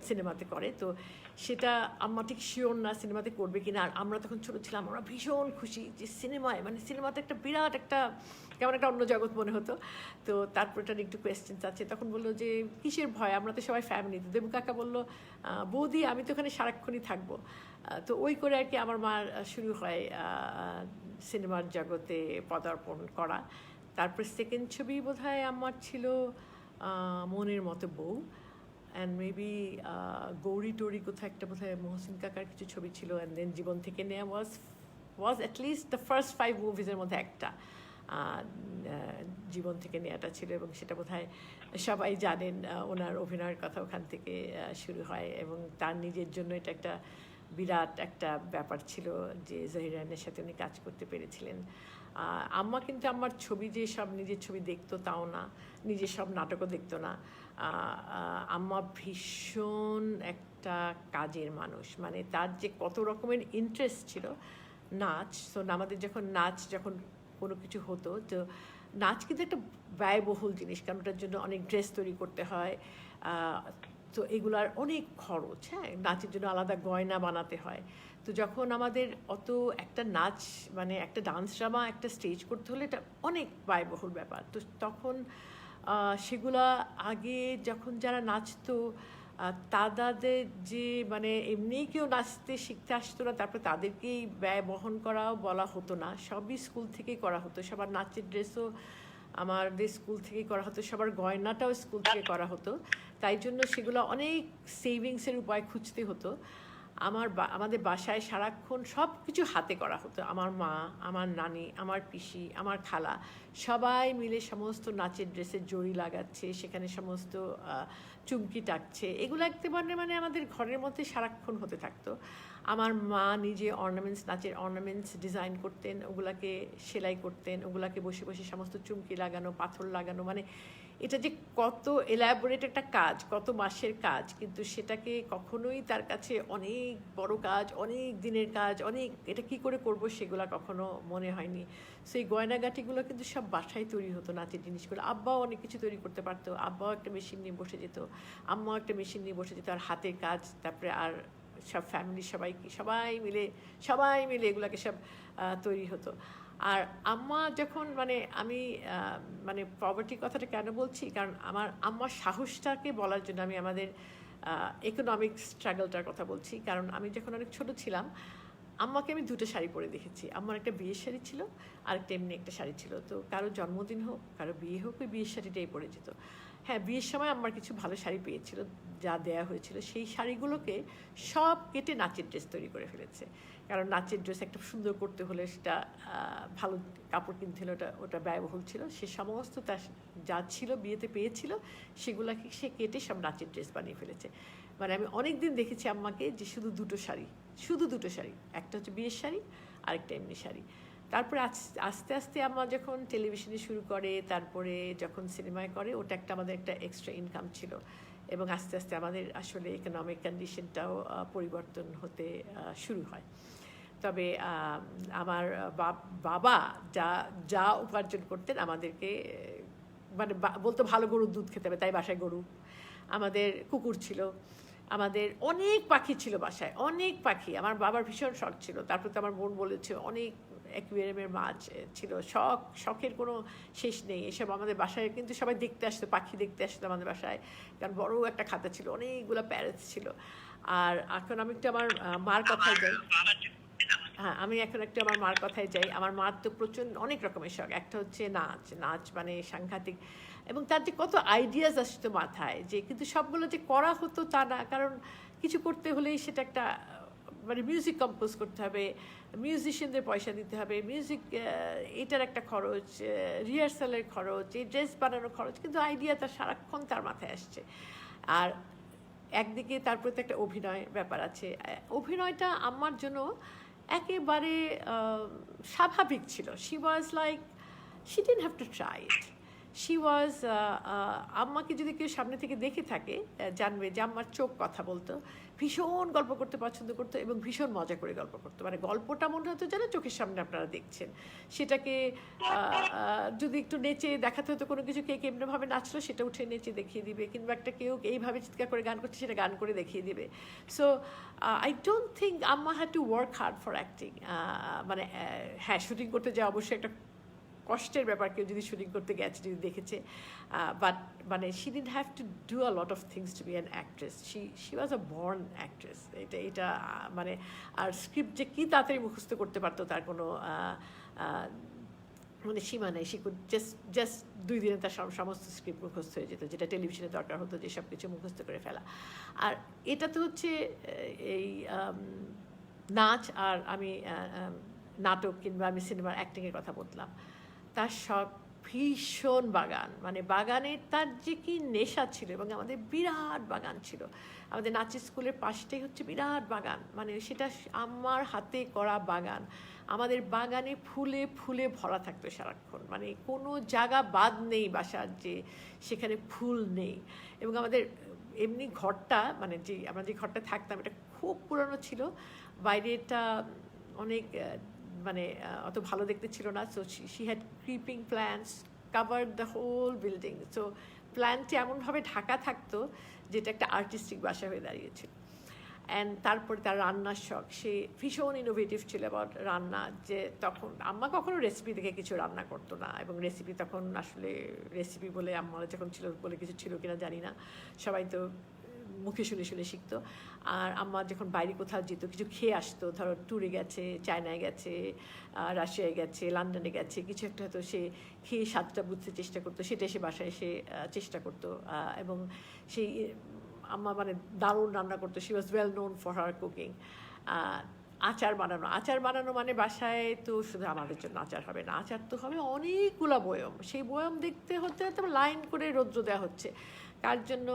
সিনেমাতে করে। তো সেটা আম্মা ঠিক শিওর না সিনেমাতে করবে কিনা। আর আমরা তখন ছোটো ছিলাম, আমরা ভীষণ খুশি যে সিনেমায়, মানে সিনেমাতে একটা বিরাট একটা কেমন একটা অন্য জগৎ মনে হতো। তো তারপর এটা একটু কোয়েশ্চেন্স আছে, তখন বললো যে কিসের ভয়, আমরা তো সবাই ফ্যামিলি। তো দেবু কাকা বললো বৌদি আমি তো ওখানে সারাক্ষণই থাকবো। তো ওই করে আর কি আমার মার শুরু হয় সিনেমার জগতে পদার্পণ করা। তারপর সেকেন্ড ছবি বোধহয় আমার ছিল মনের মতো বউ, অ্যান্ড মেবি গৌরী টৌরি কোথাও একটা বোধহয় মহসিন কাকার কিছু ছবি ছিল, অ্যান্ড দেন জীবন থেকে নেওয়া ওয়াজ অ্যাটলিস্ট দ্য ফার্স্ট 5 মুভিজের মধ্যে একটা জীবন থেকে নেওয়াটা ছিল। এবং সেটা বোধহয় সবাই জানেন, ওনার অভিনয়ের কথা ওখান থেকে শুরু হয়। এবং তার নিজের জন্য এটা একটা বিরাট একটা ব্যাপার ছিল যে জহিরানের সাথে উনি কাজ করতে পেরেছিলেন। আম্মা কিন্তু আমার ছবি যে সব নিজের ছবি দেখতো তাও না, নিজের সব নাটকও দেখতো না। আম্মা ভীষণ একটা কাজের মানুষ, মানে তার যে কত রকমের ইন্টারেস্ট ছিল নাচ। তো আমাদের যখন কোনো কিছু হতো, তো নাচ কিন্তু একটা ব্যয়বহুল জিনিস, কারণ ওটার জন্য অনেক ড্রেস তৈরি করতে হয়, তো এগুলার অনেক খরচ। হ্যাঁ, নাচের জন্য আলাদা গয়না বানাতে হয়। তো যখন আমাদের অত একটা নাচ মানে একটা ডান্স ড্রামা একটা স্টেজ করতে হলে এটা অনেক ব্যয়বহুল ব্যাপার। তো তখন সেগুলা আগে যখন যারা নাচতো তাদের যে মানে এমনি কেউ নাচতে শিখতে আসতো না, তারপরে তাদেরকেই ব্যয় বহন করাও বলা হতো না, সবই স্কুল থেকেই করা হতো। সবার নাচের ড্রেসও আমাদের স্কুল থেকেই করা হতো, সবার গয়নাটাও স্কুল থেকে করা হতো। তাই জন্য সেগুলো অনেক সেভিংসের উপায় খুঁজতে হতো। আমাদের বাসায় সারাক্ষণ সব কিছু হাতে করা হতো। আমার মা, আমার নানি, আমার পিসি, আমার খালা সবাই মিলে সমস্ত নাচের ড্রেসের জড়ি লাগাচ্ছে, সেখানে সমস্ত চুমকি টাকছে, এগুলো একেবারে মানে আমাদের ঘরের মধ্যে সারাক্ষণ হতে থাকতো। আমার মা নিজে নাচের অর্নামেন্টস ডিজাইন করতেন, ওগুলাকে সেলাই করতেন, ওগুলাকে বসে বসে সমস্ত চুমকি লাগানো, পাথর লাগানো, মানে এটা যে কত এলাবোরেট একটা কাজ, কত মাসের কাজ, কিন্তু সেটাকে কখনোই তার কাছে অনেক বড় কাজ, অনেক দিনের কাজ, এটা কি করে করব সেগুলো কখনো মনে হয়নি। সেই গয়নাগাটিগুলো কিন্তু সব বাসায় তৈরি হতো, নাচের জিনিসগুলো। আব্বাও অনেক কিছু তৈরি করতে পারতো, আব্বাও একটা মেশিন নিয়ে বসে যেত, আম্মাও একটা মেশিন নিয়ে বসে যেত, আর হাতের কাজ। তারপরে আর সব ফ্যামিলি সবাই মিলে এগুলোকে সব তৈরি হতো। আর আম্মা যখন মানে আমি মানে পভার্টি কথাটা কেন বলছি, কারণ আমার আম্মার সাহসটাকে বলার জন্য আমি আমাদের ইকোনমিক স্ট্রাগলটার কথা বলছি। কারণ আমি যখন অনেক ছোট ছিলাম আম্মাকে আমি দুটো শাড়ি পরে দেখেছি। আম্মার একটা বিয়ের শাড়ি ছিল আর একটা এমনি একটা শাড়ি ছিল। তো কারো জন্মদিন হোক, কারো বিয়ে হোক, ওই বিয়ের শাড়িটাই পরে যেত। হ্যাঁ, বিয়ের সময় আমার কিছু ভালো শাড়ি পেয়েছিল, যা দেয়া হয়েছিল সেই শাড়িগুলোকে সব কেটে নাচের ড্রেস তৈরি করে ফেলেছে। কারণ নাচের ড্রেস একটা সুন্দর করতে হলে সেটা ভালো কাপড় কিনতে হলে ওটা ব্যয়বহুল ছিল। সে সমস্ত তার যা ছিল বিয়েতে পেয়েছিল সেগুলোকে সে কেটে সব নাচের ড্রেস বানিয়ে ফেলেছে। মানে আমি অনেক দিন দেখেছি আম্মাকে যে শুধু দুটো শাড়ি, একটা হচ্ছে বিয়ের শাড়ি আরেকটা এমনি শাড়ি। তারপরে আস্তে আস্তে আম্মা যখন টেলিভিশনে শুরু করে, তারপরে যখন সিনেমায় করে, ওটা আমাদের একটা এক্সট্রা ইনকাম ছিল। এবং আস্তে আস্তে আমাদের আসলে ইকোনমিক কন্ডিশনটাও পরিবর্তন হতে শুরু হয়। তবে আমার বাবা যা উপার্জন করতেন আমাদেরকে মানে বলতো ভালো গরুর দুধ খেতে হবে, তাই বাসায় গরু, আমাদের কুকুর ছিল, আমাদের অনেক পাখি ছিল বাসায়, অনেক পাখি। আমার বাবার ভীষণ শখ ছিল। তারপর তো আমার বোন বলেছে অনেক অ্যাকুয়ারিয়ামের মাছ ছিল, শখের কোনো শেষ নেই। এসব আমাদের বাসায় কিন্তু সবাই দেখতে আসতো, পাখি দেখতে আসতো আমাদের বাসায়, কারণ বড় একটা খাতা ছিল, অনেকগুলো প্যারেটস ছিল। আর এখন আমি একটু আমার মার কথায় যাই। হ্যাঁ, আমি এখন একটু আমার মার কথায় যাই। আমার মার তো প্রচণ্ড অনেক রকমের শখ। একটা হচ্ছে নাচ, নাচ মানে সাংঘাতিক, এবং তার যে কত আইডিয়াস আসতো মাথায়, যে কিন্তু সবগুলো যে করা হতো তা না, কারণ কিছু করতে হলেই সেটা একটা মানে মিউজিক কম্পোজ করতে হবে, মিউজিশিয়ানদের পয়সা দিতে হবে, মিউজিক এটার একটা খরচ, রিহার্সালের খরচ, এই ড্রেস বানানোর খরচ, কিন্তু আইডিয়া তার সারাক্ষণ তার মাথায় আসছে। আর একদিকে তারপরে তো একটা অভিনয় ব্যাপার আছে। অভিনয়টা আমার জন্য একেবারে স্বাভাবিক ছিল। She was like, she didn't have to try it. She was, আম্মাকে যদি কেউ সামনে থেকে দেখে থাকে জানবে যে আম্মার চোখ কথা বলতো, ভীষণ গল্প করতে পছন্দ করতো এবং ভীষণ মজা করে গল্প করতো। মানে গল্পটা মনে হতো যেন চোখের সামনে আপনারা দেখছেন সেটাকে। যদি একটু নেচে দেখাতে হতো কোনো কিছু, কে কেমনভাবে নাচলো সেটা উঠে নেচে দেখিয়ে দিবে, কিংবা একটা কেউ এইভাবে চিৎকার করে গান করছে সেটা গান করে দেখিয়ে দিবে। সো আই ডোন্ট থিঙ্ক আম্মা had to work hard for acting. মানে হ্যাঁ, শুটিং করতে যাওয়া অবশ্যই একটা কষ্টের ব্যাপার, কেউ যদি শুটিং করতে গেছে যদি দেখেছে, বাট মানে she didn't have to do a lot of things to be an actress. She was a born actress. এটা মানে, আর স্ক্রিপ্ট যে কী তাড়াতাড়ি মুখস্থ করতে পারতো তার কোনো মানে সীমা নেই। সে জাস্ট 2 দিনে তার সমস্ত স্ক্রিপ্ট মুখস্থ হয়ে যেত, যেটা টেলিভিশনে দরকার হতো যে সব কিছু মুখস্থ করে ফেলা। আর এটা তো হচ্ছে এই নাচ, আর আমি নাটক কিংবা আমি সিনেমার অ্যাক্টিংয়ের কথা বললাম। তার শখ ভীষণ বাগান, মানে বাগানের তার যে কি নেশা ছিল, এবং আমাদের বিরাট বাগান ছিল। আমাদের নাচের স্কুলের পাশটাই হচ্ছে বিরাট বাগান, মানে সেটা আমার হাতে করা বাগান। আমাদের বাগানে ফুলে ফুলে ভরা থাকতো সারাক্ষণ, মানে কোনো জায়গা বাদ নেই বাসার যে সেখানে ফুল নেই। এবং আমাদের এমনি ঘরটা, মানে যে আমরা যে ঘরটা থাকতাম এটা খুব পুরনো ছিল, বাইরেটা অনেক মানে অত ভালো দেখতে ছিল না। So she had creeping plants covered the whole building. So প্ল্যান্টটি এমনভাবে ঢাকা থাকতো যেটা একটা আর্টিস্টিক বাসা হয়ে দাঁড়িয়েছিল। অ্যান্ড তারপরে তার রান্নার শখ, সে ভীষণ ইনোভেটিভ ছিল অ্যাবাউট রান্না। যে তখন আম্মা কখনো রেসিপি দেখে কিছু রান্না করতো না, এবং রেসিপি তখন আসলে রেসিপি বলে আম্মার যখন ছিল বলে কিছু ছিল কিনা জানি না, সবাই তো মুখে শুনে শুনে শিখতো। আর আম্মা যখন বাইরে কোথাও যেত কিছু খেয়ে আসতো, ধরো ট্যুরে গেছে, চায়নায় গেছে, রাশিয়ায় গেছে, লন্ডনে গেছে, কিছু একটা হয়তো সে খেয়ে স্বাদটা বুঝতে চেষ্টা করতো, সেটা এসে বাসায় এসে চেষ্টা করতো। এবং সেই আম্মা মানে দারুণ রান্না করতো। She was well known for her cooking. আচার বানানো মানে বাসায় তো শুধু আমাদের জন্য আচার হবে না, আচার তো হবে অনেকগুলো বয়ম। সেই বয়ম দেখতে হতে হতে লাইন করে রৌদ্র দেওয়া হচ্ছে। কার জন্য?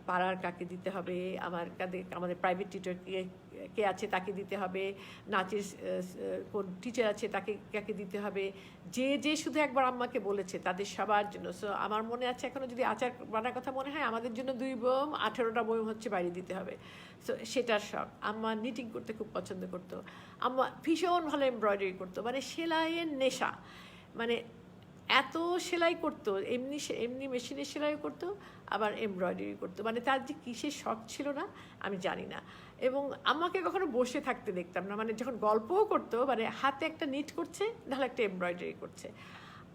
পাড়ার কাকে দিতে হবে, আমাদের প্রাইভেট টিচার কে আছে তাকে দিতে হবে, নাচের কোন টিচার আছে তাকে কাকে দিতে হবে, যে শুধু একবার আম্মাকে বলেছে তাদের সবার জন্য। সো আমার মনে আছে এখনও যদি আচার বানার কথা মনে হয়, আমাদের জন্য 2 বয়ম, 18টা বয়ম হচ্ছে বাইরে দিতে হবে। সো সেটার শখ। আম্মা নিটিং করতে খুব পছন্দ করতো। আম্মা ভীষণ ভালো এমব্রয়ডারি করতো, মানে সেলাইয়ের নেশা, মানে এত সেলাই করতো, এমনি মেশিনে সেলাই করতো, আবার এমব্রয়ডারি করতো। মানে তার যে কিসের শখ ছিল না আমি জানি না। এবং আমাকে কখনো বসে থাকতে দেখতাম না, মানে যখন গল্পও করতো মানে হাতে একটা নিট করছে, নাহলে একটা এমব্রয়ডারি করছে।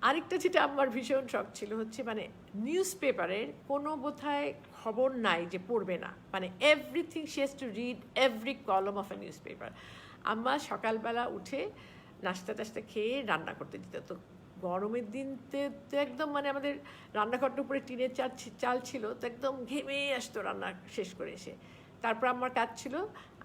আরেকটা যেটা আমার ভীষণ শখ ছিল হচ্ছে, মানে নিউজ পেপারের কোনো বোধহয় খবর নাই যে পড়বে না, মানে everything she has to read every কলম অফ এ নিউজ পেপার। আম্মা সকালবেলা উঠে নাস্তা টাস্তা খেয়ে রান্না করতে দিত। তো গরমের দিনতে তো একদম মানে আমাদের রান্নাঘরটার উপরে টিনের চাল ছিল, তো একদম ঘেমে আসতো রান্না শেষ করে এসে। তারপর আমার কাজ ছিল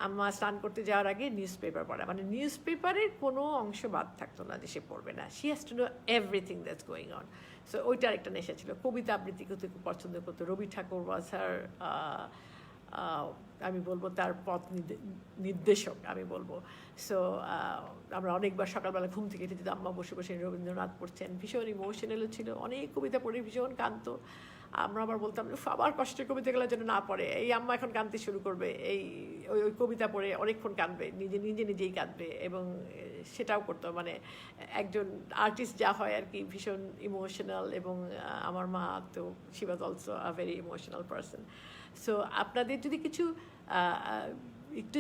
আম্মা স্নান করতে যাওয়ার আগে নিউজ পেপার পড়া, মানে নিউজ পেপারের কোনো অংশ বাদ থাকতো না যে সে পড়বে না। She has to know everything that's going on. So ওইটার একটা নেশা ছিল। কবিতা আবৃত্তি করতে খুব পছন্দ করতো। রবি ঠাকুর ওয়াজ হার, আমি বলবো তার পথ নির্দেশক আমি বলবো। সো আমরা অনেকবার সকালবেলা ঘুম থেকে উঠে আম্মা বসে বসে রবীন্দ্রনাথ পড়ছেন, ভীষণ ইমোশনালও ছিল, অনেক কবিতা পড়ে ভীষণ কাঁদতো। আমরা আবার বলতাম আবার কষ্টের কবিতাগুলো যেন না পড়ে, এই আম্মা এখন কাঁদতে শুরু করবে, এই ওই কবিতা পড়ে অনেকক্ষণ কাঁদবে, নিজেই কাঁদবে। এবং সেটাও করতো, মানে একজন আর্টিস্ট যা হয় আর কি, ভীষণ ইমোশনাল। এবং আমার মা তো she was also a very emotional person. So আপনাদের যদি কিছু একটু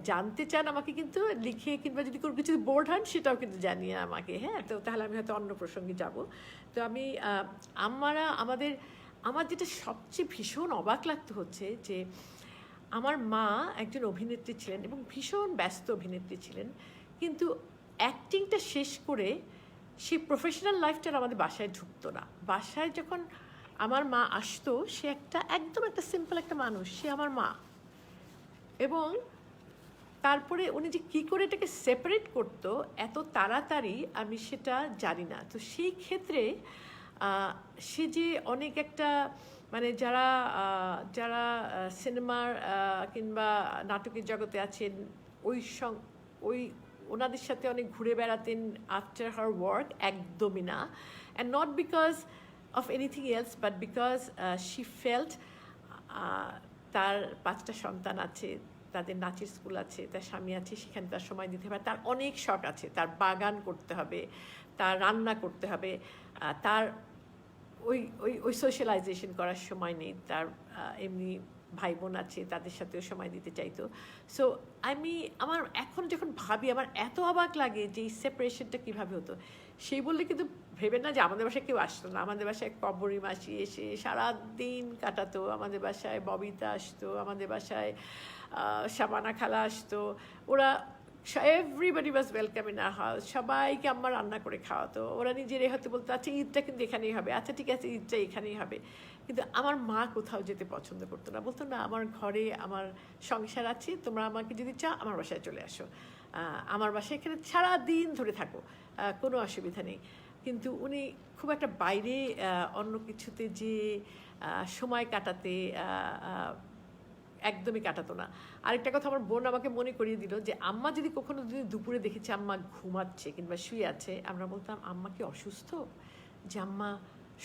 জানতে চান আমাকে কিন্তু লিখে, কিংবা যদি কোনো কিছু বোর্ড হন সেটাও কিন্তু জানিয়ে আমাকে, হ্যাঁ। তো তাহলে আমি হয়তো অন্য প্রসঙ্গে যাব। তো আমি আমার যেটা সবচেয়ে ভীষণ অবাক লাগতো হচ্ছে যে আমার মা একজন অভিনেত্রী ছিলেন এবং ভীষণ ব্যস্ত অভিনেত্রী ছিলেন, কিন্তু অ্যাক্টিংটা শেষ করে সেই প্রফেশনাল লাইফটার আমাদের বাসায় ঢুকতো না। বাসায় যখন আমার মা আসতো, সে একদম একটা সিম্পল একটা মানুষ, সে আমার মা। এবং তারপরে উনি যে কী করে এটাকে সেপারেট করতো এত তাড়াতাড়ি, আমি সেটা জানি না। তো সেই ক্ষেত্রে সে যে অনেক একটা মানে যারা যারা সিনেমার কিংবা নাটকের জগতে আছেন, ওই ওনাদের সাথে অনেক ঘুরে বেড়াতেন আফটার হার ওয়ার্ক, একদমই না। And not because of anything else, but because she felt তার 5টা সন্তান আছে, তাদের নাচের স্কুল আছে, তার স্বামী আছে, সেখানে তার সময় দিতে হবে। তার অনেক শখ আছে, তার বাগান করতে হবে, তার রান্না করতে হবে, তার ওই ওই ওই সোশ্যালাইজেশন করার সময় নেই। তার এমনি ভাই বোন আছে, তাদের সাথেও সময় দিতে চাইতো। সো আমার এখন যখন ভাবি, আমার এত অবাক লাগে যে এই সেপারেশনটা কীভাবে হতো। সেই বললে কিন্তু ভেবে না যে আমাদের বাসায় কেউ আসতো না। আমাদের বাসায় কবরী মাসি এসে সারাদিন কাটাতো, আমাদের বাসায় ববিতা আসতো, আমাদের বাসায় শাবানা খালা আসতো। ওরা everybody was welcome in our house. সবাইকে আম্মা রান্না করে খাওয়াতো। ওরা নিজেরাই হয়তো বলতো, আচ্ছা ঈদটা কিন্তু এখানেই হবে, আচ্ছা ঠিক আছে ঈদটা এখানেই হবে। কিন্তু আমার মা কোথাও যেতে পছন্দ করতো না, বলতো না আমার ঘরে আমার সংসার আছে, তোমরা আমাকে যদি চাও আমার বাসায় চলে আসো, আমার বাসায় এখানে সারাদিন ধরে থাকো, কোনো অসুবিধা নেই। কিন্তু উনি খুব একটা বাইরে অন্য কিছুতে যে সময় কাটাতে একদমই কাটাতো না। আরেকটা কথা আমার বোন আমাকে মনে করিয়ে দিল যে আম্মা যদি কখনো যদি দুপুরে দেখেছি আম্মা ঘুমাচ্ছে কিংবা শুয়ে আছে, আমরা বলতাম আম্মা কি অসুস্থ, যে আম্মা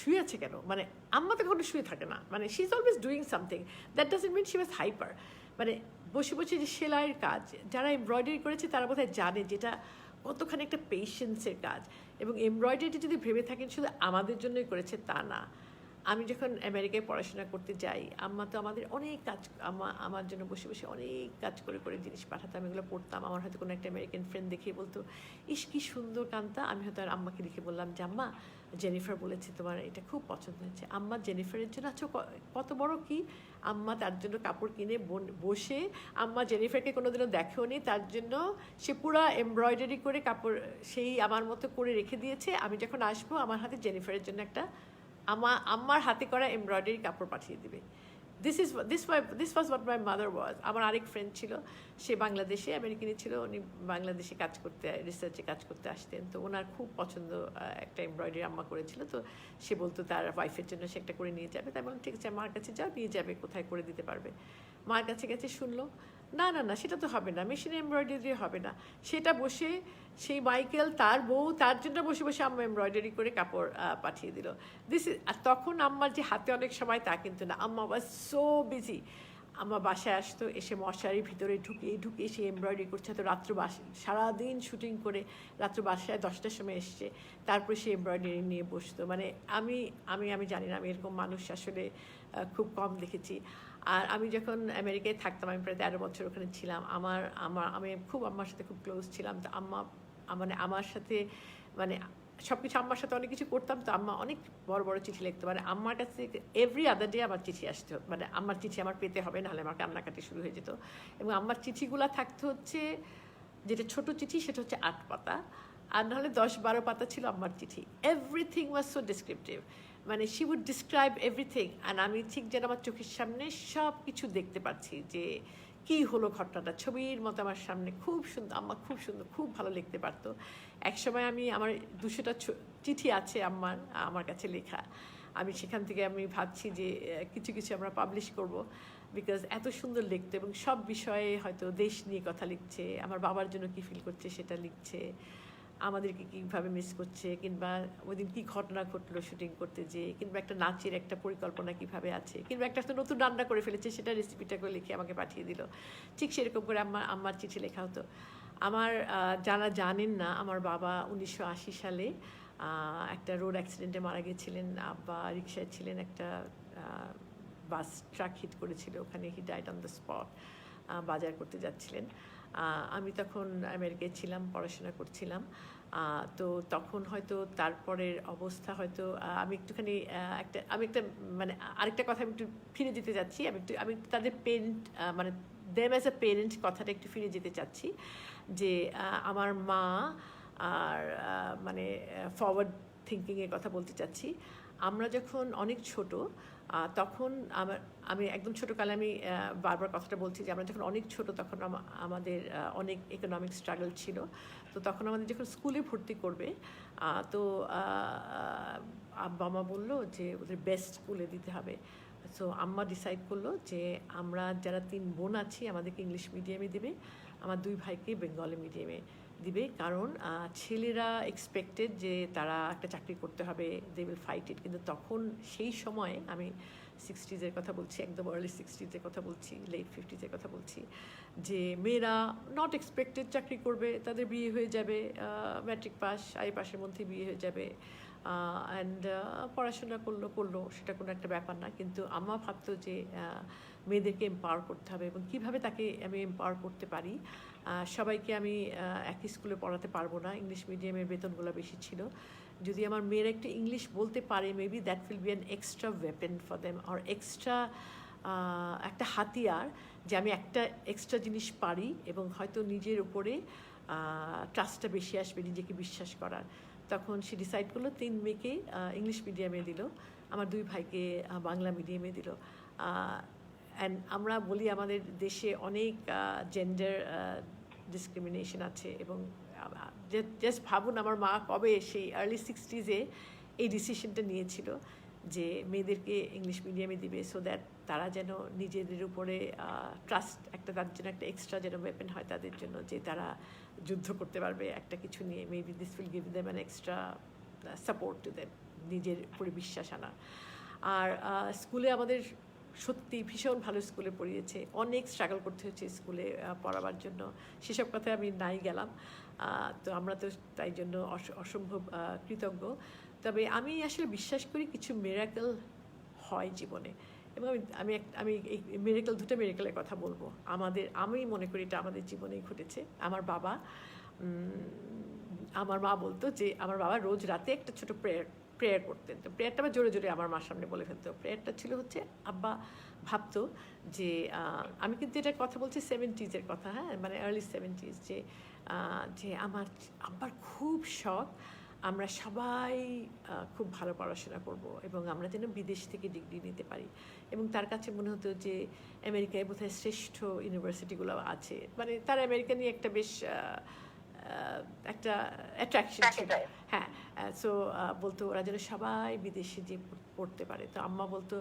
শুয়ে আছে কেন? মানে আম্মা তো কখনো শুয়ে থাকে না, মানে she is always doing something. That doesn't mean she was hyper. মানে বসে বসে যে সেলাইয়ের কাজ, যারা এমব্রয়ডারি করেছে তারা বোধহয় জানে যেটা কতখানি একটা পেশেন্সের কাজ। এবং এমব্রয়ডারিটি যদি ভেবে থাকেন শুধু আমাদের জন্যই করেছে তা না। আমি যখন আমেরিকায় পড়াশোনা করতে যাই, আম্মা তো আমাদের অনেক কাজ, আমার জন্য বসে বসে অনেক কাজ করে করে জিনিস পাঠাতাম, এগুলো পড়তাম। আমার হয়তো কোনো একটা আমেরিকান ফ্রেন্ড দেখিয়ে বলতো, ইস কি সুন্দর কান্তা। আমি হয়তো আর আম্মাকে লিখে বললাম যে আম্মা জেনিফার বলেছে তোমার এটা খুব পছন্দ হয়েছে। আম্মা জেনিফারের জন্য আচ্ছা কত বড় কি, আম্মা তার জন্য কাপড় কিনে বসে, আম্মা জেনিফারকে কোনোদিনও দেখেও নি, তার জন্য সে পুরা এমব্রয়ডারি করে কাপড় সেই আমার মতো করে রেখে দিয়েছে। আমি যখন আসবো আমার হাতে জেনিফারের জন্য একটা আম্মার হাতে করা এমব্রয়ডারি কাপড় পাঠিয়ে দিবে। This was what my mother was. আমার আরেক ফ্রেন্ড ছিল, সে বাংলাদেশে আমেরিকানই ছিল, উনি বাংলাদেশে কাজ করতে, রিসার্চে কাজ করতে আসতেন। তো ওনার খুব পছন্দ একটা এমব্রয়ডারি আম্মা করেছিল। তো সে বলতো তার ওয়াইফের জন্য সে একটা করে নিয়ে যাবে। তাই বললাম ঠিক আছে মার কাছে যাও, নিয়ে যাবে, কোথায় করে দিতে পারবে। মার কাছে গেছে, শুনলো না না না সেটা তো হবে না, মেশিনে এমব্রয়ডারি হবে না। সেটা বসে সেই মাইকেল তার বউ তার জন্য বসে বসে আম্মা এমব্রয়ডারি করে কাপড় পাঠিয়ে দিল। আর তখন আম্মার যে হাতে অনেক সময় তা কিন্তু না, আম্মা ওয়াজ সো বিজি। আম্মা বাসায় আসতো, এসে মশারির ভিতরে ঢুকিয়ে সে এমব্রয়ডারি করছে। তো সারাদিন শুটিং করে রাত্র বাসায় 10টার সময় এসছে, তারপরে সে এমব্রয়ডারি নিয়ে বসতো। মানে আমি আমি আমি জানি না, আমি এরকম মানুষ আসলে খুব কম দেখেছি। আর আমি যখন আমেরিকায় থাকতাম, আমি প্রায় 13 বছর ওখানে ছিলাম, আমি খুব আম্মার সাথে খুব ক্লোজ ছিলাম। তো আম্মা মানে আমার সাথে মানে সব কিছু আম্মার সাথে অনেক কিছু করতাম। তো আম্মা অনেক বড় বড় চিঠি লিখতো, মানে আম্মার কাছে এভরি আদার ডে আমার চিঠি আসতো, মানে আম্মার চিঠি আমার পেতে হবে, নাহলে আমার কান্নাকাটি শুরু হয়ে যেত। এবং আম্মার চিঠিগুলো থাকতো হচ্ছে, যেটা ছোট চিঠি সেটা হচ্ছে 8 পাতা, আর নাহলে 10-12 পাতা ছিল আম্মার চিঠি। এভরিথিং ওয়াজ সো ডিসক্রিপটিভ, মানে শি উড ডিসক্রাইব এভরিথিং। আর আমি ঠিক যেন আমার চোখের সামনে সব কিছু দেখতে পাচ্ছি যে কী হলো ঘটনাটা, ছবির মতো আমার সামনে। খুব সুন্দর আম্মা, খুব সুন্দর, খুব ভালো লিখতে পারতো। একসময় আমার 200টা চিঠি আছে আমার কাছে লেখা। আমি সেখান থেকে আমি ভাবছি যে কিছু কিছু আমরা পাবলিশ করব, বিকজ এত সুন্দর লিখতো এবং সব বিষয়ে হয়তো দেশ নিয়ে কথা লিখছে, আমার বাবার জন্য কী ফিল করছে সেটা লিখছে, আমাদেরকে কীভাবে মিস করছে, কিংবা ওই দিন কী ঘটনা ঘটলো শুটিং করতে যেয়ে, কিংবা একটা নাচের একটা পরিকল্পনা কীভাবে আছে, কিংবা একটা নতুন রান্না করে ফেলেছে সেটা রেসিপিটাকে লিখে আমাকে পাঠিয়ে দিল। ঠিক সেরকম করে আমার চিঠি লেখা হতো। যারা জানেন না, আমার বাবা 1980 সালে একটা রোড অ্যাক্সিডেন্টে মারা গিয়েছিলেন। আব্বা রিক্সায় ছিলেন, একটা বাস ট্রাক হিট করেছিল, ওখানে he died on the spot, বাজার করতে যাচ্ছিলেন। আমি তখন আমেরিকায় ছিলাম, পড়াশোনা করছিলাম। তো তখন হয়তো তারপরের অবস্থা হয়তো আমি একটুখানি আমি একটা মানে আরেকটা কথা আমি একটু ফিরে যেতে যাচ্ছি। আমি একটু তাদের পেরেন্ট মানে দেম অ্যাজ এ পেরেন্ট কথাটা একটু ফিরে যেতে চাচ্ছি, যে আমার মা আর মানে ফরওয়ার্ড থিঙ্কিংয়ের কথা বলতে চাচ্ছি। আমরা যখন অনেক ছোট তখন আমি একদম ছোটোকালে আমি বারবার কথাটা বলছি যে আমরা যখন অনেক ছোট তখন আমাদের অনেক ইকোনমিক স্ট্রাগল ছিল। তো তখন আমাদের যখন স্কুলে ভর্তি করবে তো আব্বা মা বললো যে ওদের বেস্ট স্কুলে দিতে হবে। সো আম্মা ডিসাইড করলো যে আমরা যারা 3 বোন আছি আমাদেরকে ইংলিশ মিডিয়ামে দেবে, আমার 2 ভাইকে বেঙ্গলি মিডিয়ামে দিবে। কারণ ছেলেরা এক্সপেক্টেড যে তারা একটা চাকরি করতে হবে, দে উইল ফাইট ইট। কিন্তু তখন সেই সময়ে আমি 60s কথা বলছি, একদম আর্লি 60s কথা বলছি, লেট 50s কথা বলছি, যে মেয়েরা নট এক্সপেক্টেড চাকরি করবে, তাদের বিয়ে হয়ে যাবে, ম্যাট্রিক পাস পাশের মধ্যে বিয়ে হয়ে যাবে, অ্যান্ড পড়াশোনা করলো সেটা কোনো একটা ব্যাপার না। কিন্তু আম্মা ভাবতো যে মেয়েদেরকে এম্পাওয়ার করতে হবে এবং কীভাবে তাকে আমি এম্পাওয়ার করতে পারি। সবাইকে আমি একই স্কুলে পড়াতে পারবো না, ইংলিশ মিডিয়ামের বেতনগুলো বেশি ছিল। যদি আমার মেয়েরা একটু ইংলিশ বলতে পারে, maybe that will be an extra weapon for them, আর এক্সট্রা একটা হাতিয়ার, যে আমি একটা এক্সট্রা জিনিস পারি এবং হয়তো নিজের উপরে ট্রাস্টটা বেশি আসবে, নিজেকে বিশ্বাস করার। তখন সে ডিসাইড করলো 3 মেয়েকে ইংলিশ মিডিয়ামে দিল, আমার 2 ভাইকে বাংলা মিডিয়ামে দিল। অ্যান্ড আমরা বলি আমাদের দেশে অনেক জেন্ডার ডিসক্রিমিনেশন আছে, এবং জাস্ট ভাবুন আমার মা কবে সেই আর্লি 60s এই ডিসিশনটা নিয়েছিল যে মেয়েদেরকে ইংলিশ মিডিয়ামে দিবে, সো দ্যাট তারা যেন নিজেদের উপরে ট্রাস্ট একটা, তার জন্য একটা এক্সট্রা যেন ওয়েপেন হয় তাদের জন্য, যে তারা যুদ্ধ করতে পারবে একটা কিছু নিয়ে। Maybe this will give them an extra support to them, নিজের উপরে বিশ্বাস আনা। আর স্কুলে আমাদের সত্যি ভীষণ ভালো স্কুলে পড়িয়েছে, অনেক স্ট্রাগল করতে হচ্ছে স্কুলে পড়াবার জন্য, সেসব কথায় আমি নাই গেলাম। তো আমরা তো তাই জন্য অসম্ভব কৃতজ্ঞ। তবে আমি আসলে বিশ্বাস করি কিছু মিরাকেল হয় জীবনে, এবং আমি এই মিরাকেল, 2টা মিরাকেলের কথা বলবো। আমি মনে করি এটা আমাদের জীবনেই ঘটেছে। আমার মা বলতো যে আমার বাবা রোজ রাতে একটা ছোট প্রেয়ার করতেন। তো প্রেয়ারটা আবার জোরে জোরে আমার মার সামনে বলে ফেলতো। প্রেয়ারটা ছিল হচ্ছে, আব্বা ভাবতো যে আমি কিন্তু এটার কথা বলছি 70s কথা, হ্যাঁ, মানে আর্লি 70s, যে আমার আব্বার খুব শখ আমরা সবাই খুব ভালো পড়াশোনা করব এবং আমরা যেন বিদেশ থেকে ডিগ্রি নিতে পারি। এবং তার কাছে মনে হতো যে আমেরিকায় বোধহয় শ্রেষ্ঠ ইউনিভার্সিটিগুলো আছে, মানে তার আমেরিকা নিয়ে একটা বেশ একটা অ্যাট্রাকশন ছিল। হ্যাঁ, সো বলতো ওরা যেন সবাই বিদেশে যে পড়তে পারে। তো আম্মা বলতো,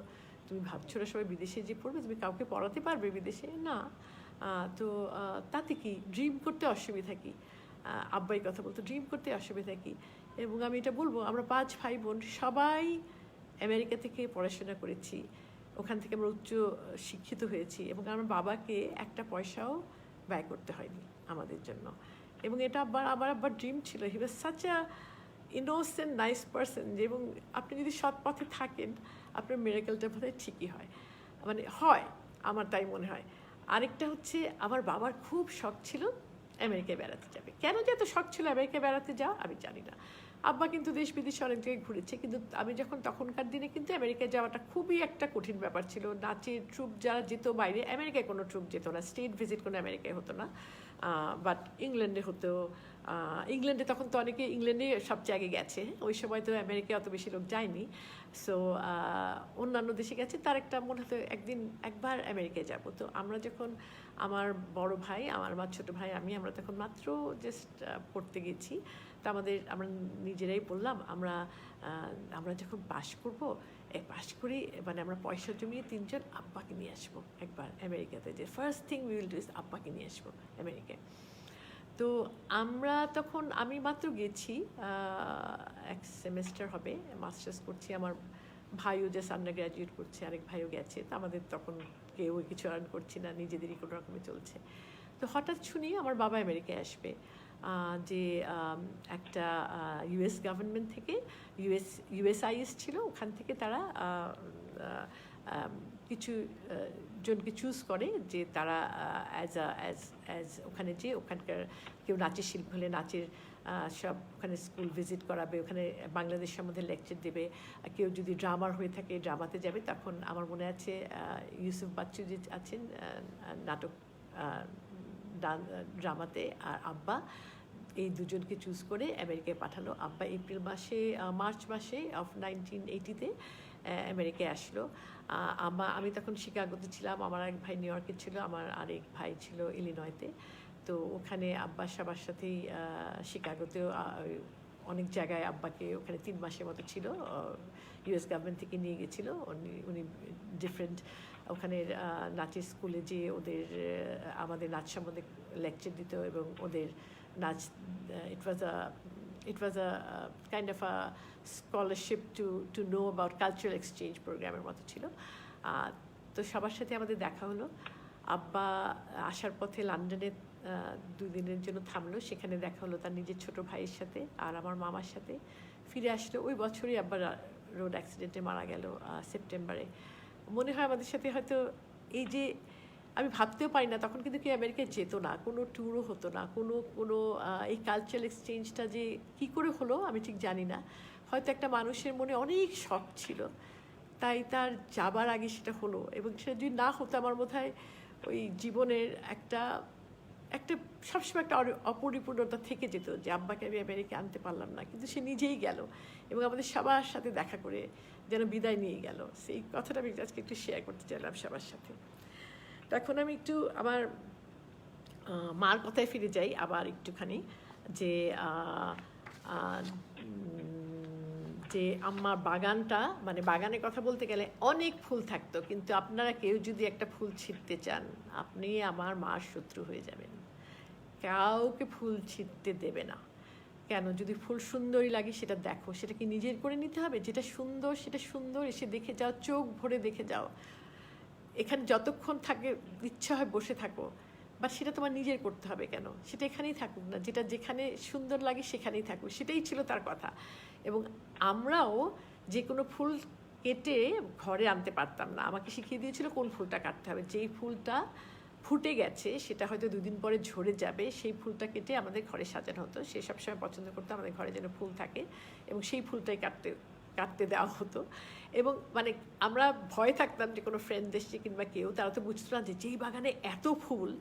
তুমি ভাবছো ওরা সবাই বিদেশে যে পড়বে, তুমি কাউকে পড়াতে পারবে বিদেশে? না। তো তাতে কি, ড্রিম করতে অসুবিধা কি? আব্বাই কথা বলতো, ড্রিম করতে অসুবিধা কি? এবং আমি এটা বলবো, আমরা 5 ভাই বোন সবাই আমেরিকা থেকে পড়াশোনা করেছি, ওখান থেকে আমরা উচ্চ শিক্ষিত হয়েছি, এবং আমার বাবাকে একটা পয়সাও ব্যয় করতে হয়নি আমাদের জন্য। এবং এটা আবার ড্রিম ছিল। He was such a innocent nice person, যে এবং আপনি যদি সৎ পথে থাকেন আপনার মিরাকেলটা বোধহয় ঠিকই হয়, মানে হয়, আমার তাই মনে হয়। আরেকটা হচ্ছে, আমার বাবার খুব শখ ছিল আমেরিকায় বেড়াতে যাবে। কেন যে এত শখ ছিল আমেরিকায় বেড়াতে যাওয়া আমি জানি না। আব্বা কিন্তু দেশ বিদেশে অনেক জায়গায় ঘুরেছে, কিন্তু আমি যখন তখনকার দিনে কিন্তু আমেরিকায় যাওয়াটা খুবই একটা কঠিন ব্যাপার ছিল। নাচের ট্রুপ যারা যেত বাইরে, আমেরিকায় কোনো ট্রুপ যেত না, স্টেট ভিজিট কোনো আমেরিকায় হতো না, বাট ইংল্যান্ডে হতো। ইংল্যান্ডে তখন তো অনেকে ইংল্যান্ডে সবচেয়ে আগে গেছে, ওই সময় তো আমেরিকায় অত বেশি লোক যায়নি। সো অন্যান্য দেশে গেছে, তার একটা মনে হতো একবার আমেরিকায় যাব। তো আমরা যখন, আমার বড় ভাই, আমার ছোট ভাই, আমরা তখন মাত্র জাস্ট পড়তে গেছি। তো আমরা নিজেরাই বললাম, আমরা যখন পাশ করবো, পাশ করি মানে আমরা পয়সা জমিয়ে 3 জন আব্বাকে নিয়ে আসবো একবার আমেরিকাতে, যে first thing will do is আব্বাকে নিয়ে আসবো আমেরিকায়। তো আমি মাত্র গেছি, 1 সেমেস্টার হবে, মাস্টার্স করছি। আমার ভাইও জাস্ট আন্ডার গ্র্যাজুয়েট করছে, আরেক ভাইও গেছে। তো আমাদের তখন কেউ কিছু আর্ন করছি না, নিজেদেরই কোনো রকমে চলছে। তো হঠাৎ শুনি আমার বাবা আমেরিকায় আসবে, যে একটা ইউএস গভর্নমেন্ট থেকে, ইউএসআইএস ছিল, ওখান থেকে তারা কিছু জনকে চুজ করে যে তারা অ্যাজ ওখানে যে ওখানকার কেউ নাচের শিল্প হলে নাচের সব ওখানে স্কুল ভিজিট করাবে, ওখানে বাংলাদেশ সম্বন্ধে লেকচার দেবে। কেউ যদি ড্রামার হয়ে থাকে ড্রামাতে যাবে। তখন আমার মনে আছে ইউসুফ বাচ্চু যে আছেন নাটক ড্রামাতে, আর আব্বা, এই দুজনকে চুজ করে আমেরিকায় পাঠালো। আব্বা মার্চ মাসে অফ 1980-তে আমেরিকায় আসলো। আমি তখন শিকাগোতে ছিলাম, আমার এক ভাই নিউ ইয়র্কে ছিল, আমার আরেক ভাই ছিল ইলিনয়তে। তো ওখানে আব্বা সবার সাথেই শিকাগোতেও অনেক জায়গায় আব্বাকে ওখানে 3 মাসের মতো ছিল, ইউএস গভর্নমেন্ট থেকে নিয়ে গেছিলো। উনি ডিফারেন্ট ওখানের নাচের স্কুলে যেয়ে ওদের আমাদের নাচ সম্বন্ধে লেকচার দিত এবং ওদের নাচ it was a kind of a scholarship to know about cultural exchange প্রোগ্রামের মতো ছিল। তো সবার সাথে আমাদের দেখা হলো। আব্বা আসার পথে লন্ডনে 2 দিনের জন্য থামলো, সেখানে দেখা হলো তার নিজের ছোট ভাইয়ের সাথে আর আমার মামার সাথে। ফিরে আসলো ওই বছরই আব্বা রোড অ্যাক্সিডেন্টে মারা গেল সেপ্টেম্বরে। মনে হয় আমাদের সাথে হয়তো এই যে আমি ভাবতেও পারি না তখন কিন্তু কেউ আমেরিকায় যেত না, কোনো ট্যুরও হতো না, কোনো এই কালচারাল এক্সচেঞ্জটা যে কী করে হলো আমি ঠিক জানি না। হয়তো একটা মানুষের মনে অনেক শখ ছিল, তাই তার যাবার আগে সেটা হলো। এবং সেটা যদি না হতো আমার বোধ হয় ওই জীবনের একটা সবসময় একটা অপরিপূর্ণতা থেকে যেত যে আব্বাকে আমি আমেরিকা আনতে পারলাম না, কিন্তু সে নিজেই গেল এবং আমাদের সবার সাথে দেখা করে যেন বিদায় নিয়ে গেল। সেই কথাটা আমি আজকে একটু শেয়ার করতে চাইলাম সবার সাথে। তো এখন আমি একটু আমার মার কথায় ফিরে যাই আবার একটুখানি, যে আমার বাগানটা, মানে বাগানের কথা বলতে গেলে অনেক ফুল থাকতো, কিন্তু আপনারা কেউ যদি একটা ফুল ছিঁড়তে চান আপনি আমার মার শত্রু হয়ে যাবেন। কাউকে ফুল ছিঁড়তে দেবে না। কেন? যদি ফুল সুন্দরই লাগে সেটা দেখো, সেটা কি নিজের করে নিতে হবে? যেটা সুন্দর সেটা সুন্দর, এসে দেখে যাও, চোখ ভরে দেখে যাও। এখানে যতক্ষণ থাকে ইচ্ছা হয় বসে থাকো, বাট সেটা তোমার নিজের করতে হবে। কেন? সেটা এখানেই থাকুক না, যেটা যেখানে সুন্দর লাগে সেখানেই থাকুক, সেটাই ছিল তার কথা। এবং আমরাও যে কোনো ফুল কেটে ঘরে আনতে পারতাম না, আমাকে শিখিয়ে দিয়েছিল কোন ফুলটা কাটতে হবে। যেই ফুলটা ফুটে গেছে সেটা হয়তো 2 দিন পরে ঝরে যাবে, সেই ফুলটা কেটে আমাদের ঘরে সাজানো হতো। সে সবসময় পছন্দ করতো আমাদের ঘরে যেন ফুল থাকে এবং সেই ফুলটাই কাটতে দেওয়া হতো। এবং মানে আমরা ভয় থাকতাম যে কোনো ফ্রেন্ড এসছে কিংবা কেউ, তারা তো বুঝতো না যে যেই বাগানে এত ফুল,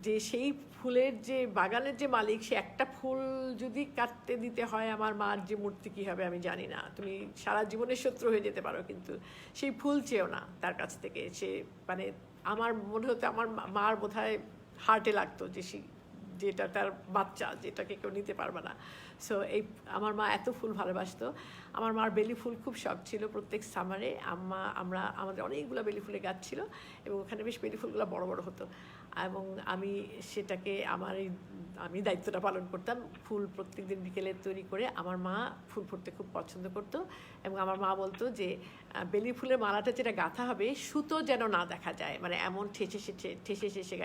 যে সেই ফুলের যে বাগানের যে মালিক, সে একটা ফুল যদি কাটতে দিতে হয় আমার মার যে মূর্তি কী হবে আমি জানি না। তুমি সারা জীবনের শত্রু হয়ে যেতে পারো, কিন্তু সেই ফুল চেয়েও না তার কাছ থেকে। সে মানে আমার মনে হতো আমার মার বোধহয় হার্টে লাগতো যে যেটা তার বাচ্চা, যেটাকে কেউ নিতে পারবে না। সো আমার মা এত ফুল ভালোবাসতো। আমার মার বেলি ফুল খুব শখ ছিল। প্রত্যেক সামারে আমাদের অনেকগুলো বেলি ফুলের গাছ ছিল এবং ওখানে বেশ বেলি ফুলগুলো বড় বড় হতো এবং আমি সেটাকে আমি দায়িত্বটা পালন করতাম। ফুল প্রত্যেক দিন বিকেলে তৈরি করে আমার মা ফুল ফুটতে খুব পছন্দ করতো এবং আমার মা বলতো যে বেলি ফুলের মালাটা যেটা গাঁথা হবে সুতো যেন না দেখা যায়, মানে এমন ঠেসে শেষে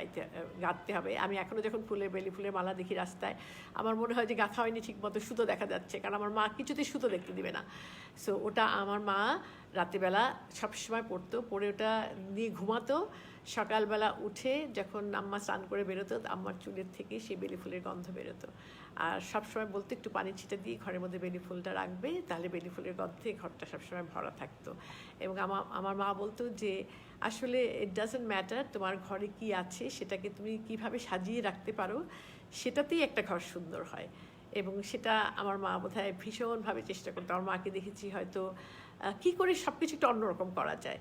গাঁথতে হবে। আমি এখনও যখন বেলি ফুলের মালা দেখি রাস্তায়, আমার মনে হয় যে গাঁথা হয়নি ঠিক মতো, সুতো দেখা যাচ্ছে, কারণ আমার মা কিছুতেই সুতো দেখতে দিবে না। সো ওটা আমার মা রাত্রিবেলা সবসময় পরে ওটা নিয়ে ঘুমাতো। সকালবেলা উঠে যখন আম্মা স্নান করে বেরোতো, আম্মার চুলের থেকে সেই বেলি ফুলের গন্ধ বেরোতো। আর সবসময় বলতো একটু পানি ছিটা দিয়ে ঘরের মধ্যে বেলি ফুলটা রাখবে, তাহলে বেলি ফুলের গন্ধে ঘরটা সবসময় ভরা থাকতো। এবং আমার মা বলতো যে আসলে ইট ডাজন্ট ম্যাটার তোমার ঘরে কি আছে, সেটাকে তুমি কিভাবে সাজিয়ে রাখতে পারো, সেটাতেই একটা ঘর সুন্দর হয়। এবং সেটা আমার মা বোধহয় ভীষণভাবে চেষ্টা করতো। আমার মাকে দেখেছি হয়তো কী করে সব কিছু একটু অন্যরকম করা যায়।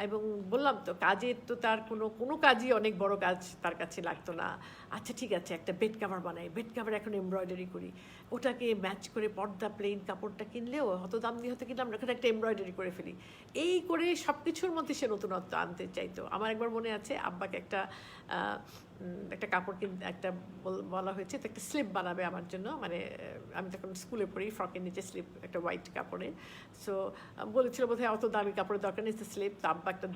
এবং বললাম তো কাজের তো তার কোনো কাজই অনেক বড় কাজ তার কাছে লাগতো না। আচ্ছা ঠিক আছে, একটা বেড কাভার বানাই, বেড কাভার এখন এমব্রয়ডারি করি, ওটাকে ম্যাচ করে পর্দা প্লেন কাপড়টা কিনলেও হয়তো দাম দিয়ে হয়তো কিনলাম, ওখানে একটা এমব্রয়ডারি করে ফেলি। এই করে সব কিছুর মধ্যে সে নতুনত্ব আনতে চাইতো। আমার একবার মনে আছে আব্বাকে একটা একটা কাপড় একটা বলা হয়েছে তো একটা স্লিপ বানাবে আমার জন্য, মানে আমি তখন স্কুলে পড়ি, ফ্রকের নিচে স্লিপ একটা হোয়াইট কাপড়ে। সো বলেছিল বোধহয় অত দামি কাপড়ের দরকার নেই, স্লিপ। তো আব্বা একটা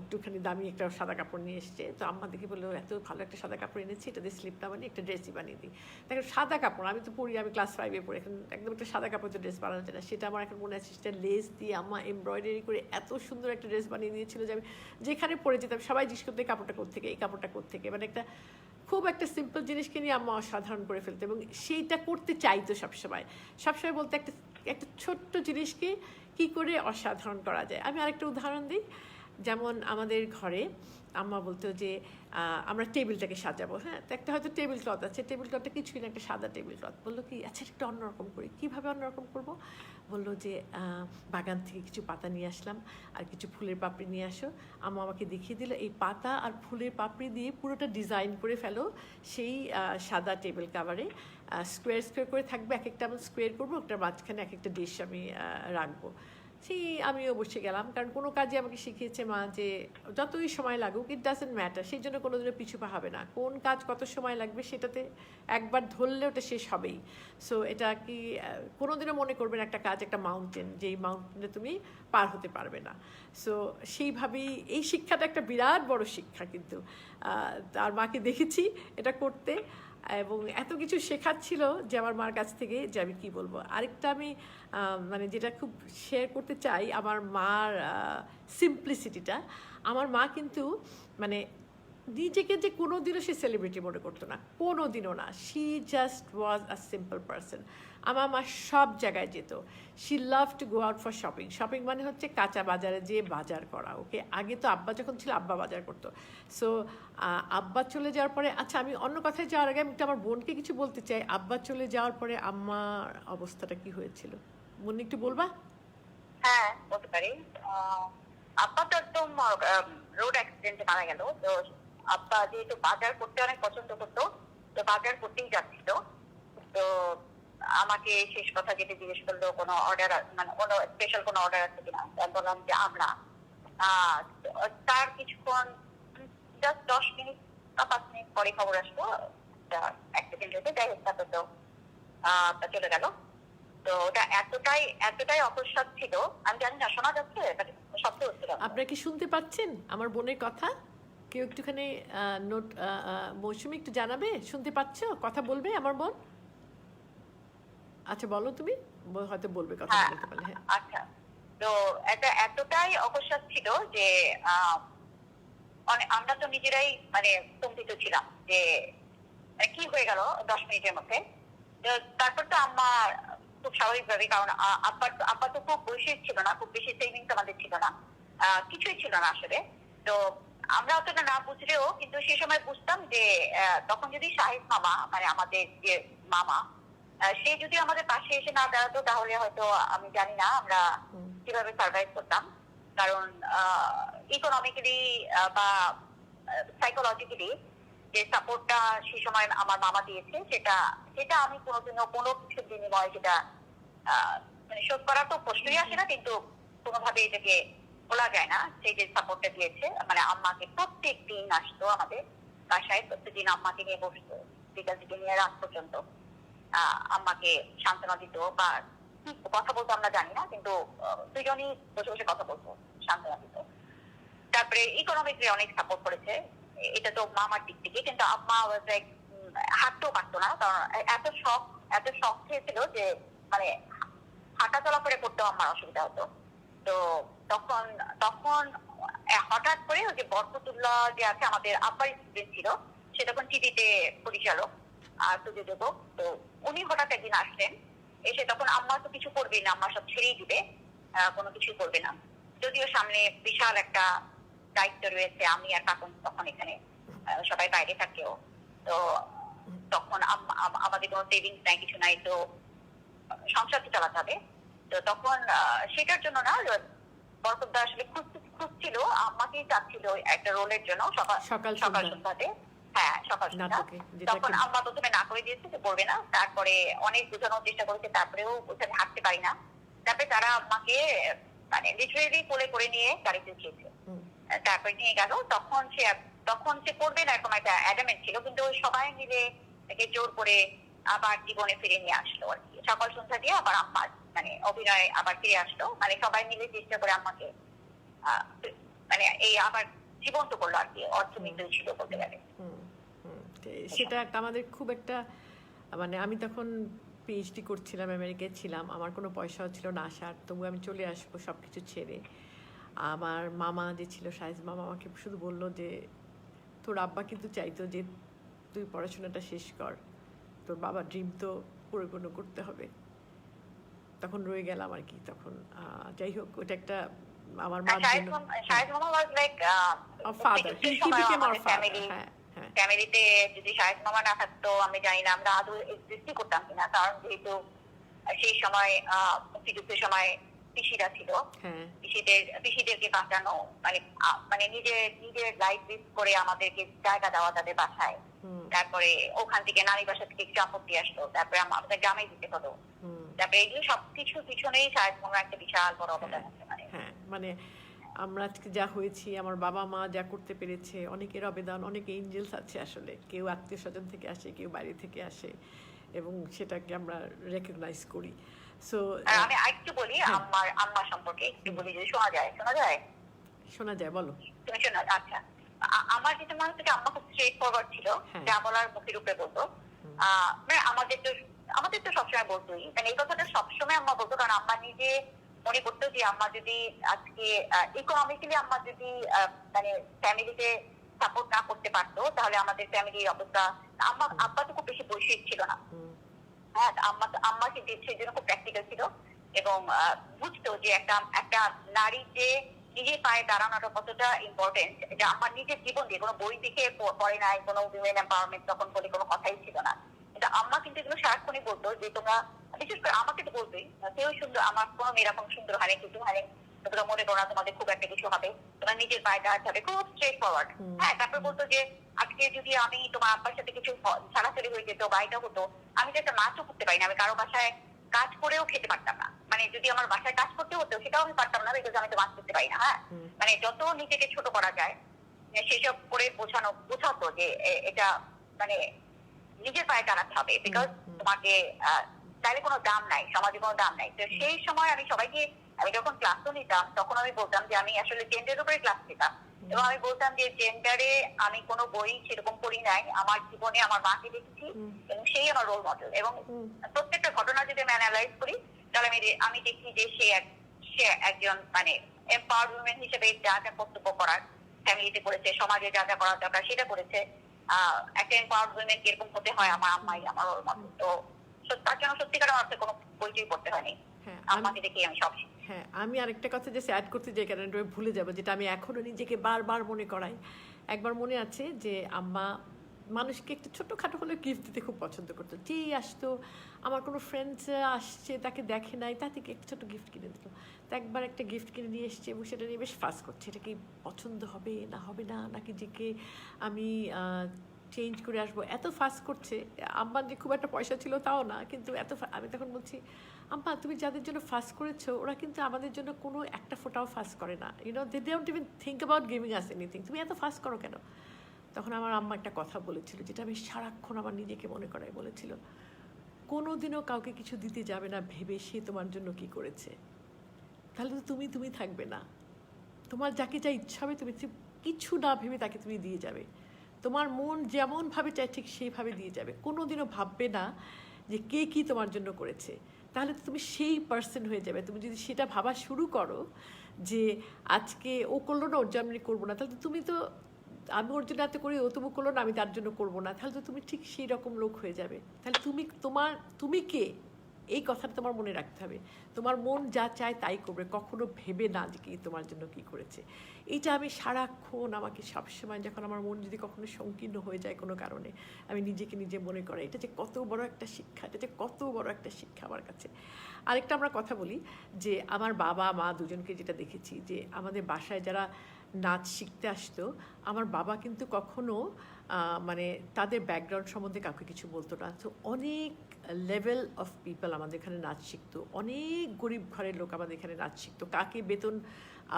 একটুখানি দামি একটা সাদা কাপড় নিয়ে এসছে। তো আম্মা দেখে বললো এত ভালো একটা সাদা কাপড় এনেছি, এটা দিয়ে স্লিপটা বানিয়ে একটা ড্রেসই বানিয়ে দিই। দেখেন সাদা কাপড়, আমি তো পড়ি, আমি ক্লাস 5-এ পড়ি, এখন একদম একটা সাদা কাপড় তো ড্রেস বানানো যায় না। সেটা আমার এখন মনে আছে, সেটা লেস দিয়ে আম্মা এমব্রয়ডারি করে এত সুন্দর একটা ড্রেস বানিয়ে দিয়েছিল যে আমি যেখানে পরে যেতাম সবাই জিজ্ঞেস করতো এই কাপড়টা কোত্থেকে, এই কাপড়টা কোত্থেকে। মানে একটা খুব একটা সিম্পল জিনিসকে নিয়ে আম্মা অসাধারণ করে ফেলতো এবং সেইটা করতে চাইতো সবসময়। সবসময় বলতে একটা একটা ছোট্ট জিনিসকে কী করে অসাধারণ করা যায়। আমি আরেকটা উদাহরণ দিই, যেমন আমাদের ঘরে আম্মা বলতো যে আমরা টেবিলটাকে সাজাবো, হ্যাঁ, তো একটা হয়তো টেবিল ক্লথ আছে, টেবিল ক্লথটা কিছুই না, একটা সাদা টেবিল ক্লথ। বললো কি আচ্ছা একটা অন্যরকম করি। কীভাবে অন্যরকম করবো? বললো যে বাগান থেকে কিছু পাতা নিয়ে আসলাম আর কিছু ফুলের পাপড়ি নিয়ে আসো। আম্মা আমাকে দেখিয়ে দিল এই পাতা আর ফুলের পাপড়ি দিয়ে পুরোটা ডিজাইন করে ফেলো সেই সাদা টেবিল কাভারে। স্কোয়ার স্কোয়ার করে থাকবে, এক একটা আমি স্কোয়ার করবো, একটা মাঝখানে এক একটা ডিশ আমি রাখবো। সেই আমিও বসে গেলাম, কারণ কোনো কাজে আমাকে শিখিয়েছে মা যে যতই সময় লাগুক ইট ডাজেন্ট ম্যাটার, সেই জন্য কোনোদিনও পিছু পা হবে না। কোন কাজ কত সময় লাগবে সেটাতে একবার ধরলে ওটা শেষ হবেই। সো এটা কি কোনোদিনও মনে করবেন একটা কাজ একটা মাউন্টেন, যেই মাউন্টেনে তুমি পার হতে পারবে না। সো সেইভাবেই এই শিক্ষাটা একটা বিরাট বড় শিক্ষা, কিন্তু আর মাকে দেখেছি এটা করতে এবং এত কিছু শেখাচ্ছিল যে আমার মার কাছ থেকে, যে আমি কী বলবো। আরেকটা আমি মানে যেটা খুব শেয়ার করতে চাই, আমার মার সিম্পলিসিটিটা। আমার মা কিন্তু মানে নিজেকে যে কোনো দিনও সে সেলিব্রিটি মনে করতো না, কোনো দিনও না। She just was a simple person. আমার মা সব জায়গায় যেত। She love to go out for shopping. Shopping মানে হচ্ছে কাঁচা বাজারে যেয়ে বাজার করা। ওকে, আগে তো আব্বা যখন ছিল আব্বা বাজার করতো। সো আব্বা চলে যাওয়ার পরে, আচ্ছা আমি অন্য কথায় যাওয়ার আগে আমি একটু আমার বোনকে কিছু বলতে চাই। আব্বা চলে যাওয়ার পরে আম্মার অবস্থাটা কি হয়েছিল বোন একটু বলবা? হ্যাঁ বলতে পারি। আব্বা তো একদম রোড অ্যাক্সিডেন্টে মারা গেল। তো আব্বা যেহেতু বাজার করতে অনেক পছন্দ করতো, তো বাজার করতেই যাচ্ছিল। তো আমাকে শেষ কথা যেটা জিজ্ঞেস করলো কোনো অর্ডার, মানে কোনো স্পেশাল কোনো অর্ডার আছে কিনা। আমি বললাম যে আমরা তার কিছুক্ষণ জাস্ট 10 মিনিট বা 5 মিনিট পরে খবর আসলো অ্যাক্সিডেন্ট হয়েছে। যাই হোক, তারপর তো চলে গেল। তো ওটা এতটাই অকস্মাৎ ছিল। আমি জানি না শোনা যাচ্ছে, শব্দ হচ্ছিল। আপনারা কি শুনতে পাচ্ছেন আমার বোনের কথা? কেউ একটুখানি নোট, মৌসুমি একটু জানাবে শুনতে পাচ্ছ? কথা বলবে আমার বোন? আচ্ছা বলো তুমি, হয়তো বলবে কথা বলতে পারলে। হ্যাঁ আচ্ছা, তো এটা এতটাই অকস্মাৎ ছিল যে আমরা তো নিজেরাই মানে স্তম্ভিত ছিলাম যে কি হয়ে গেল 10 মিনিটের মধ্যে। তো তারপর তো আম্মা খুব স্বাভাবিকভাবে, কারণ আব্বা তো খুব বয়সী ছিল না, খুব বেশি সেভিংস আমাদের ছিল না, কিছুই ছিল না আসলে। তো আমরা অতটা না বুঝলেও কিন্তু সেই সময় বুঝতাম যে তখন যদি শাহিদ মামা, মানে আমাদের যে মামা, সে যদি আমাদের পাশে এসে না দাঁড়াতো তাহলে হয়তো আমি জানি না আমরা কিভাবে সার্ভাইভ করতাম। কারণ ইকোনমিক্যালি বা সাইকোলজিক্যালি যে সাপোর্টটা সেই সময় আমার মামা দিয়েছে, সেটা আমি কোনোদিনও কোনো কিছুর বিনিময়ে সেটা মানে শোধ করা তো প্রশ্নই আসে না, কিন্তু কোনোভাবে এটাকে বলা যায় না। সেই যে সাপোর্টটা দিয়েছে, মানে আম্মাকে প্রত্যেক দিন আসতো আমাদের বাসায়, প্রত্যেকদিন আম্মাকে নিয়ে বসতো, বিকাল থেকে নিয়ে রাত পর্যন্ত আম্মাকে সান্ত্বনা দিত বা কথা বলতো আমরা জানি না, কিন্তু দুজনই বসে বসে কথা বলতো, সান্ত্বনা দিত। তারপরে ইকোনমিক্যালি অনেক সাপোর্ট করেছে, এটা তো মামার দিক থেকে। কিন্তু আম্মা হাঁটতেও পারতো না, কারণ এত শখ খেয়েছিল যে মানে হাঁটা চলা করে করতেও আমার অসুবিধা হতো। তো তখন হঠাৎ করে ওই যে বরকতুল্লাহ যে আছে আমাদের আব্বার স্টুডেন্ট ছিল, সে তখন টিভিতে পরিচালক আর প্রযোজক। তো উনি হঠাৎ একদিন আসলেন, এসে তখন আম্মা তো কিছু করবে না, আম্মা সব ছেড়েই দিবে, কোনো কিছু করবে না। যদিও সামনে বিশাল একটা দায়িত্ব রয়েছে, আমি আর কাকুন তখন এখানে সবাই বাইরে থাকেও। তো তখন আমাদের কোনো সেভিংস নাই, কিছু নাই, তো সংসারটা চালাতে হবে। তো তখন সেটার জন্য না, বরকতদা আসলে খুঁজছিল, আম্মাকেই চাচ্ছিল একটা রোলের জন্য সকাল সন্ধ্যাতে। হ্যাঁ, সকাল সন্ধ্যা। তখন আম্মা প্রথমে না করে দিয়েছে যে করবে না, তারপরে অনেক বোঝানোর চেষ্টা করেছে, তারপরেও বোঝাতে হাঁটতে পারি না। তারপরে তারা আম্মাকে মানে লিটারেলি কোলে করে নিয়ে গাড়িতে উঠিয়েছে, তারপরে নিয়ে গেল। তখন সে তখন সে করবে না এরকম একটা অ্যাডামেন্ট ছিল, কিন্তু ওই সবাই মিলে তাকে জোর করে আবার জীবনে ফিরে নিয়ে আসলো আর কি। সকাল সন্ধ্যা দিয়ে আবার আম্মার মানে অভিনয় আবার ফিরে আসলো, মানে সবাই মিলে চেষ্টা করে আম্মাকে আহ, মানে এই আবার জীবন্ত করলো আর কি, অর্থমৃত্যু ছিল বলতে গেলে। হুম, হুম। সেটা একটা আমাদের খুব একটা মানে আমি তখন পিএইচডি করছিলাম, আমেরিকায় ছিলাম, আমার কোনো পয়সাও ছিল না আসার, তবু আমি চলে আসবো সব কিছু ছেড়ে। আমার মামা যে ছিল শাহিজ মামা আমাকে শুধু বললো যে তোর আব্বা কিন্তু চাইতো যে তুই পড়াশোনাটা শেষ কর, তোর বাবার ড্রিম তো পরিপূর্ণ করতে হবে। তখন রয়ে গেলাম আর কি। তখন যাই হোক, ওটা একটা আমার মার জন্য শাহেদ মামা was like father, he became hour father. হ্যাঁ, হ্যাঁ, ফ্যামিলিতে যদি শাহেদ মামা না থাকতো আমি জানি না আমরা আদৌ এক্সিস্টই করতাম কিনা, কারণ যেহেতু সেই সময় মুক্তিযুদ্ধের সময় পিসিরা ছিল, হ্যাঁ, পিসিদেরকে বাঁচানো মানে মানে নিজের লাইফ রিস্ক করে আমাদেরকে জায়গা দেওয়া তাদের বাসায়, তারপরে ওখান থেকে নারী বাসা থেকে একটু আপত্তি আসলো, তারপরে আমাদের গ্রামে দিতে হলো, তারপরে এগুলো সবকিছু পিছনেই শাহেদ মামার একটা বিশাল বড় অবদান আছে। হ্যাঁ, মানে আমরা আজকে যা হয়েছি, আমার বাবা মা যা করতে পেরেছে, অনেকের অবদান, অনেক এঞ্জেলস আছে আসলে, কেউ আত্মীয় স্বজন থেকে আসে, কেউ বাইরে থেকে আসে, এবং সেটাকে আমরা রেকগনাইজ করি। সো আমি আরেকটু বলি আম্মা সম্পর্কে একটু বলি, যদি শোনা যায়। শোনা যায়, বলো। তুমি শোনো। আচ্ছা, আমার যেটা মনে হচ্ছে আম্মা খুব স্ট্রেট ফরওয়ার্ড ছিল, যা বলার মুখের উপরে বলতো। মানে আমাদের তো সবসময় বলতোই, মানে এই কথাটা সবসময় আম্মা বলতো, কারণ আম্মা নিজে মনে করতো যে আম্মা যদি আজকে ইকোনমিক্যালি আম্মা যদি মানে ফ্যামিলিতে সাপোর্ট না করতে পারতো, তাহলে আমাদের ফ্যামিলির অবস্থা। আব্বা তো খুব বেশি বৈষয়িক ছিল না। হ্যাঁ, আম্মা কিন্তু সেই জন্য খুব প্র্যাকটিক্যাল ছিল, এবং বুঝতো যে একটা নারী যে নিজের পায়ে দাঁড়ানোটা কতটা ইম্পর্টেন্ট, এটা আমার নিজের জীবন দিয়ে কোনো বই দেখে পড়ে নাই, কোনো উইমেন এম্পাওয়ারমেন্ট তখন বলে কোনো কথাই ছিল না। কিন্তু আম্মা কিন্তু এগুলো সারাক্ষণই বলতো যে তোমরা, বিশেষ করে আমাকে তো বলতোই, কেউ সুন্দর, আমার কোনো মেয়ে এরকম সুন্দর হয়নি, কিছু হয়নি, তোমরা মনে করো না তোমাদের খুব একটা কিছু হবে, তোমরা নিজের পায়ে দাঁড়াতে হবে, খুব স্ট্রেট ফরওয়ার্ড। হ্যাঁ, তারপর বলতো যে আজকে যদি আমি তোমার আব্বার সাথে কিছু ছাড়াছাড়ি হয়ে যেত বা এটা হতো, আমি তো একটা নাচও করতে পারি না, আমি কারো বাসায় কাজ করেও খেতে পারতাম না, মানে যদি আমার বাসায় কাজ করতে হতো সেটাও আমি পারতাম না, বিকজ আমি তো মাছ করতে পারি না। হ্যাঁ, মানে যত নিজেকে ছোট করা যায় সেসব করে বোঝাতো যে এটা মানে নিজের পায়ে দাঁড়াতে হবে, বিকজ তোমাকে তাহলে কোনো দাম নাই, সমাজে কোনো দাম নাই। তো সেই সময় আমি যখন ক্লাসও নিতাম, তখন আমি বলতাম যে আমি আসলে জেন্ডারের উপরে ক্লাস নিতাম, এবং আমি বলতাম যে জেন্ডারে আমি কোনো বই সেরকম পড়ি নাই, আমার জীবনে আমার মাকে দেখেছি এবং সেই আমার রোল মডেল, এবং প্রত্যেকটা ঘটনা যদি আমি অ্যানালাইজ করি তাহলে আমি দেখি যে সে একজন মানে এম্পাওয়ার্ড উইমেন হিসেবে যা যা কর্তব্য করার ফ্যামিলিতে করেছে, সমাজে যা যা করার দরকার সেটা করেছে। একটা এম্পাওয়ার্ড উইমেন কিরকম হতে হয় আমার আম্মাই আমার রোল মডেল। তো তার জন্য সত্যিকার অর্থে কোনো পরিচয় করতে হয়নি, আম্মাকে দেখি আমি সব। হ্যাঁ, আমি আরেকটা কথা যে অ্যাড করতে যাই, কারণ ভুলে যাবো, যেটা আমি এখনো নিজেকে বারবার মনে করাই। একবার মনে আছে যে আম্মা মানুষকে একটু ছোটখাটো হলে গিফট দিতে খুব পছন্দ করতো। যেই আসতো, আমার কোনো ফ্রেন্ডস আসছে তাকে দেখে নাই, তা থেকে একটা ছোটো গিফট কিনে দিত। তো একবার একটা গিফট কিনে নিয়ে এসছে এবং সেটা নিয়ে বেশ ফাস করছে, এটা কি পছন্দ হবে না নাকি যে কে আমি চেঞ্জ করে আসবো, এত ফাস করছে। আম্মার যে খুব একটা পয়সা ছিল তাও না, কিন্তু আমি তখন বলছি, আম্মা তুমি যাদের জন্য ফাস করেছো ওরা কিন্তু আমাদের জন্য কোনো একটা ফোটাও ফাস করে না, they don't even think about giving us anything, তুমি এত ফাস করো কেন? তখন আমার আম্মা একটা কথা বলেছিল, যেটা আমি সারাক্ষণ আমার নিজেকে মনে করাই বলেছিল, কোনোদিনও কাউকে কিছু দিতে যাবে না ভেবে সে তোমার জন্য কি করেছে, তাহলে তো তুমি থাকবে না। তোমার যাকে যা ইচ্ছা হবে তুমি কিছু না ভেবে তাকে তুমি দিয়ে যাবে, তোমার মন যেমনভাবে চায় ঠিক সেইভাবে দিয়ে যাবে, কোনোদিনও ভাববে না যে কে কী তোমার জন্য করেছে, তাহলে তো তুমি সেই পার্সন হয়ে যাবে। তুমি যদি সেটা ভাবা শুরু করো যে আজকে ও করলো না ওর জন্য আমি করবো না, তাহলে তো তুমি তো, আমি ওর জন্য এত করি ও তবু করলো না আমি তার জন্য করবো না, তাহলে তো তুমি ঠিক সেই রকম লোক হয়ে যাবে। তাহলে তুমি কে, এই কথাটা তোমার মনে রাখতে হবে। তোমার মন যা চায় তাই করবে, কখনো ভেবে না যে কি তোমার জন্য কি করেছে। এইটা আমি সারাক্ষণ, আমাকে সবসময় যখন আমার মন যদি কখনো সংকীর্ণ হয়ে যায় কোনো কারণে, আমি নিজেকে নিজে মনে করি এটা যে কত বড় একটা শিক্ষা, এটা যে কত বড় একটা শিক্ষা আমার কাছে। আরেকটা আমরা কথা বলি যে আমার বাবা মা দুজনকে যেটা দেখেছি, যে আমাদের বাসায় যারা নাচ শিখতে আসতো, আমার বাবা কিন্তু কখনো মানে তাদের ব্যাকগ্রাউন্ড সম্বন্ধে কাউকে কিছু বলতো না। তো অনেক লেভেল অফ পিপল আমাদের এখানে নাচ শিখতো, অনেক গরিব ঘরের লোক আমাদের এখানে নাচ শিখতো। কাকে বেতন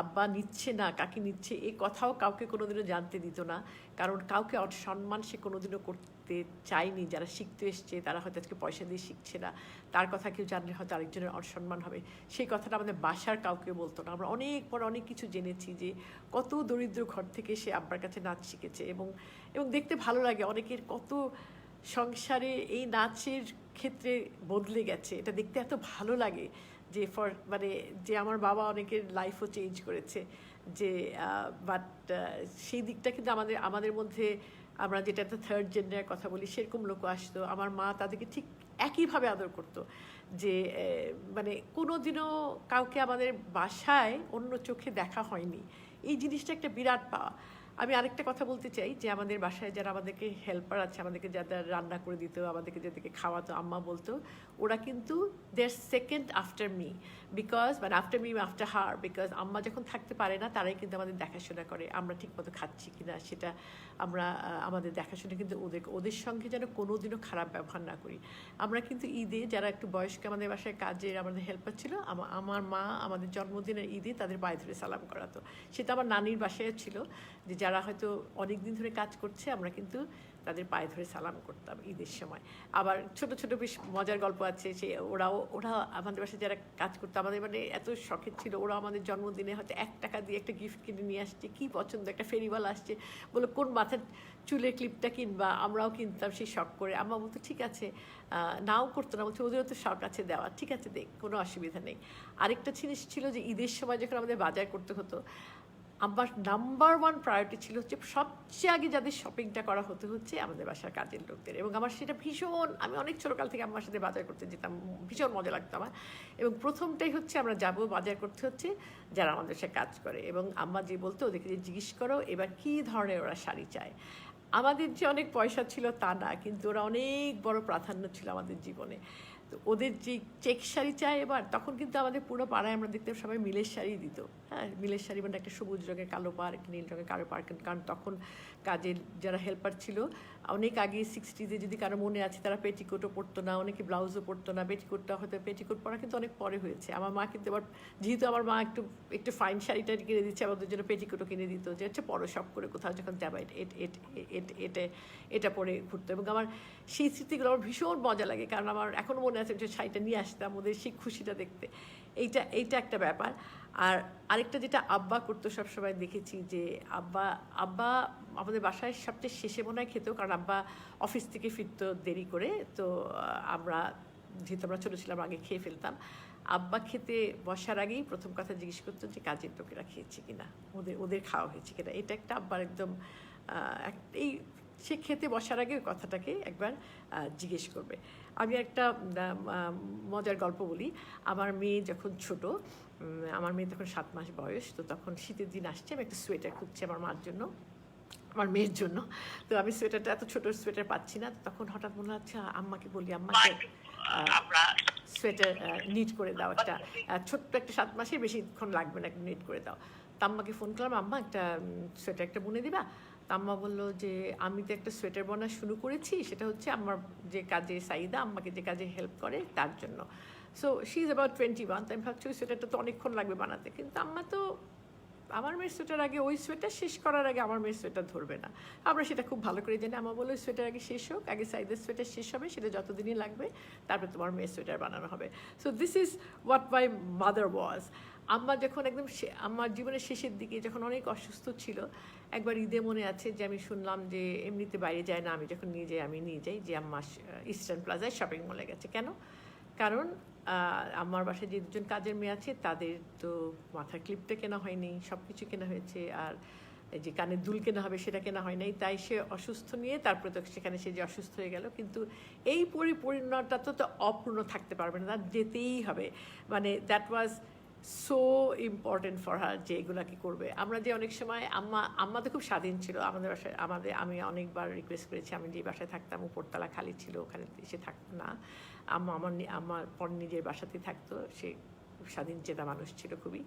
আব্বা নিচ্ছে না কাকে নিচ্ছে এই কথাও কাউকে কোনোদিনও জানতে দিত না, কারণ কাউকে অসম্মান সে কোনোদিনও করতে চায়নি। যারা শিখতে এসছে তারা হয়তো আজকে পয়সা দিয়ে শিখছে না, তার কথা কেউ জানলে হয়তো আরেকজনের অসম্মান হবে, সেই কথাটা আমাদের বাসার কাউকে বলতো না। আমরা অনেক পর অনেক কিছু জেনেছি যে কত দরিদ্র ঘর থেকে সে আব্বার কাছে নাচ শিখেছে, এবং দেখতে ভালো লাগে অনেকের কত সংসারে এই নাচের ক্ষেত্রে বদলে গেছে। এটা দেখতে এত ভালো লাগে যে মানে যে আমার বাবা অনেকের লাইফও চেঞ্জ করেছে, যে বাট সেই দিকটা কিন্তু আমাদের মধ্যে আমরা যেটা একটা থার্ড জেন্ডারের কথা বলি সেরকম লোক আসতো। আমার মা তাদেরকে ঠিক একইভাবে আদর করতো, যে মানে কোনোদিনও কাউকে আমাদের বাসায় অন্য চোখে দেখা হয়নি। এই জিনিসটা একটা বিরাট পাওয়া। আমি আরেকটা কথা বলতে চাই যে আমাদের বাসায় যারা আমাদেরকে হেল্পার আছে, আমাদেরকে যারা রান্না করে দিত, আমাদেরকে যাদেরকে খাওয়াতো, আম্মা বলতো ওরা কিন্তু দেয়ার সেকেন্ড আফটার মি, বিকজ মানে after me after her, because আম্মা যখন থাকতে পারে না তারাই কিন্তু আমাদের দেখাশোনা করে, আমরা ঠিকমতো খাচ্ছি কিনা সেটা আমরা আমাদের দেখাশোনা কিন্তু ওদের সঙ্গে যেন কোনোদিনও খারাপ ব্যবহার না করি। আমরা কিন্তু ঈদে যারা একটু বয়স্ক আমাদের বাসায় কাজের আমাদের হেল্পার ছিল, আমার মা আমাদের জন্মদিনের ঈদে তাদের পায়ে ধরে সালাম করাতো। সেটা আমার নানির বাসায় ছিল, যে যারা হয়তো অনেক দিন ধরে কাজ করছে আমরা কিন্তু তাদের পায়ে ধরে সালাম করতাম ঈদের সময়। আবার ছোট ছোট বেশ মজার গল্প আছে, সে ওরা আমাদের বাসায় যারা কাজ করতো আমাদের মানে এত শখের ছিল, ওরা আমাদের জন্মদিনে হয়তো 1 টাকা দিয়ে একটা গিফট কিনে নিয়ে আসছে, কী পছন্দ, একটা ফেরিওয়ালা আসছে, বলো কোন মাথার চুলের ক্লিপটা কিনবা, আমরাও কিনতাম সেই শখ করে। আম্মা বলতো ঠিক আছে, নাও করতো না, বলছে ওদেরও তো শখ আছে দেওয়া, ঠিক আছে দেখ, কোনো অসুবিধা নেই। আরেকটা জিনিস ছিল যে ঈদের সময় যখন আমাদের বাজার করতে হতো, আমার নাম্বার 1 প্রায়োরিটি ছিল হচ্ছে সবচেয়ে আগে যাদের শপিংটা করা হচ্ছে আমাদের বাসার কাজের লোকদের। এবং আমার সেটা ভীষণ, আমি অনেক ছোটোকাল থেকে আমার সাথে বাজার করতে যেতাম, ভীষণ মজা লাগতো আমার। এবং প্রথমটাই হচ্ছে আমরা যাব বাজার করতে হচ্ছে যারা আমাদের সাথে কাজ করে, এবং আম্মা যে বলতো ওদেরকে যে জিজ্ঞেস করো এবার কী ধরনের ওরা শাড়ি চায়। আমাদের যে অনেক পয়সা ছিল তা না, কিন্তু ওরা অনেক বড় প্রাধান্য ছিল আমাদের জীবনে। তো ওদের যে চেক শাড়ি চায় এবার, তখন কিন্তু আমাদের পুরো পাড়ায় আমরা দেখতাম সবাই মিলের শাড়ি দিত। হ্যাঁ, মিলের শাড়ি মানে একটা সবুজ রঙের কালো পাড়, একটা নীল রঙের কালো পাড়, কারণ তখন কাজের যারা হেল্পার ছিল অনেক আগে 60s যদি কারো মনে আছে তারা পেটিকোটও পরতো না, অনেকে ব্লাউজও পরতো না। পেটিকোটটা হয়তো পেটিকোট পরা কিন্তু অনেক পরে হয়েছে। আমার মা কিন্তু আবার, যেহেতু আমার মা একটু ফাইন শাড়িটা কিনে দিচ্ছে, আমাদের জন্য পেটিকোটও কিনে দিত, যে হচ্ছে পরো শখ করে কোথাও যখন যাবা এটা পরে ঘুরতো। এবং আমার সেই স্মৃতিগুলো আমার ভীষণ মজা লাগে, কারণ আমার এখনও মনে আছে যে শাড়িটা নিয়ে আসতাম, ওদের সেই খুশিটা দেখতে। এইটা একটা ব্যাপার। আর আরেকটা যেটা আব্বা করতো সবসময় দেখেছি, যে আব্বা আমাদের বাসায় সবচেয়ে শেষে মনে হয় খেত, কারণ আব্বা অফিস থেকে ফিরতো দেরি করে, তো যেহেতু আমরা ছোটো ছিলাম আগে খেয়ে ফেলতাম। আব্বা খেতে বসার আগেই প্রথম কথা জিজ্ঞেস করতো যে কাজের লোকেরা খেয়েছে কিনা, ওদের খাওয়া হয়েছে কিনা। এটা একটা আব্বার একদম এই সে খেতে বসার আগে ওই কথাটাকে একবার জিজ্ঞেস করবে। আমি একটা মজার গল্প বলি। আমার মেয়ে যখন ছোট, আমার মেয়ে তখন 7 মাস বয়স, তো তখন শীতের দিন আসছে, আমি একটা সোয়েটার খুঁজছি আমার মার জন্য, আমার মেয়ের জন্য। তো আমি সোয়েটারটা, এত ছোট সোয়েটার পাচ্ছি না, তখন হঠাৎ মনে হচ্ছে আম্মাকে বলি, আম্মাকে সোয়েটার নিট করে দাও, একটা ছোট্ট একটা 7 মাসের, বেশিক্ষণ লাগবে না, একটা নিট করে দাও। তা আম্মাকে ফোন করলাম, আম্মা একটা সোয়েটার একটা বুনে দিবা। তা আম্মা বললো যে আমি তো একটা সোয়েটার বোনা শুরু করেছি, সেটা হচ্ছে আমার যে কাজে সাইদা আম্মাকে যে কাজে হেল্প করে তার জন্য। So she is about 21। তো আমি ভাবছি ওই সোয়েটারটা তো অনেকক্ষণ লাগবে বানাতে, কিন্তু আম্মা তো আমার মেয়ের সোয়েটার আগে, ওই সোয়েটার শেষ করার আগে আমার মেয়ের সোয়েটার ধরবে না। আমরা সেটা খুব ভালো করে জানি। আমার বলো ওই সোয়েটার আগে শেষ হোক, আগে সাইদের সোয়েটার শেষ হবে, সেটা যতদিনই লাগবে, তারপরে তোমার মেয়ের সোয়েটার বানানো হবে। So this is what my mother was. আম্মা যখন একদম আমার জীবনের শেষের দিকে যখন অনেক অসুস্থ ছিল, একবার ঈদে মনে আছে যে আমি শুনলাম যে এমনিতে বাইরে যায় না, আমি যখন আমি নিয়ে যাই যে আম্মা ইস্টার্ন প্লাজায় শপিং মলে গেছে। কেন? কারণ আমার বাসায় যে 2জন কাজের মেয়ে আছে তাদের তো মাথার ক্লিপটা কেনা হয়নি, সব কিছু কেনা হয়েছে, আর যে কানের দুল কেনা হবে সেটা কেনা হয় নাই। তাই সে অসুস্থ নিয়ে তারপরে তো সেখানে সে যে অসুস্থ হয়ে গেল, কিন্তু এই পরিপূর্ণটা তো অপূর্ণ থাকতে পারবে না, তার যেতেই হবে। মানে that was so important for her, যে এগুলাকে করবে। আমরা যে অনেক সময় আম্মা তো খুব স্বাধীন ছিল আমাদের বাসায়। আমি অনেকবার রিকোয়েস্ট করেছি, আমি যে বাসায় থাকতাম উপরতলা খালি ছিল, ওখানে এসে থাকতো না। আমার পর নিজের বাসাতেই থাকতো, সে স্বাধীন চেতা মানুষ ছিল খুবই।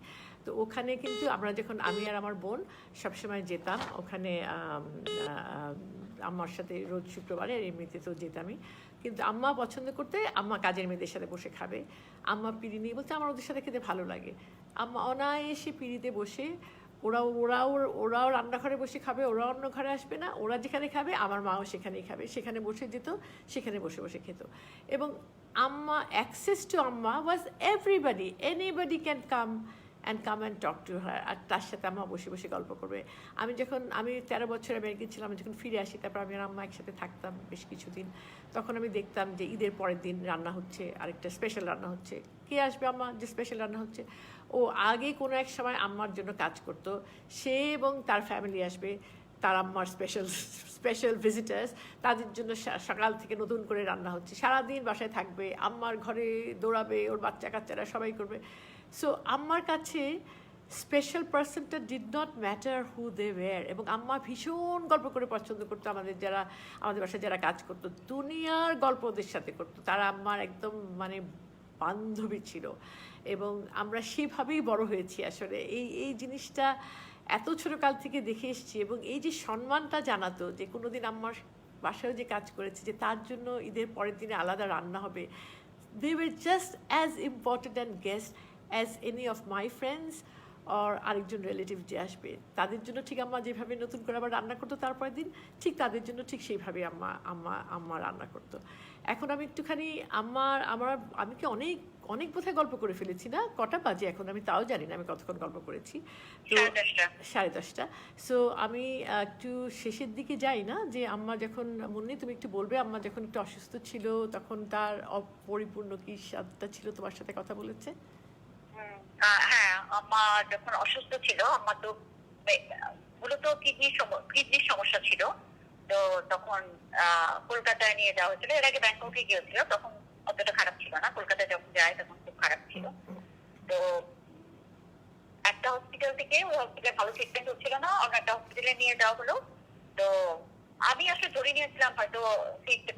তো ওখানে কিন্তু আমরা যখন, আমি আর আমার বোন সবসময় যেতাম ওখানে আমার সাথে রোজ শুক্রবারে, আর এমনিতে তো যেতামই। কিন্তু আম্মা পছন্দ করতে আম্মা কাজের মেয়েদের সাথে বসে খাবে। আম্মা পিঁড়ি নিয়ে বলতে আমার ওদের সাথে খেতে ভালো লাগে। আম্মা অনায়াসে পিঁড়িতে বসে ওরাও রান্নাঘরে বসে খাবে, ওরা অন্য ঘরে আসবে না, ওরা যেখানে খাবে আমার মাও সেখানেই খাবে, সেখানে বসে যেত, সেখানে বসে বসে খেত। এবং আম্মা, অ্যাক্সেস টু আম্মা was everybody, anybody can come and talk to her, আর তার সাথে আম্মা বসে বসে গল্প করবে। আমি 13 বছর আমেরিকা ছিলাম, আমি যখন ফিরে আসি তারপর আমি আর আম্মা একসাথে থাকতাম বেশ কিছুদিন। তখন আমি দেখতাম যে ঈদের পরের দিন রান্না হচ্ছে, আরেকটা স্পেশাল রান্না হচ্ছে। কে আসবে আম্মা, যে স্পেশাল রান্না হচ্ছে, ও আগে কোনো এক সময় আম্মার জন্য কাজ করতো, সে এবং তার ফ্যামিলি আসবে, তার আম্মার স্পেশাল ভিজিটার্স, তাদের জন্য সকাল থেকে নতুন করে রান্না হচ্ছে, সারাদিন বাসায় থাকবে, আম্মার ঘরে দৌড়াবে, ওর বাচ্চা কাচ্চারা সবাই করবে। সো আম্মার কাছে স্পেশাল পার্সনটা did not matter who they were. এবং আম্মা ভীষণ গল্প করে পছন্দ করতো আমাদের বাসায় যারা কাজ করতো, দুনিয়ার গল্প ওদের সাথে করতো, তারা আম্মার একদম মানে বান্ধবী ছিল। এবং আমরা সেভাবেই বড় হয়েছি আসলে। এই জিনিসটা এত ছোটোকাল থেকে দেখে এসেছি। এবং এই যে সম্মানটা জানাতো যে কোনো দিন আম্মার বাসায়ও যে কাজ করেছে, যে তার জন্য ঈদের পরের দিনে আলাদা রান্না হবে, they were just as important and guest as any of my friends or আরেকজন রিলেটিভ যে আসবে, তাদের জন্য ঠিক আম্মা যেভাবে নতুন করে আবার রান্না করতো তারপরের দিন, ঠিক তাদের জন্য ঠিক সেইভাবে আম্মা রান্না করতো। এখন আমি একটুখানি আমি কি অনেক অনেক বোধহয় গল্প করে ফেলেছি না? কটা বাজে এখন আমি তাও জানি না আমি কতক্ষণ গল্প করেছি। তো 10:30। সো আমি একটু শেষের দিকে যাই না, যে আম্মা যখন, মুন্নি তুমি একটু বলবে, আম্মা যখন একটু অসুস্থ ছিল তখন তার অপরিপূর্ণ কি স্বাদটা ছিল, তোমার সাথে কথা বলেছে? হ্যাঁ, আম্মা যখন অসুস্থ ছিল, আম্মা তো মূলত কিডনির সমস্যা ছিল। তো তখন কলকাতায় নিয়ে যাওয়া হয়েছিল। এর আগে ব্যাংককে গিয়েছিল, তখন অতটা খারাপ ছিল না। কলকাতায় যখন যায় তখন খুব খারাপ ছিল। তো একটা হসপিটাল থেকে, ওই হসপিটালে ভালো ট্রিটমেন্ট হচ্ছিল না, অন্য একটা হসপিটালে নিয়ে যাওয়া হলো। তো আমি আসলে ধরে নিয়েছিলাম হয়তো ফিরতে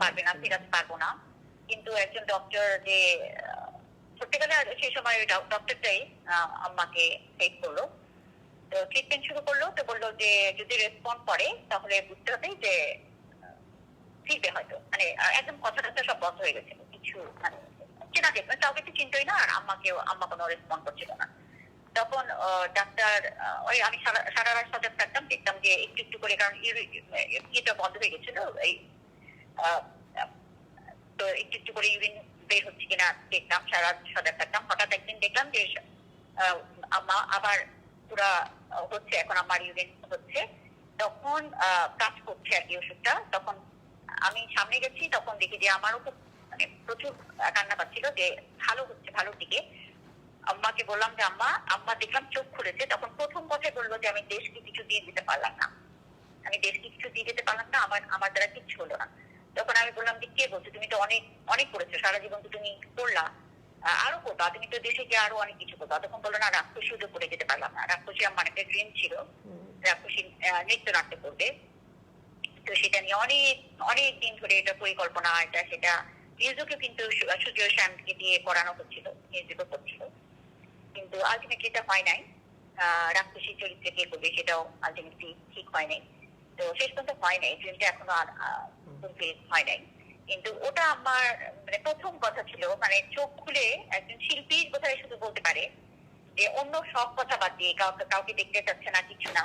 পারবো না। কিন্তু একজন ডক্টর, যে সত্যিকারে সেই সময় ওই ডক্টরটাই আম্মাকে সেভ করলো। তো ট্রিটমেন্ট শুরু করলো। তো বললো যে যদি রেসপন্ড করে তাহলে বুঝতে হবে যে ফিরবে হয়তো। মানে একদম কথা সব বন্ধ হয়ে গেছিল, কিছু মানে চেনা দেখবেন, কাউকে তো চিনতই না। আর আম্মা কোনো রেসপন্ড করছিল না। তখন ডাক্তার, ওই আমি সারা রাত সজাগ থাকতাম, দেখতাম যে একটু একটু করে, কারণ ইয়েটা বন্ধ হয়ে গেছিল, এই তো একটু একটু করে ইউরিন বের হচ্ছে কিনা দেখতাম, সারা রাত সজাগ থাকতাম। হঠাৎ একদিন দেখলাম যে আম্মা আবার পুরা হচ্ছে, এখন আমার ইউরিন হচ্ছে, তখন কাজ করছে আর কি ওষুধটা। তখন আমি সামনে গেছি, তখন দেখি যে আমারও খুব মানে প্রচুর কান্না পাচ্ছিল, যে ভালো হচ্ছে, ভালোর দিকে। আম্মাকে বললাম যে আম্মা দেখলাম চোখ খুলেছে। তখন প্রথম কথাই বললো যে আমি দেশকে কিছু দিয়ে দিতে পারলাম না, আমার দ্বারা কিচ্ছু হলো না। তখন আমি বললাম যে কে বলছো, তুমি তো অনেক অনেক করেছো, সারা জীবন তো তুমি করলা, আরো করবা, তুমি তো দেশে গিয়ে আরো অনেক কিছু করবা। তখন বললো না, রাক্ষসীও তো করে যেতে পারলাম না। রাক্ষসী আমার একটা ড্রিম ছিল, রাক্ষসী নৃত্য নাট্য করবে। তো সেটা নিয়ে অনেক অনেক দিন ধরে এটা পরিকল্পনা, এটা সেটা মিউজিকও কিন্তু সুজয় শ্যামকে দিয়ে করানো হচ্ছিল, মিউজিকও করছিল। কিন্তু আলটিমেটলি এটা হয় নাই। রাক্ষসী চরিত্রে কে করবে সেটাও আলটিমেটলি ঠিক হয় নাই। তো শেষ পর্যন্ত হয় নাই, ড্রিমটা এখনো আর ফুলফিল হয় নাই। কিন্তু ওটা আমার মানে প্রথম কথা ছিল, মানে চোখ খুলে একজন শিল্পী বোধহয় শুধু বলতে পারে যে অন্য সব কথা বাদ দিয়ে, কাউকে দেখতে চাচ্ছে না, কিছু না।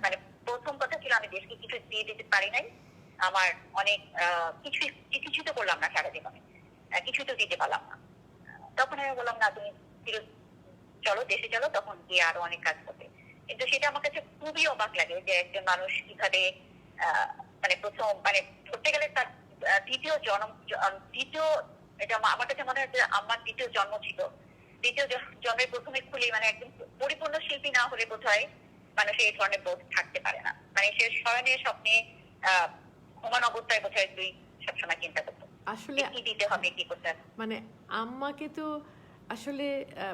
মানে প্রথম কথা ছিল আমি দেশকে কিছু দিয়ে দিতে পারি নাই। আমার অনেক কিছু তো করলাম না সারা জীবনে, কিছু তো দিতে পারলাম না। তখন আমি বললাম না, তুমি চলো দেশে চলো, তখন গিয়ে আরো অনেক কাজ করবে। কিন্তু সেটা আমার কাছে খুবই অবাক লাগে যে একজন মানুষ কিভাবে মানে প্রথম, মানে ধরতে গেলে তার দ্বিতীয় এটা আমার কাছে মনে হয় যে আমার দ্বিতীয় জন্ম ছিল। দ্বিতীয় জন্মের প্রথমে খুলে, মানে একদম পরিপূর্ণ শিল্পী না হলে বোধহয় মানুষ এই ধরনের বোধ থাকতে পারে না। মানে সে শয়নে স্বপ্নে ঘুমানো অবস্থায় বোধহয় তুই সবসময় চিন্তা করতো আসলে কি দিতে হবে, কি করতে হবে। মানে আম্মাকে তো আসলে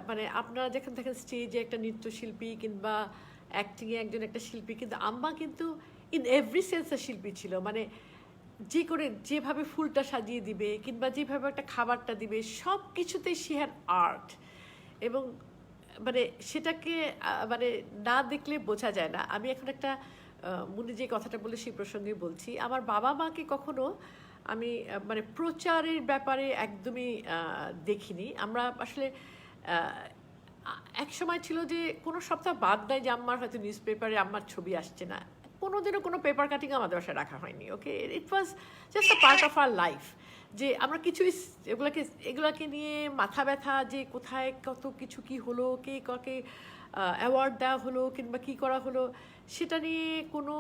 মানে আপনারা যখন দেখেন স্টেজে একটা নৃত্যশিল্পী কিংবা অ্যাক্টিংয়ে একজন একটা শিল্পী, কিন্তু আম্মা কিন্তু ইন এভরি সেন্সে শিল্পী ছিল। মানে যেভাবে ফুলটা সাজিয়ে দিবে কিংবা যেভাবে একটা খাবারটা দিবে, সব কিছুতেই শি হ্যাড আর্ট। এবং মানে সেটাকে মানে না দেখলে বোঝা যায় না। আমি এখন একটা মনে যে কথাটা বলে সেই প্রসঙ্গে বলছি, আমার বাবা মাকে কখনো আমি মানে প্রচারের ব্যাপারে একদমই দেখিনি। আমরা আসলে এক সময় ছিল যে কোনো সপ্তাহ বাদ দেয় যে আম্মার হয়তো নিউজ পেপারে আম্মার ছবি আসছে না, কোনোদিনও কোনো পেপার কাটিং আমাদের বাসায় রাখা হয়নি। Okay, it was just a part of our life, যে আমরা কিছুই এগুলাকে নিয়ে মাথা ব্যথা যে কোথায় কত কিছু কি হলো, কে কাকে অ্যাওয়ার্ড দেওয়া হলো কিংবা কী করা হলো, সেটা নিয়ে কোনো,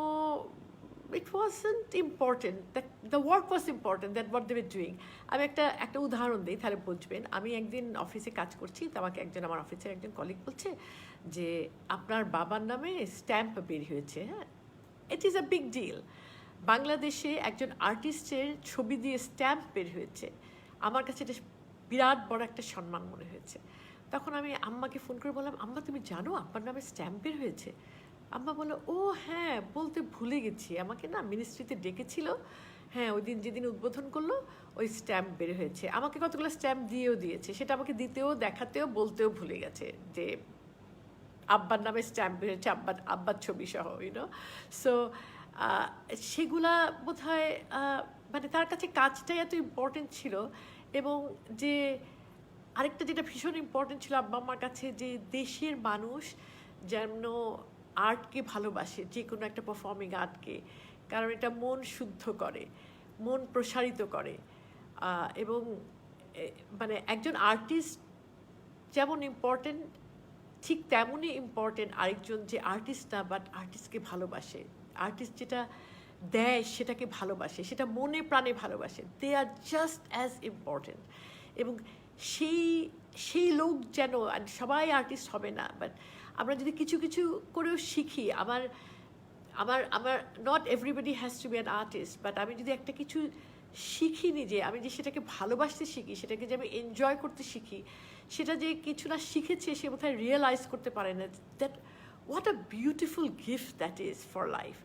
it wasn't important, that the work was important, that what they were doing. আমি একটা উদাহরণ দিই তাহলে বুঝবেন। আমি একদিন অফিসে কাজ করছি, তো আমাকে আমার অফিসের একজন কলিগ বলছে যে আপনার বাবার নামে স্ট্যাম্প বের হয়েছে। হ্যাঁ, it is a big deal. বাংলাদেশে একজন আর্টিস্টের ছবি দিয়ে স্ট্যাম্প বের হয়েছে, আমার কাছে এটা বিরাট বড় একটা সম্মান মনে হয়েছে। তখন আমি আম্মাকে ফোন করে বললাম, আম্মা তুমি জানো আপনার নামে স্ট্যাম্প বের হয়েছে? আম্মা বললো, ও হ্যাঁ, বলতে ভুলে গেছি, আমাকে না মিনিস্ট্রিতে ডেকেছিল, হ্যাঁ ওই দিন যেদিন উদ্বোধন করলো ওই স্ট্যাম্প বের হয়েছে। আমাকে কতগুলো স্ট্যাম্প দিয়েও দিয়েছে, সেটা আমাকে দিতেও দেখাতেও বলতেও ভুলে গেছে যে আব্বার নামে স্ট্যাম্প বের হয়েছে, আব্বার ছবি সহ, ইউনো। সো সেগুলা বোধ হয় মানে তার কাছে কাজটাই এত ইম্পর্টেন্ট ছিল। এবং যে আরেকটা যেটা ভীষণ ইম্পর্টেন্ট ছিল আব্বা আমার কাছে, যে দেশের মানুষ যেন আর্টকে ভালোবাসে, যে কোনো একটা পারফর্মিং আর্টকে, কারণ এটা মন শুদ্ধ করে, মন প্রসারিত করে। এবং মানে একজন আর্টিস্ট যেমন ইম্পর্টেন্ট, ঠিক তেমনই ইম্পর্টেন্ট আরেকজন যে আর্টিস্ট না, বাট আর্টিস্টকে ভালোবাসে, আর্টিস্ট যেটা দেয় সেটাকে ভালোবাসে, সেটা মনে প্রাণে ভালোবাসে। দে আর জাস্ট অ্যাজ ইম্পর্টেন্ট। এবং সেই লোক যেন, সবাই আর্টিস্ট হবে না, বাট আমরা যদি কিছু কিছু করেও শিখি, আমার not everybody has to be an artist, but আমি যদি একটা কিছু শিখি নিজে, আমি যে সেটাকে ভালোবাসতে শিখি, সেটাকে যে আমি এনজয় করতে শিখি, সেটা যে কিছু না শিখেছে সে বোধহয় রিয়েলাইজ করতে পারে না that what a beautiful gift that is for life.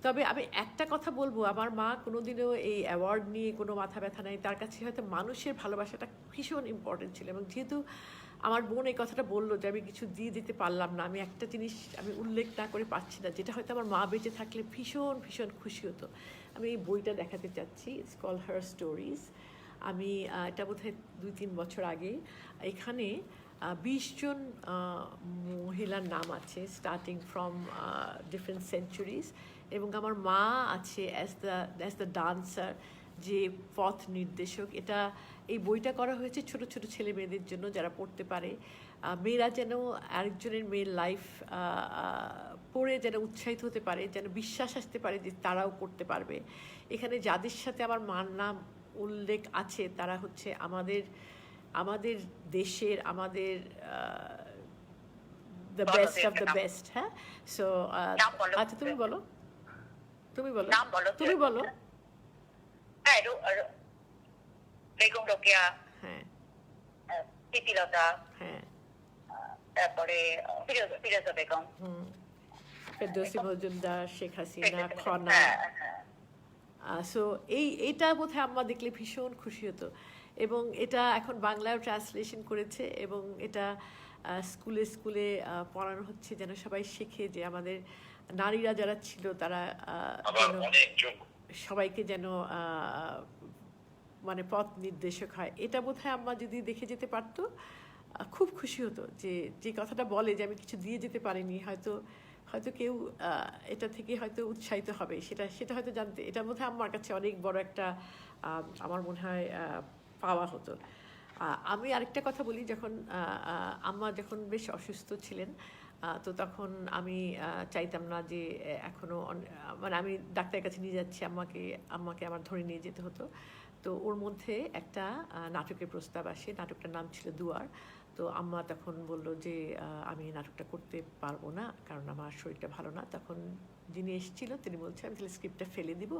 তবে আমি একটা কথা বলবো, আমার মা কোনোদিনও এই অ্যাওয়ার্ড নিয়ে কোনো মাথা ব্যথা নেই, তার কাছে হয়তো মানুষের ভালোবাসাটা ভীষণ ইম্পর্টেন্ট ছিল। এবং যেহেতু আমার বোন এই কথাটা বললো যে আমি কিছু দিয়ে দিতে পারলাম না, আমি একটা জিনিস আমি উল্লেখ না করে পারছি না, যেটা হয়তো আমার মা বেঁচে থাকলে ভীষণ ভীষণ খুশি হতো। আমি এই বইটা দেখাতে চাচ্ছি, ইটস কল হার স্টোরিজ। আমি এটা বোধহয় 2-3 বছর আগে, এখানে 20 জন মহিলার নাম আছে, স্টার্টিং ফ্রম ডিফারেন্ট সেঞ্চুরিজ। এবং আমার মা আছে অ্যাজ দ্য ডান্সার, যে পথ নির্দেশক। এই বইটা করা হয়েছে ছোট ছোট ছেলে মেয়েদের জন্য, যারা পড়তে পারে, মেয়েরা যেন আরেকজনের মেয়ের লাইফ পড়ে যেন উৎসাহিত হতে পারে, যেন বিশ্বাস আসতে পারে যে তারাও করতে পারবে। এখানে যাদের সাথে আমার মার নাম উল্লেখ আছে তারা হচ্ছে আমাদের দেশের, আমাদের the best of the best. হ্যাঁ, সো আচ্ছা তুমি বলো। বেগম রোকেয়া, হ্যাঁ, প্রীতিলতা, হ্যাঁ, তারপরে ফিরোজা বেগম, ফেরদৌসী মজুমদার, শেখ হাসিনা, খনা। সো এইটা বোধহয় আম্মা দেখলে ভীষণ খুশি হতো। এবং এটা এখন বাংলায় ট্রান্সলেশন করেছে, এবং এটা স্কুলে স্কুলে পড়ানো হচ্ছে, যেন সবাই শেখে যে আমাদের নারীরা যারা ছিল তারা সবাইকে যেন মানে পথ নির্দেশক হয়। এটা বোধহয় আম্মা যদি দেখে যেতে পারতো খুব খুশি হতো, যে কথাটা বলে যে আমি কিছু দিয়ে যেতে পারিনি, হয়তো কেউ এটা থেকে হয়তো উৎসাহিত হবে, সেটা হয়তো জানতে। এটা বোধহয় আমার কাছে অনেক বড় একটা আমার মনে হয় পাওয়া হতো। আমি আরেকটা কথা বলি, আম্মা যখন বেশ অসুস্থ ছিলেন, তো তখন আমি চাইতাম না যে এখনও, মানে আমি ডাক্তারের কাছে নিয়ে যাচ্ছি, আম্মাকে আমার ধরে নিয়ে যেতে হতো। তো ওর মধ্যে একটা নাটকের প্রস্তাব আসে, নাটকটার নাম ছিল দুয়ার। তো আম্মা তখন বললো যে আমি নাটকটা করতে পারবো না, কারণ আমার শরীরটা ভালো না। তখন যিনি এসেছিল তিনি বলছে, আমি তাহলে স্ক্রিপ্টটা ফেলে দিব,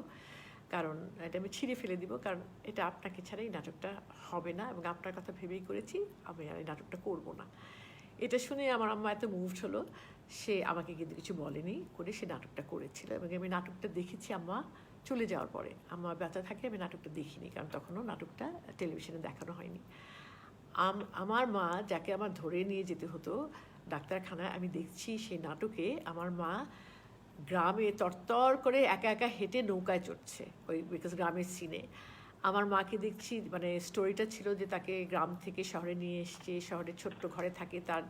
কারণ এটা আমি ছিঁড়ে ফেলে দিব, কারণ এটা আপনাকে ছাড়া এই নাটকটা হবে না, এবং আপনার কথা ভেবেই করেছি, আমি আর এই নাটকটা করবো না। এটা শুনে আমার আম্মা এত মুভড হলো, সে আমাকে কিন্তু কিছু বলেনি, করে সে নাটকটা করেছিল। এবং আমি নাটকটা দেখেছি আম্মা চলে যাওয়ার পরে। আম্মা ব্যথা থাকে, আমি নাটকটা দেখিনি, কারণ তখনও নাটকটা টেলিভিশনে দেখানো হয়নি। আমার মা, যাকে আমার ধরে নিয়ে যেতে হতো ডাক্তারখানায়, আমি দেখছি সেই নাটকে আমার মা গ্রামে তরতর করে একা একা হেঁটে নৌকায় চড়ছে, ওই বিকজ গ্রামের সিনে। আমার মাকে দেখছি, মানে স্টোরিটা ছিল যে তাকে গ্রাম থেকে শহরে নিয়ে এসছে, শহরে ছোট্ট ঘরে থাকে, তার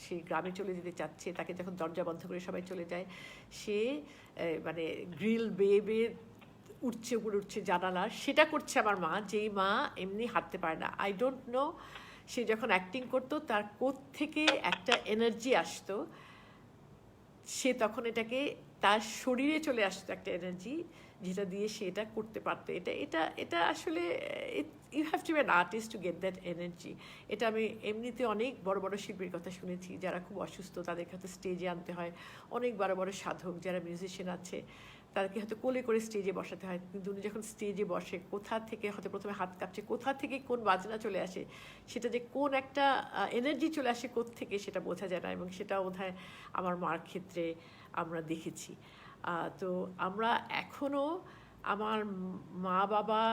সেই গ্রামে চলে যেতে চাচ্ছে, তাকে যখন দরজা বন্ধ করে সবাই চলে যায়, সে মানে গ্রিল বেয়ে বেয়ে উঠছে, উপরে উঠছে জানালার, সেটা করছে আমার মা, যেই মা এমনি হাঁটতে পারে না। আই ডোন্ট নো সে যখন অ্যাক্টিং করতো তার কোত্থেকে একটা এনার্জি আসতো, সে তখন এটাকে তার শরীরে চলে আসতো একটা এনার্জি, যেটা দিয়ে সে এটা করতে পারতো। এটা এটা এটা আসলে you have to be an artist to get that energy. এটা আমি এমনিতে অনেক বড় বড় শিল্পীর কথা শুনেছি, যারা খুব অসুস্থ তাদেরকে হয়তো স্টেজে আনতে হয়, অনেক বড় বড় সাধক যারা মিউজিশিয়ান আছে তাদেরকে হয়তো কোলে করে স্টেজে বসাতে হয়, কিন্তু উনি যখন স্টেজে বসে কোথা থেকে হয়তো প্রথমে হাত কাঁপছে, কোথা থেকে কোন বাজনা চলে আসে, সেটা যে কোন একটা এনার্জি চলে আসে থেকে সেটা বোঝা যায় না। এবং সেটা বোধহয় আমার মার ক্ষেত্রে আমরা দেখেছি। তো আমরা এখনও আমার মা বাবা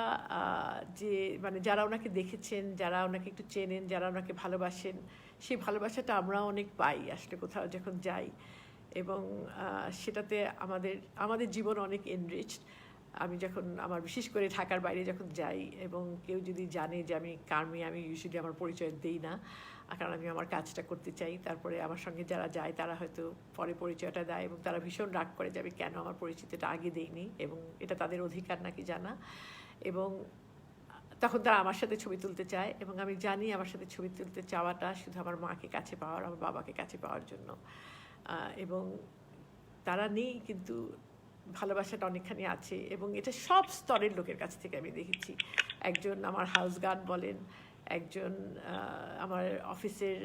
যে মানে যারা ওনাকে দেখেছেন, যারা ওনাকে একটু চেনেন, যারা ওনাকে ভালোবাসেন, সেই ভালোবাসাটা আমরাও অনেক পাই আসলে কোথাও যখন যাই। এবং সেটাতে আমাদের আমাদের জীবন অনেক এনরিচড। আমি যখন আমার বিশেষ করে ঢাকার বাইরে যখন যাই এবং কেউ যদি জানে যে আমি কার্মি, আমি ইউজুয়ালি আমার পরিচয় দিই না, কারণ আমি আমার কাজটা করতে চাই। তারপরে আমার সঙ্গে যারা যায় তারা হয়তো পরে পরিচয়টা দেয় এবং তারা ভীষণ রাগ করে যাবে কেন আমার পরিচিতিটা আগে দেয়নি, এবং এটা তাদের অধিকার নাকি জানা। এবং তখন তারা আমার সাথে ছবি তুলতে চায়, এবং আমি জানি আমার সাথে ছবি তুলতে চাওয়াটা শুধু আমার মাকে কাছে পাওয়ার, আমার বাবাকে কাছে পাওয়ার জন্য। এবং তারা নেই, কিন্তু ভালোবাসাটা অনেকখানি আছে, এবং এটা সব স্তরের লোকের কাছ থেকে আমি দেখেছি। একজন আমার হাউস গার্ড বলেন, একজন আমার অফিসের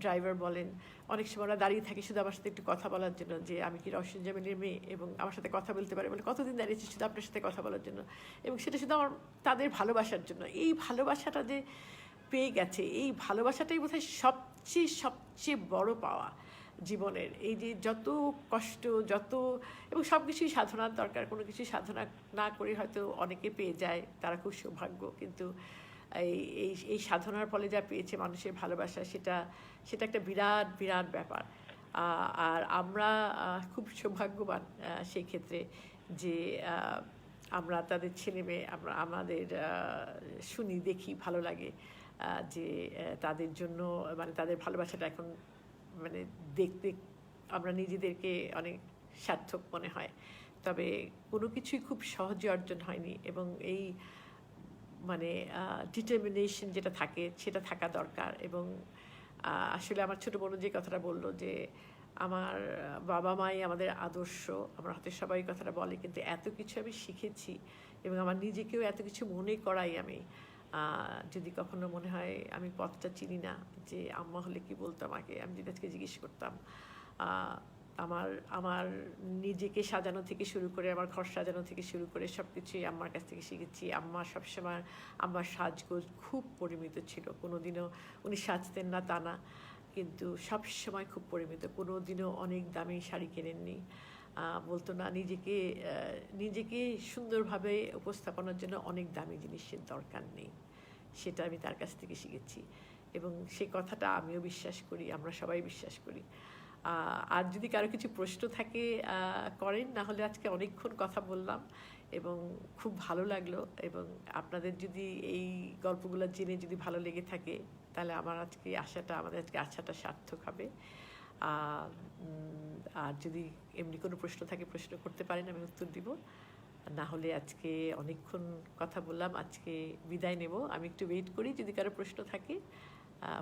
ড্রাইভার বলেন, অনেক সময় ওরা দাঁড়িয়ে থাকে শুধু আমার সাথে একটু কথা বলার জন্য, যে আমি কি রওশন জামিলের মেয়ে, এবং আমার সাথে কথা বলতে পারে বলে কতদিন দাঁড়িয়েছি শুধু আপনার সাথে কথা বলার জন্য, এবং সেটা শুধু আমার তাদের ভালোবাসার জন্য। এই ভালোবাসাটা যে পেয়ে গেছে, এই ভালোবাসাটাই বোধহয় সবচেয়ে সবচেয়ে বড় পাওয়া জীবনের। এই যে যত কষ্ট, যত এবং সব কিছুই সাধনার দরকার, কোনো কিছুই সাধনা না করে হয়তো অনেকে পেয়ে যায়, তারা খুব সৌভাগ্য, কিন্তু এই এই এই সাধনার ফলে যা পেয়েছে মানুষের ভালোবাসা, সেটা সেটা একটা বিরাট বিরাট ব্যাপার। আর আমরা খুব সৌভাগ্যবান সেই ক্ষেত্রে যে আমরা তাদের ছেলে মেয়ে, আমরা আমাদের শুনি, দেখি, ভালো লাগে যে তাদের জন্য মানে তাদের ভালোবাসাটা এখন মানে দেখতে আমরা নিজেদেরকে অনেক সার্থক মনে হয়। তবে কোনো কিছুই খুব সহজে অর্জন হয়নি, এবং এই মানে ডিটারমিনেশন যেটা থাকে সেটা থাকা দরকার। এবং আসলে আমার ছোটো বোন যে কথাটা বললো যে আমার বাবা মাই আমাদের আদর্শ, আমরা হয়তো সবাই কথাটা বলে, কিন্তু এত কিছু আমি শিখেছি এবং আমার নিজেকেও এত কিছু মনে করাই আমি। যদি কখনো মনে হয় আমি পথটা চিনি না, যে আম্মা হলে কি বলতো আমাকে, আমি যদি আজকে জিজ্ঞেস করতাম। আমার আমার নিজেকে সাজানো থেকে শুরু করে, আমার ঘর সাজানো থেকে শুরু করে সব কিছুই আম্মার কাছ থেকে শিখেছি। আম্মা সবসময়, আম্মার সাজগোজ খুব পরিমিত ছিল, কোনো দিনও উনি সাজতেন না তা না, কিন্তু সব সময় খুব পরিমিত, কোনো দিনও অনেক দামি শাড়ি কেনেননি। বলতো না নিজেকে নিজেকে সুন্দরভাবে উপস্থাপনার জন্য অনেক দামি জিনিসের দরকার নেই, সেটা আমি তার কাছ থেকে শিখেছি, এবং সেই কথাটা আমিও বিশ্বাস করি, আমরা সবাই বিশ্বাস করি। আর যদি কারো কিছু প্রশ্ন থাকে করেন, না হলে আজকে অনেকক্ষণ কথা বললাম এবং খুব ভালো লাগলো। এবং আপনাদের যদি এই গল্পগুলো জেনে যদি ভালো লেগে থাকে, তাহলে আমাদের আজকে আশাটা সার্থক হবে। আর যদি এমনি কোনো প্রশ্ন থাকে প্রশ্ন করতে পারেন, আমি উত্তর দিব। না হলে আজকে অনেকক্ষণ কথা বললাম, আজকে বিদায় নেব। আমি একটু ওয়েট করি, যদি কারো প্রশ্ন থাকে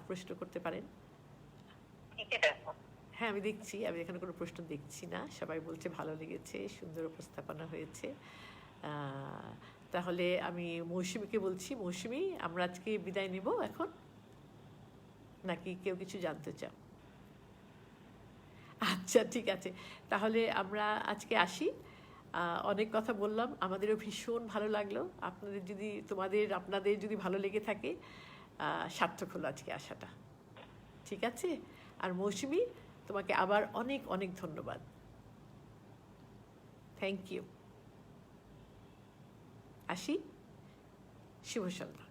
প্রশ্ন করতে পারেন। হ্যাঁ, আমি দেখছি, আমি এখানে কোনো প্রশ্ন দেখছি না, সবাই বলছে ভালো লেগেছে, সুন্দর উপস্থাপনা হয়েছে। তাহলে আমি মৌসুমীকে বলছি, মৌসুমী আমরা আজকে বিদায় নেব এখন, নাকি কেউ কিছু জানতে চাও? আচ্ছা, ঠিক আছে, তাহলে আমরা আজকে আসি। অনেক কথা বললাম, আমাদেরও ভীষণ ভালো লাগলো। আপনাদের যদি ভালো লেগে থাকে, সার্থক হলো আজকে আসাটা। ঠিক আছে, আর মৌসুমী তোমাকে আবার অনেক অনেক ধন্যবাদ। Thank you. আসি, শুভ সন্ধ্যা।